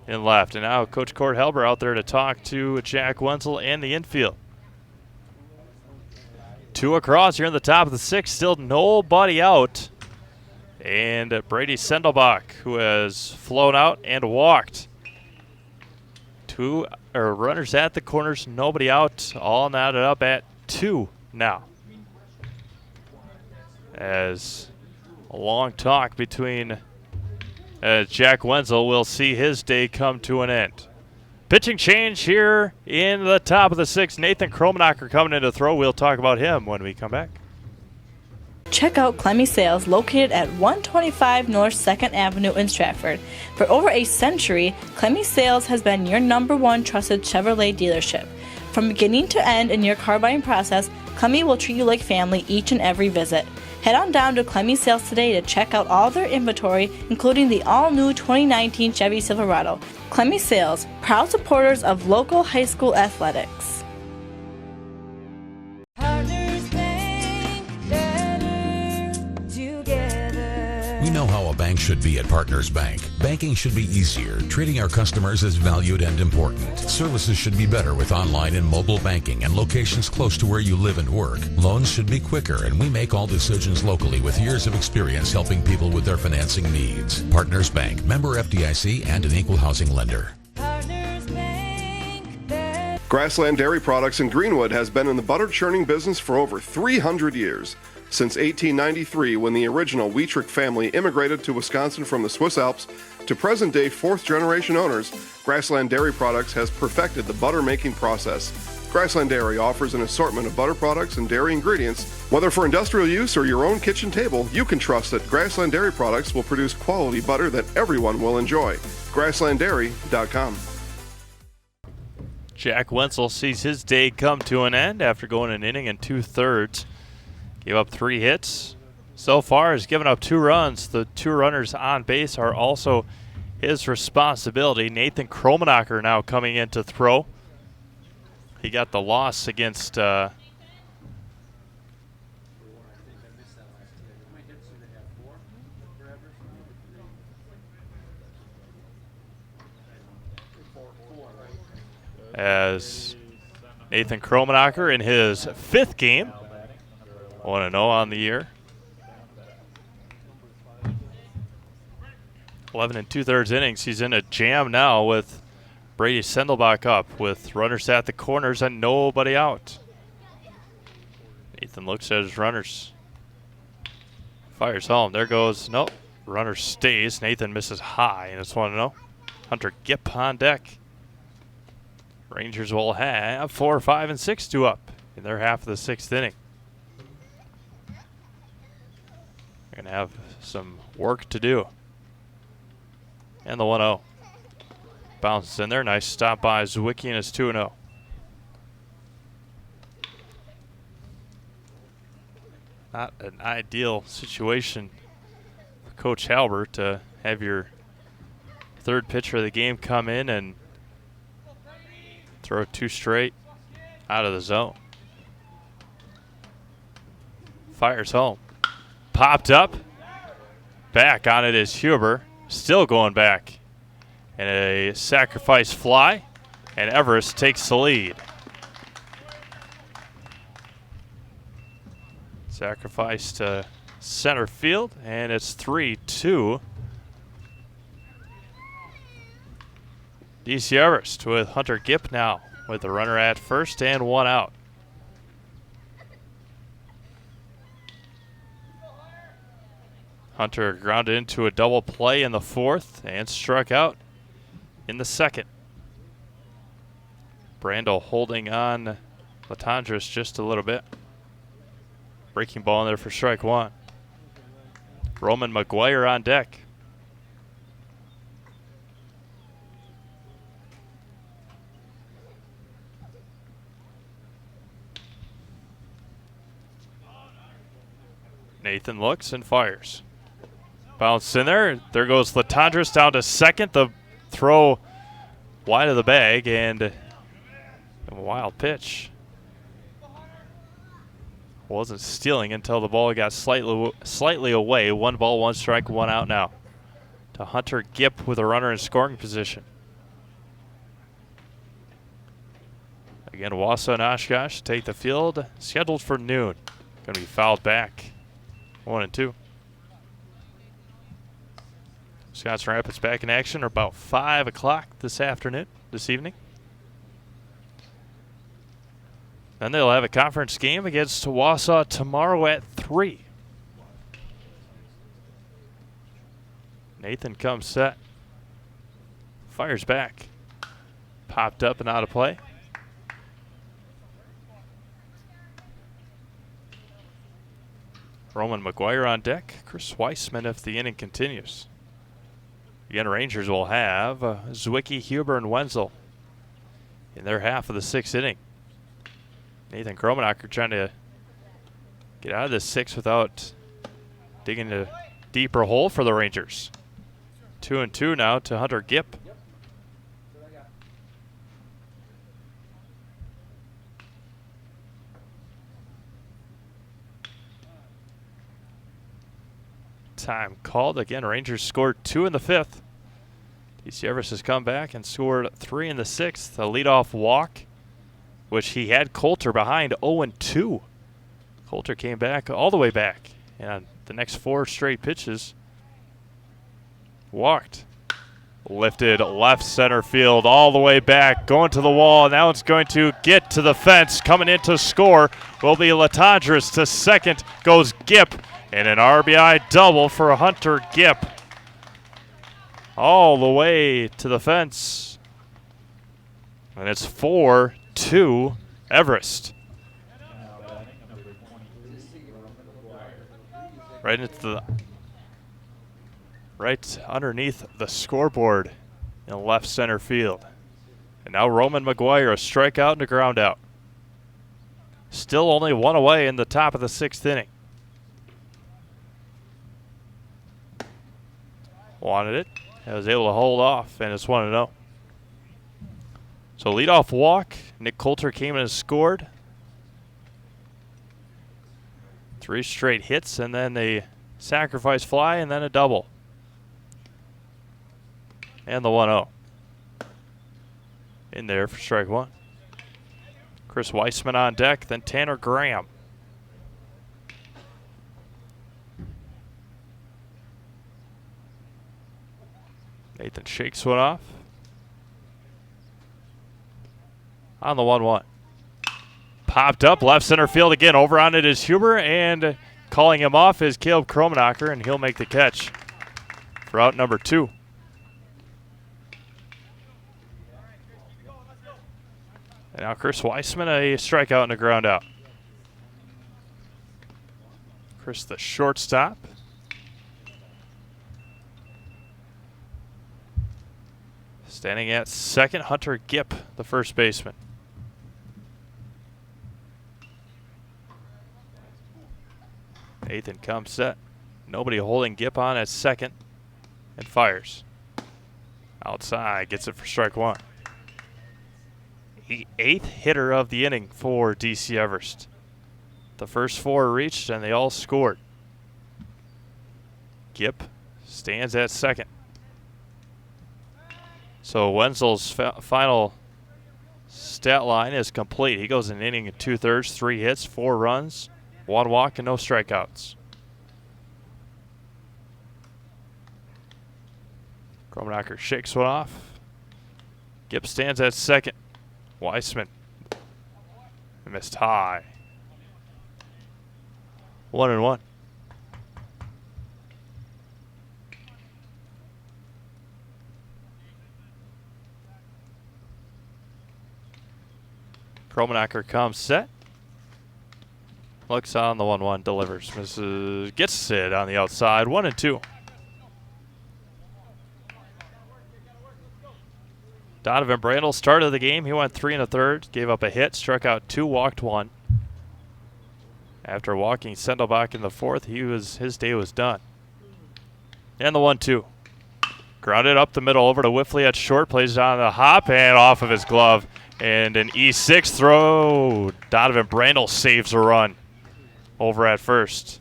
in left. And now Coach Cord Helber out there to talk to Jack Wenzel and the infield. 2 across here in the top of the 6th. Still nobody out. And Brady Sendelbach, who has flown out and walked. 2 runners at the corners, nobody out, all knotted up at 2 now. As a long talk between Jack Wenzel will see his day come to an end. Pitching change here in the top of the 6th. Nathan Kromenacher coming in to throw. We'll talk about him when we come back. Check out Clemmy Sales, located at 125 North 2nd Avenue in Stratford. For over a century, Clemmy Sales has been your #1 trusted Chevrolet dealership. From beginning to end in your car buying process, Clemmy will treat you like family each and every visit. Head on down to Clemmy Sales today to check out all their inventory, including the all-new 2019 Chevy Silverado. Clemmy Sales, proud supporters of local high school athletics. We know how a bank should be at Partners Bank. Banking should be easier, treating our customers as valued and important. Services should be better with online and mobile banking and locations close to where you live and work. Loans should be quicker, and we make all decisions locally with years of experience helping people with their financing needs. Partners Bank, member FDIC, and an equal housing lender. Grassland Dairy Products in Greenwood has been in the butter churning business for over 300 years. Since 1893, when the original Wietrich family immigrated to Wisconsin from the Swiss Alps, to present-day fourth-generation owners, Grassland Dairy Products has perfected the butter-making process. Grassland Dairy offers an assortment of butter products and dairy ingredients. Whether for industrial use or your own kitchen table, you can trust that Grassland Dairy Products will produce quality butter that everyone will enjoy. GrasslandDairy.com. Jack Wenzel sees his day come to an end after going an inning and 2/3. Gave up 3 hits. So far has given up 2 runs. The 2 runners on base are also his responsibility. Nathan Kromenacher now coming in to throw. He got the loss against as Nathan Kromenacher in his 5th game. 1-0 on the year. 11 2/3 innings. He's in a jam now with Brady Sendelbach up with runners at the corners and nobody out. Nathan looks at his runners. Fires home. There goes. Nope. Runner stays. Nathan misses high and it's 1-0. Hunter Gipp on deck. Rangers will have 4, 5, and 6 due up in their half of the 6th inning. They're going to have some work to do. And the 1-0. Bounces in there. Nice stop by Zwicky, and it's 2-0. Not an ideal situation for Coach Halbert to have your 3rd pitcher of the game come in and throw 2 straight out of the zone. Fires home. Popped up. Back on it is Huber. Still going back. And a sacrifice fly. And Everest takes the lead. Sacrifice to center field. And it's 3-2. DC Everest with Hunter Gipp now with the runner at first and 1 out. Hunter grounded into a double play in the 4th and struck out in the 2nd. Brandel holding on Latendresse just a little bit. Breaking ball in there for strike 1. Roman McGuire on deck. Nathan looks and fires. Bounce in there. There goes Latendresse down to 2nd. The throw wide of the bag and a wild pitch. Wasn't stealing until the ball got slightly away. 1 ball, 1 strike, 1 out now. To Hunter Gipp with a runner in scoring position. Again, Wausau and Oshkosh take the field. Scheduled for noon. Going to be fouled back. 1-2. Scotts Rapids back in action about 5 o'clock this evening. Then they'll have a conference game against Wausau tomorrow at 3. Nathan comes set. Fires back. Popped up and out of play. Roman McGuire on deck. Chris Weissman if the inning continues. Again, Rangers will have Zwicky, Huber, and Wenzel in their half of the 6th inning. Nathan Kromenacher trying to get out of this 6th without digging a deeper hole for the Rangers. 2-2 now to Hunter Gipp. Time called. Again, Rangers scored 2 in the 5th. DC Everest has come back and scored 3 in the 6th. A leadoff walk, which he had Coulter behind 0-2. Coulter came back all the way back. And on the next 4 straight pitches, walked. Lifted left center field all the way back, going to the wall. Now it's going to get to the fence. Coming in to score will be Latadris. To second goes Gipp, and an RBI double for Hunter Gipp. All the way to the fence. And it's 4-2 Everest. Right underneath the scoreboard in left center field. And now Roman McGuire, a strikeout and a ground out. Still only one away in the top of the 6th inning. Wanted it. I was able to hold off, and it's 1-0. So leadoff walk. Nick Coulter came in and scored. 3 straight hits, and then a sacrifice fly, and then a double. And the 1-0. In there for strike one. Chris Weissman on deck, then Tanner Graham. Nathan shakes one off. On the 1-1. Popped up left center field again. Over on it is Huber, and calling him off is Caleb Kromenacher, and he'll make the catch for out number 2. And now Chris Weissman, a strikeout and a ground out. Chris, the shortstop. Standing at second, Hunter Gipp, the first baseman. Nathan comes set. Nobody holding Gipp on at second, and fires. Outside, gets it for strike one. 8th hitter of the inning for DC Everest. The first 4 reached, and they all scored. Gipp stands at second. So Wenzel's final stat line is complete. He goes an inning and 2/3, 3 hits, 4 runs, 1 walk, and no strikeouts. Kromenacher shakes one off. Gipp stands at second. Weissman missed high. 1-1. Kromenacher comes set. Looks on the 1-1, delivers. Misses, gets it on the outside. 1-2. Donovan Brandel started the game. He went 3 1/3, gave up a hit, struck out 2, walked 1. After walking Sendelbach in the 4th, his day was done. And the 1-2. Grounded up the middle over to Whiffley at short, plays it on the hop and off of his glove. And an E6 throw. Donovan Brandel saves a run over at first.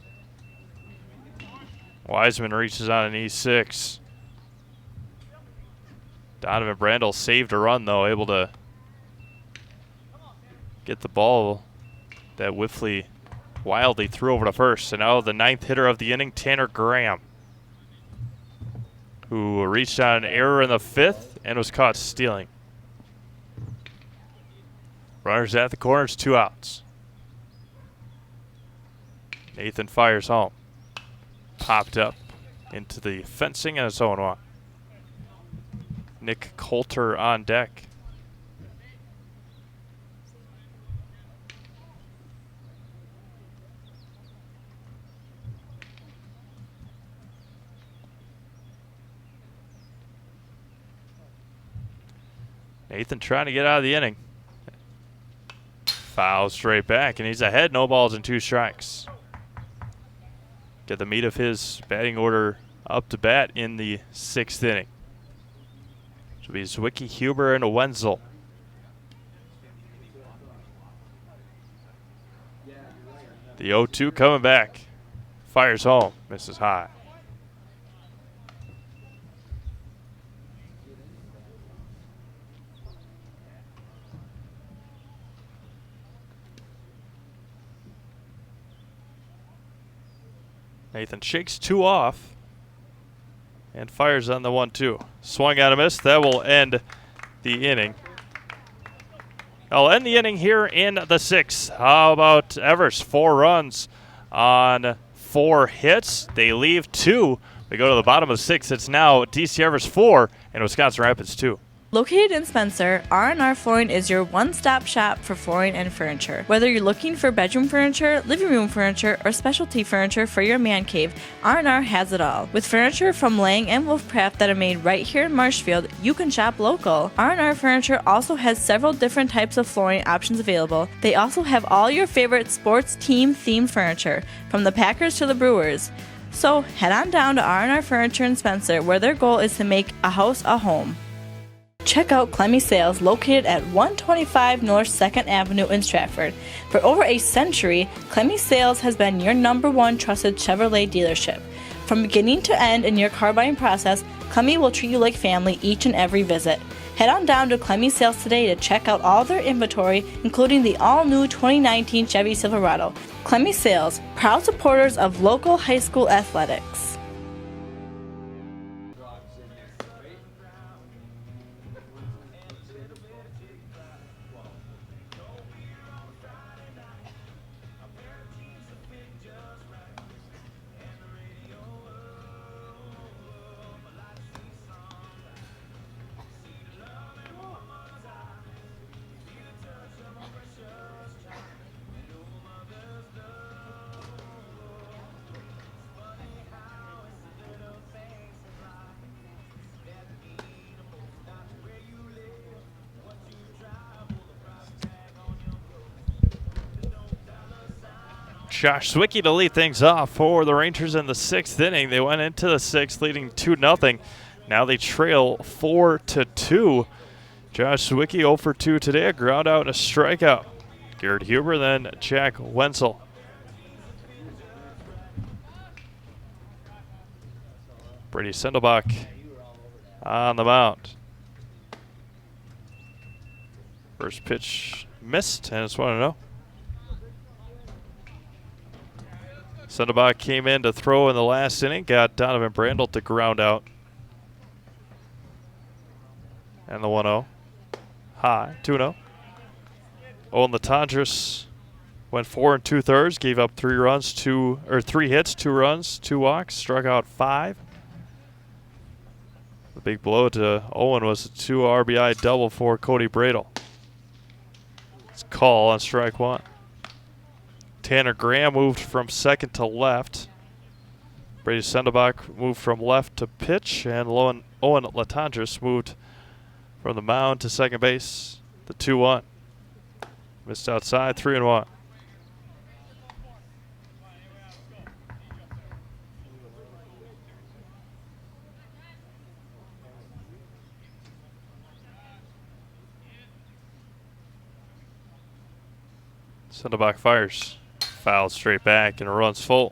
Wiseman reaches on an E6. Donovan Brandel saved a run, though, able to get the ball that Whiffley wildly threw over to first. And now the 9th hitter of the inning, Tanner Graham, who reached on an error in the 5th and was caught stealing. Runners at the corners, 2 outs. Nathan fires home. Popped up into the fencing, and it's 0-1. Nick Coulter on deck. Nathan trying to get out of the inning. Foul straight back, and he's ahead. No balls and 2 strikes. Get the meat of his batting order up to bat in the 6th inning. It will be Zwicky, Huber, and Wenzel. The 0-2 coming back. Fires home. Misses high. Nathan shakes 2 off. and fires on the 1-2. Swung on a miss. That will end the inning. I'll end the inning here in the 6th. How about Everest? 4 runs on 4 hits. They leave 2. We go to the bottom of the 6th. It's now DC Everest 4 and Wisconsin Rapids 2. Located in Spencer, R&R Flooring is your one-stop shop for flooring and furniture. Whether you're looking for bedroom furniture, living room furniture, or specialty furniture for your man cave, R&R has it all. With furniture from Lang and Wolfcraft that are made right here in Marshfield, you can shop local. R&R Furniture also has several different types of flooring options available. They also have all your favorite sports team-themed furniture, from the Packers to the Brewers. So head on down to R&R Furniture in Spencer, where their goal is to make a house a home. Check out Clemmy Sales, located at 125 North 2nd Avenue in Stratford. For over a century, Clemmy Sales has been your #1 trusted Chevrolet dealership. From beginning to end in your car buying process, Clemmy will treat you like family each and every visit. Head on down to Clemmy Sales today to check out all their inventory, including the all-new 2019 Chevy Silverado. Clemmy Sales, proud supporters of local high school athletics. Josh Zwicky to lead things off for the Rangers in the 6th inning. They went into the 6th leading 2-0. Now they trail 4-2. Josh Zwicky 0 for 2 today, a ground out and a strikeout. Garrett Huber, then Jack Wenzel. Brady Sendelbach on the mound. First pitch missed, and it's 1-0. Sendelbach came in to throw in the last inning, got Donovan Brandel to ground out. And the 1-0. High, 2-0. Owen Latondras went 4 2/3, gave up 3 hits, 2 runs, 2 walks, struck out 5. The big blow to Owen was a 2 RBI double for Cody Bradel. It's a call on strike 1. Tanner Graham moved from second to left. Brady Sendelbach moved from left to pitch, and Owen Latondras moved from the mound to second base. The 2-1. Missed outside, 3-1. Sendelbach fires. Foul straight back and runs full.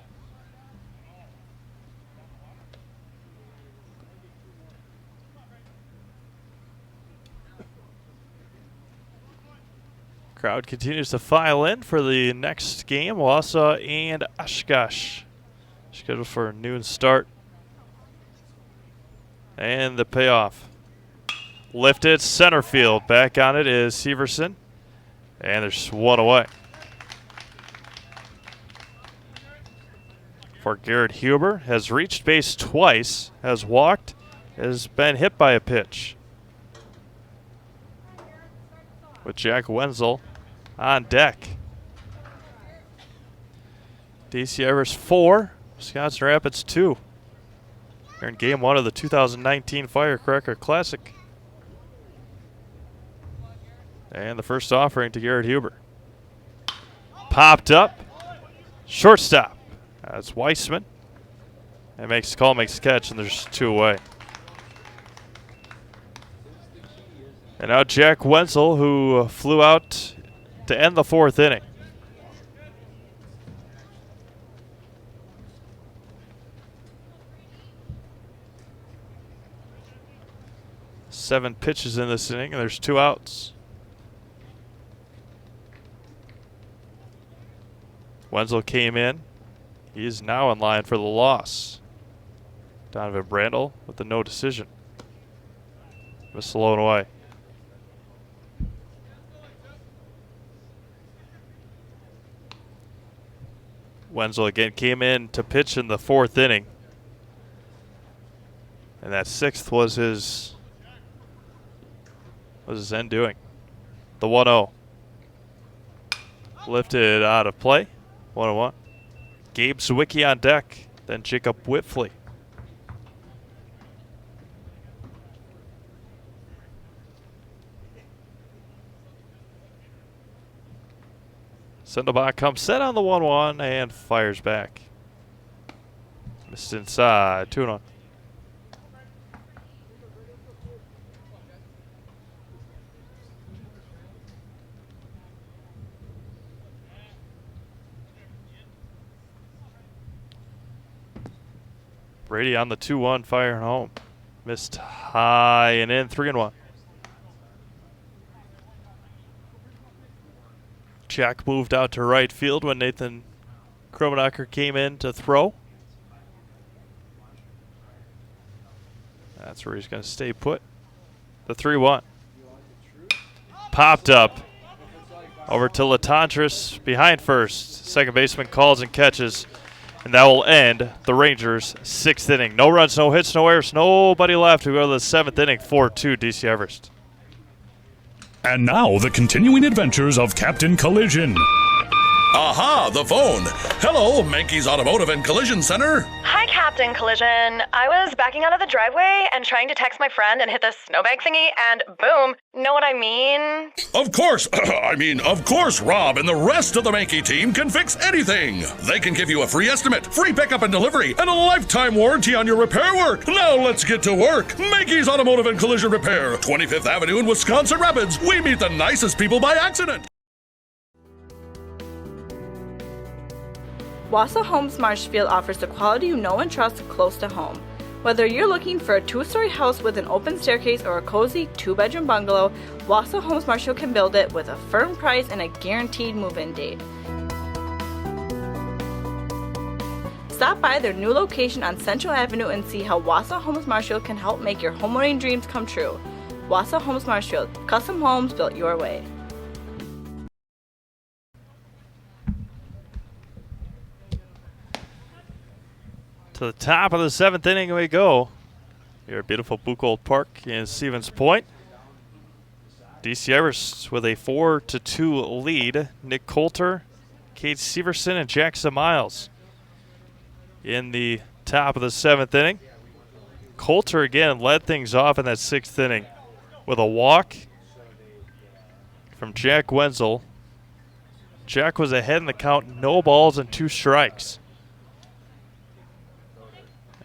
Crowd continues to file in for the next game. Wausau and Oshkosh scheduled for a noon start. And the payoff. Lifted center field. Back on it is Severson. And there's 1 away. For Garrett Huber, has reached base twice, has walked, has been hit by a pitch. With Jack Wenzel on deck. DC Everest 4, Wisconsin Rapids 2. Here in Game 1 of the 2019 Firecracker Classic. And the first offering to Garrett Huber. Popped up, shortstop. That's Weissman. And makes the call, makes the catch, and there's 2 away. And now Jack Wenzel, who flew out to end the 4th inning. Seven pitches in this inning, and there's 2 outs. Wenzel came in. He is now in line for the loss. Donovan Brandel with the no decision. Miss Sloan away. Wenzel again came in to pitch in the 4th inning. And that 6th was his end doing. The 1-0. Lifted out of play. 1-1. Gabe Sawicki on deck. Then Jacob Whitfley. Sandoval comes set on the 1-1 and fires back. Missed inside. 2-1. Brady on the 2-1, firing home. Missed high and in, 3-1. Jack moved out to right field when Nathan Kromenacher came in to throw. That's where he's going to stay put. The 3-1. Popped up. Over to Latantris behind first. Second baseman calls and catches. And that will end the Rangers' 6th inning. No runs, no hits, no errors, nobody left. We go to the 7th inning, 4-2 DC Everest. And now the continuing adventures of Captain Collision. Aha, the phone. Hello, Mankey's Automotive and Collision Center. Hi, Captain Collision. I was backing out of the driveway and trying to text my friend and hit the snowbank thingy, and boom. Know what I mean? Of course, of course, Rob and the rest of the Mankey team can fix anything. They can give you a free estimate, free pickup and delivery, and a lifetime warranty on your repair work. Now let's get to work. Mankey's Automotive and Collision Repair, 25th Avenue in Wisconsin Rapids. We meet the nicest people by accident. Wausau Homes Marshfield offers the quality you know and trust close to home. Whether you're looking for a 2-story house with an open staircase or a cozy 2-bedroom bungalow, Wausau Homes Marshfield can build it with a firm price and a guaranteed move-in date. Stop by their new location on Central Avenue and see how Wausau Homes Marshfield can help make your homeowning dreams come true. Wausau Homes Marshfield, custom homes built your way. To the top of the 7th inning we go. Here at beautiful Buchholz Park in Stevens Point. DC Everest with a 4-2 lead. Nick Coulter, Kate Severson, and Jackson Miles in the top of the 7th inning. Coulter again led things off in that 6th inning with a walk from Jack Wenzel. Jack was ahead in the count, no balls and 2 strikes.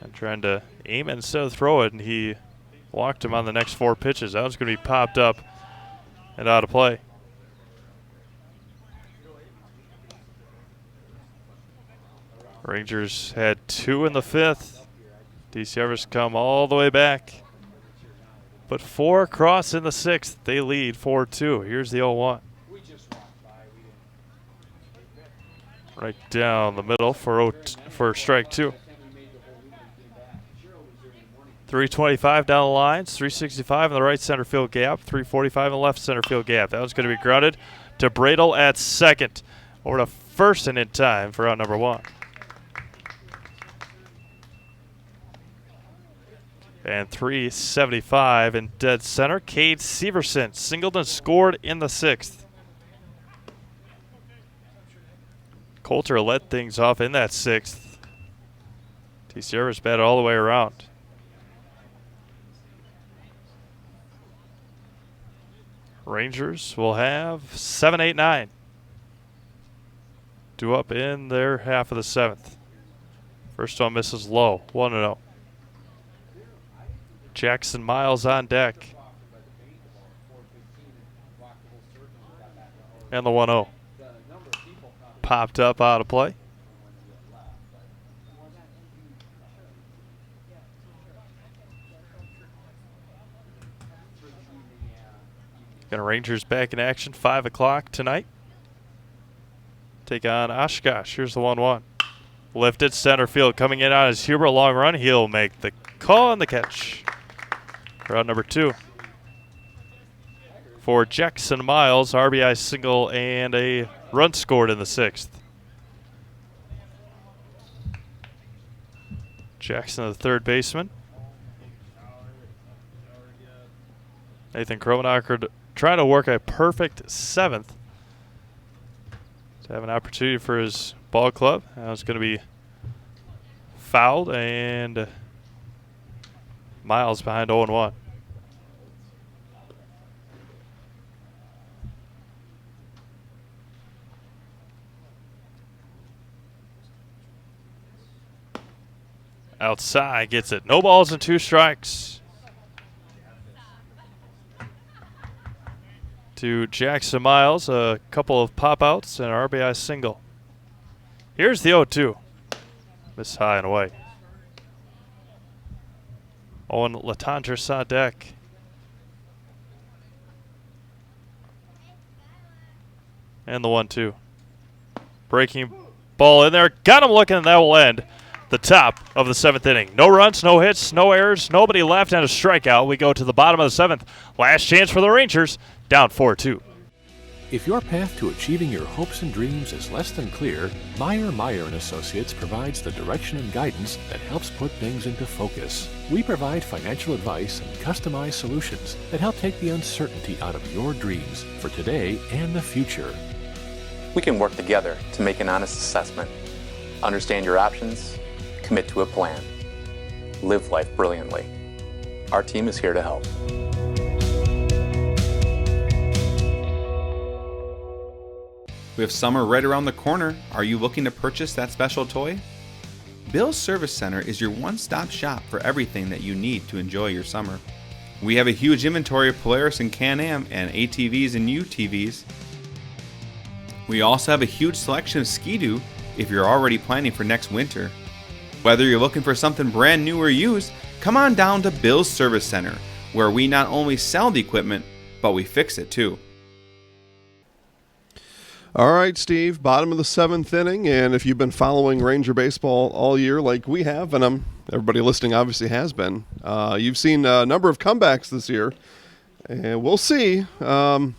And trying to aim it instead of throw it, and he walked him on the next 4 pitches. That was going to be popped up and out of play. Rangers had 2 in the 5th. DC Everest come all the way back. But 4 across in the 6th. They lead 4-2. Here's the 0-1. Right down the middle for strike 2. 325 down the lines, 365 in the right center field gap, 345 in the left center field gap. That one's going to be grounded to Bradel at second. Over to first and in time for out number 1. And 375 in dead center. Cade Severson singled and scored in the 6th. Coulter led things off in that 6th. DC Everest batted all the way around. Rangers will have 7, 8, 9. 2 up in their half of the 7th. First one misses low, 1-0. Jackson Miles on deck. And the 1-0. Popped up out of play. Got Rangers back in action, 5 o'clock tonight. Take on Oshkosh. Here's the 1-1. Lifted center field. Coming in on his Huber long run. He'll make the call and the catch. Round number 2. For Jackson Miles, RBI single and a run scored in the 6th. Jackson, the third baseman. Nathan Kromenacher trying to work a perfect 7th to have an opportunity for his ball club. Now it's going to be fouled, and Miles behind 0-1. Outside, gets it. No balls and 2 strikes to Jackson Miles. A couple of pop-outs and an RBI single. Here's the 0-2. Miss high and away. Owen Latendre saw deck. And the 1-2. Breaking ball in there. Got him looking, and that will end the top of the 7th inning. No runs, no hits, no errors, nobody left, and a strikeout. We go to the bottom of the 7th. Last chance for the Rangers, down 4-2. If your path to achieving your hopes and dreams is less than clear, Meyer & Associates provides the direction and guidance that helps put things into focus. We provide financial advice and customized solutions that help take the uncertainty out of your dreams for today and the future. We can work together to make an honest assessment, understand your options, commit to a plan, live life brilliantly. Our team is here to help. We have summer right around the corner. Are you looking to purchase that special toy? Bill's Service Center is your one-stop shop for everything that you need to enjoy your summer. We have a huge inventory of Polaris and Can-Am and ATVs and UTVs. We also have a huge selection of Ski-Doo if you're already planning for next winter. Whether you're looking for something brand new or used, come on down to Bill's Service Center, where we not only sell the equipment, but we fix it too. All right, Steve, bottom of the 7th inning, and if you've been following Ranger baseball all year like we have, and everybody listening obviously has been, you've seen a number of comebacks this year, and we'll see. 2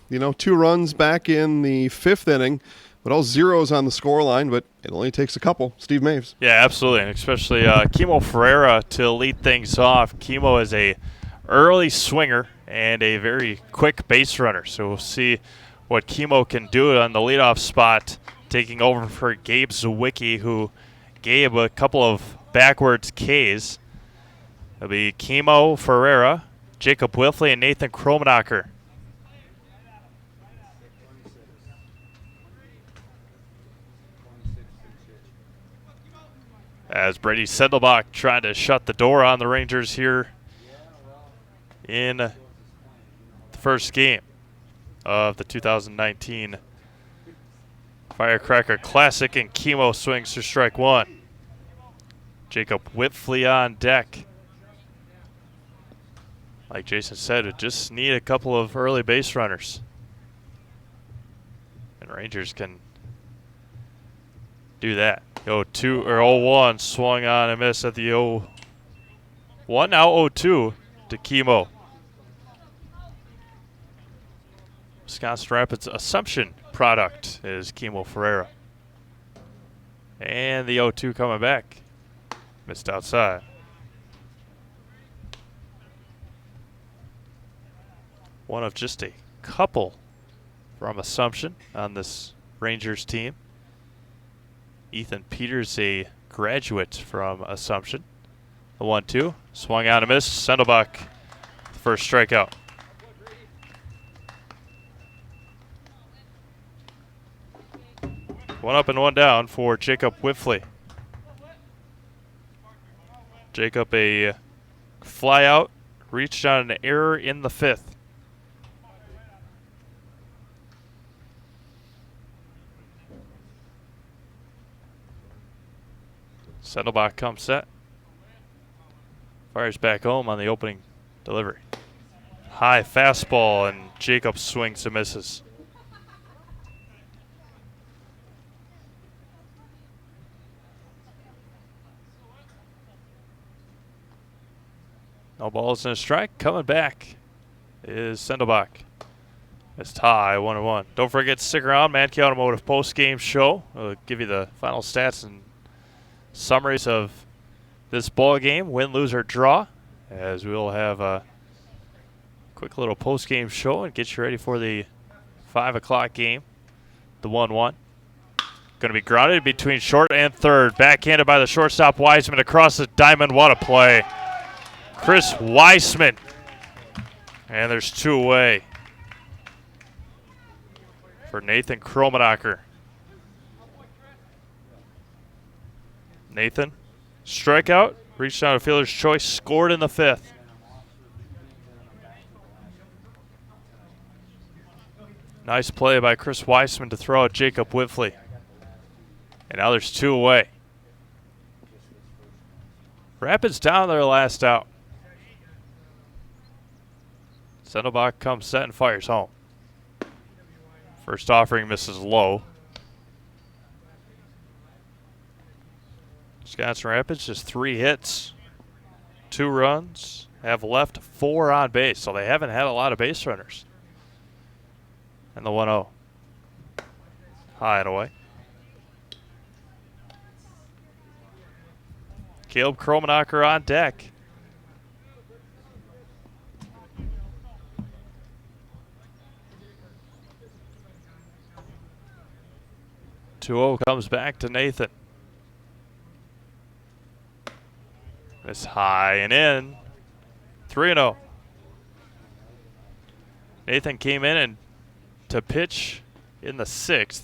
runs back in the 5th inning, but all zeros on the scoreline, but it only takes a couple. Steve Maves. Yeah, absolutely, and especially Kimo Ferreira to lead things off. Kimo is a early swinger and a very quick base runner, so we'll see what Kimo can do on the leadoff spot, taking over for Gabe Zawicki, who gave a couple of backwards Ks. It'll be Kimo Ferreira, Jacob Wilfley, and Nathan Kromenacher. As Brady Sendelbach trying to shut the door on the Rangers here in the first game of the 2019 Firecracker Classic, and Kimo swings to strike 1. Jacob Whitfley on deck. Like Jason said, we just need a couple of early base runners, and Rangers can do that. 0-2 or 0-1 swung on and missed at the 0-1. Now 0-2 to Kimo. Wisconsin Rapids Assumption product is Kimo Ferreira. And the 0-2 coming back. Missed outside. One of just a couple from Assumption on this Rangers team. Ethan Peters, a graduate from Assumption. The 1-2 swung out and missed. Sendelbach, first strikeout. One up and one down for Jacob Whitfley. Jacob, a fly out, reached on an error in the 5th. Sendelbach comes set. Fires back home on the opening delivery. High fastball, and Jacob swings and misses. No balls and a strike. Coming back is Sendelbach. It's tie 1-1. Don't forget to stick around. Mankey Automotive post-game show. We'll give you the final stats and summaries of this ball game, win, lose, or draw, as we'll have a quick little post-game show and get you ready for the 5 o'clock game, the 1-1. Going to be grounded between short and third. Backhanded by the shortstop Wiseman across the diamond. What a play. Chris Weissman. And there's 2 away for Nathan Kromenacher. Nathan, strikeout, reached down to fielder's choice, scored in the 5th. Nice play by Chris Weissman to throw out Jacob Whiffley. And now there's 2 away. Rapids down their last out. Sendelbach comes set and fires home. First offering misses low. Wisconsin Rapids just 3 hits, 2 runs, have left 4 on base, so they haven't had a lot of base runners. And the 1-0. High and away. Caleb Kromenacher on deck. Two-0 comes back to Nathan. It's high and in. 3-0. Nathan came in and to pitch in the 6th.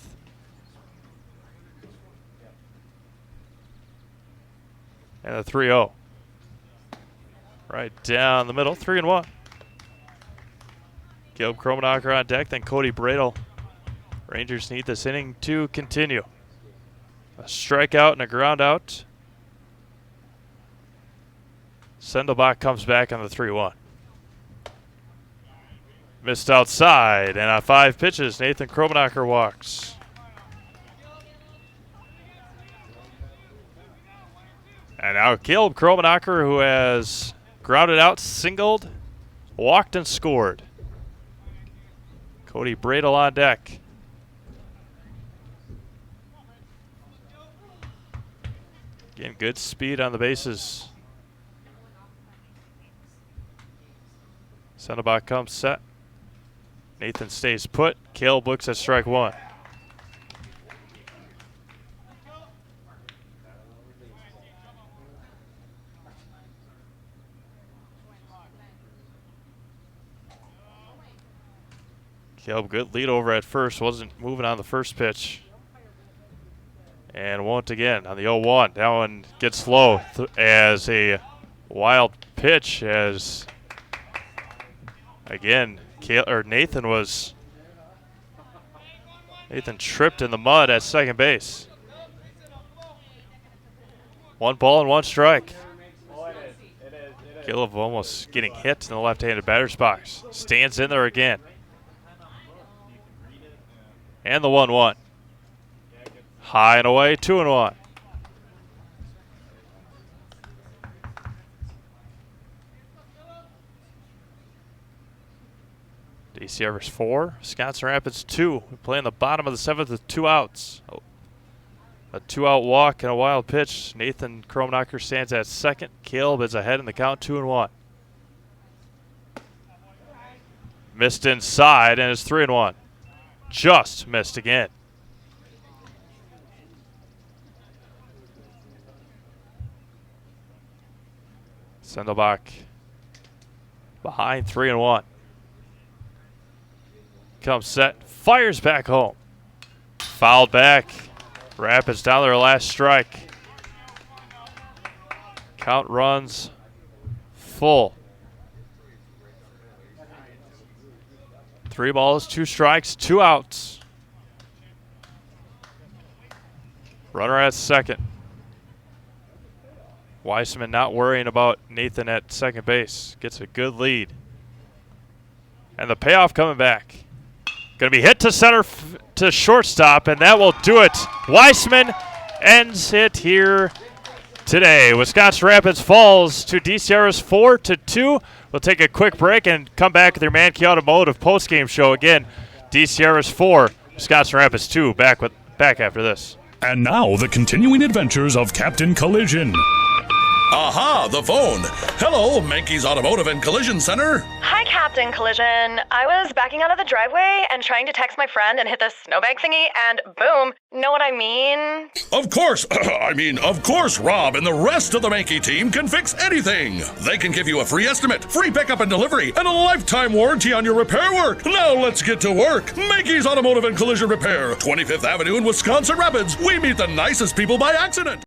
And a 3-0. Right down the middle, 3-1. Caleb Kromenacher on deck, then Cody Bradle. Rangers need this inning to continue. A strikeout and a ground out. Sendelbach comes back on the 3-1. Missed outside, and on 5 pitches, Nathan Kromenacher walks. And now Caleb Kromenacher, who has grounded out, singled, walked, and scored. Cody Bradle on deck. Again, good speed on the bases. Sendelbach comes set. Nathan stays put. Caleb looks at strike 1. Caleb, good lead over at first. Wasn't moving on the first pitch. And won't again on the 0-1. That one gets low as a wild pitch as, again, Nathan tripped in the mud at second base. 1 ball and 1 strike. Caleb almost getting hit in the left-handed batter's box. Stands in there again. And the 1-1. High and away, 2-1. DC Everest 4, Wisconsin Rapids 2. We play in the bottom of the 7th with 2 outs. A 2-out walk and a wild pitch. Nathan Kromenacher stands at second. Caleb is ahead in the count, 2-1. Missed inside, and it's 3-1. Just missed again. Sendelbach behind 3-1. Comes set, fires back home. Fouled back. Rapids down their last strike. Count runs full. 3 balls, 2 strikes, 2 outs. Runner at second. Weissman not worrying about Nathan at second base. Gets a good lead. And the payoff coming back. Going to be hit to center to shortstop, and that will do it. Weissman ends it here today. Wisconsin Rapids falls to DCR's 4-2. We'll take a quick break and come back with your Mankey Automotive postgame show. Again, DCR's 4, Wisconsin Rapids 2. Back after this. And now, the continuing adventures of Captain Collision. Aha, the phone. Hello, Mankey's Automotive and Collision Center. Hi, Captain Collision. I was backing out of the driveway and trying to text my friend and hit the snowbank thingy, and boom. Know what I mean? Of course, of course, Rob and the rest of the Mankey team can fix anything. They can give you a free estimate, free pickup and delivery, and a lifetime warranty on your repair work. Now let's get to work. Mankey's Automotive and Collision Repair, 25th Avenue in Wisconsin Rapids. We meet the nicest people by accident.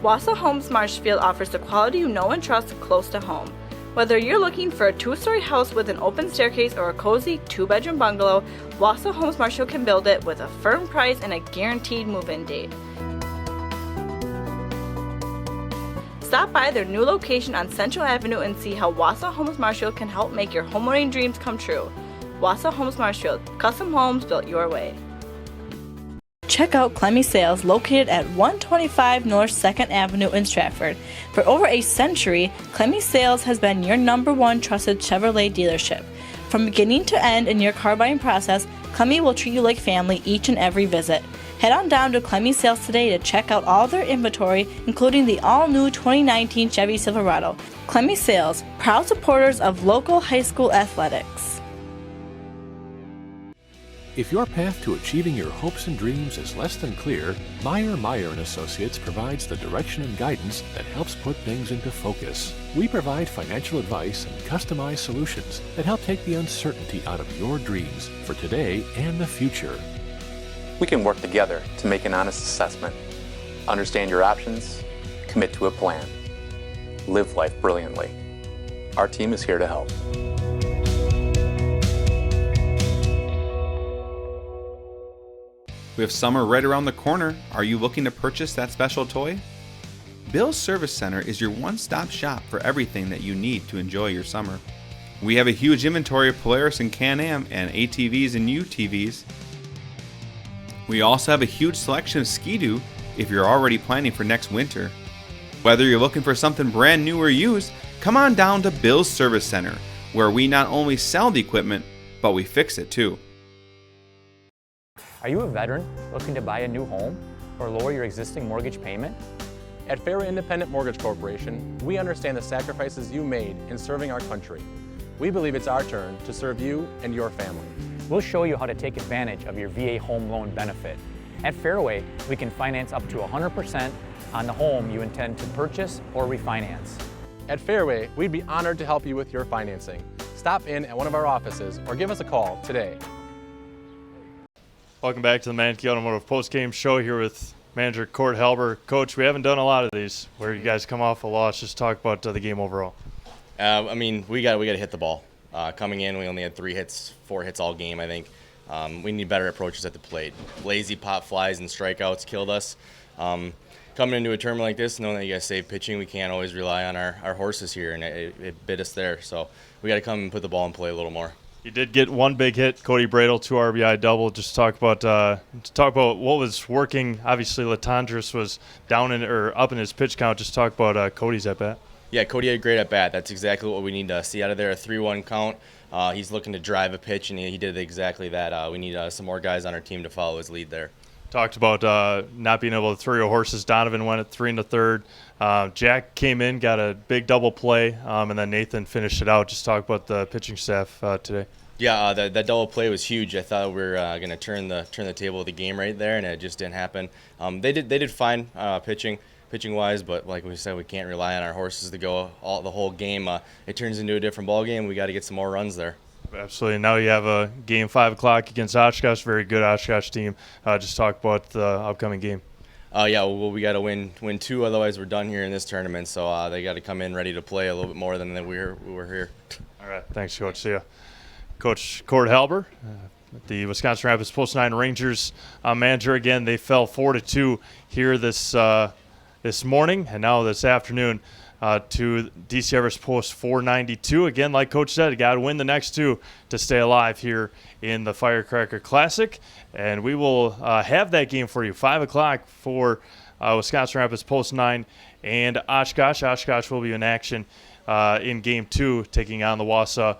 Wausau Homes Marshfield offers the quality you know and trust close to home. Whether you're looking for a 2-story house with an open staircase or a cozy 2-bedroom bungalow, Wausau Homes Marshfield can build it with a firm price and a guaranteed move-in date. Stop by their new location on Central Avenue and see how Wausau Homes Marshfield can help make your homeowning dreams come true. Wausau Homes Marshfield, custom homes built your way. Check out Clemmy Sales, located at 125 North 2nd Avenue in Stratford. For over a century, Clemmy Sales has been your #1 trusted Chevrolet dealership. From beginning to end in your car buying process, Clemmy will treat you like family each and every visit. Head on down to Clemmy Sales today to check out all their inventory, including the all-new 2019 Chevy Silverado. Clemmy Sales, proud supporters of local high school athletics. If your path to achieving your hopes and dreams is less than clear, Meyer & Associates provides the direction and guidance that helps put things into focus. We provide financial advice and customized solutions that help take the uncertainty out of your dreams for today and the future. We can work together to make an honest assessment, understand your options, commit to a plan, live life brilliantly. Our team is here to help. We have summer right around the corner. Are you looking to purchase that special toy? Bill's Service Center is your one-stop shop for everything that you need to enjoy your summer. We have a huge inventory of Polaris and Can-Am and ATVs and UTVs. We also have a huge selection of Ski-Doo if you're already planning for next winter. Whether you're looking for something brand new or used, come on down to Bill's Service Center, where we not only sell the equipment, but we fix it too. Are you a veteran looking to buy a new home or lower your existing mortgage payment? At Fairway Independent Mortgage Corporation, we understand the sacrifices you made in serving our country. We believe it's our turn to serve you and your family. We'll show you how to take advantage of your VA home loan benefit. At Fairway, we can finance up to 100% on the home you intend to purchase or refinance. At Fairway, we'd be honored to help you with your financing. Stop in at one of our offices or give us a call today. Welcome back to the Mankey Automotive postgame show here with manager Cord Halber. Coach, we haven't done a lot of these where you guys come off a loss. Just talk about the game overall. We got to hit the ball. Coming in, we only had 4 hits all game, I think. We need better approaches at the plate. Lazy pop flies and strikeouts killed us. Coming into a tournament like this, knowing that you got to save pitching, we can't always rely on our horses here, and it bit us there. So we got to come and put the ball in play a little more. You did get one big hit, Cody Bradle, 2 RBI double. Just talk about what was working. Obviously, Latendresse was up in his pitch count. Just talk about Cody's at bat. Yeah, Cody had a great at bat. That's exactly what we need to see out of there. A 3-1 count. He's looking to drive a pitch, and he did exactly that. We need some more guys on our team to follow his lead there. Talked about not being able to throw your horses. Donovan went at 3 1/3. Jack came in, got a big double play, and then Nathan finished it out. Just talk about the pitching staff today. Yeah, that double play was huge. I thought we were going to turn the table of the game right there, and it just didn't happen. They did fine pitching wise, but like we said, we can't rely on our horses to go the whole game. It turns into a different ball game. We got to get some more runs there. Absolutely. Now you have a game 5 o'clock against Oshkosh. Very good Oshkosh team. Just talk about the upcoming game. We got to win 2, otherwise we're done here in this tournament. So they got to come in ready to play a little bit more than we were here. All right. Thanks, Coach. See ya. Coach Cord Halber, the Wisconsin Rapids Post 9 Rangers manager. Again, they fell 4-2 here this morning and now this afternoon. to DC Everest Post 492. Again, like Coach said, you got to win the next two to stay alive here in the Firecracker Classic. And we will have that game for you, 5 o'clock for Wisconsin Rapids Post 9 and Oshkosh. Oshkosh will be in action in Game 2, taking on the Wausau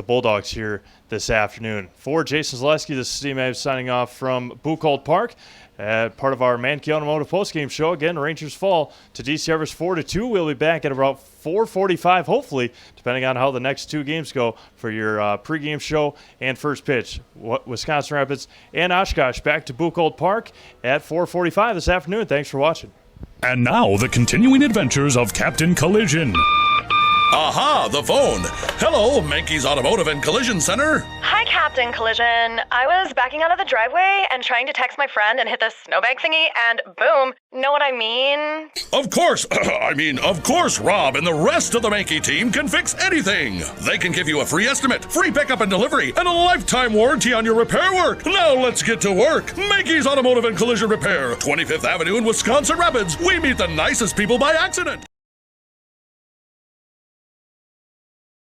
Bulldogs here this afternoon. For Jason Zaleski, this is Steve Mabs signing off from Buchholz Park. Part of our Mankey Automotive postgame show. Again, Rangers fall to DC Everest 4-2. We'll be back at about 4:45, hopefully, depending on how the next two games go for your pregame show and first pitch. Wisconsin Rapids and Oshkosh back to Buchholz Park at 4:45 this afternoon. Thanks for watching. And now, the continuing adventures of Captain Collision. Aha, the phone. Hello, Mankey's Automotive and Collision Center. Hi, Captain Collision. I was backing out of the driveway and trying to text my friend and hit the snowbank thingy, and boom. Know what I mean? Of course. Of course, Rob and the rest of the Mankey team can fix anything. They can give you a free estimate, free pickup and delivery, and a lifetime warranty on your repair work. Now let's get to work. Mankey's Automotive and Collision Repair, 25th Avenue in Wisconsin Rapids. We meet the nicest people by accident.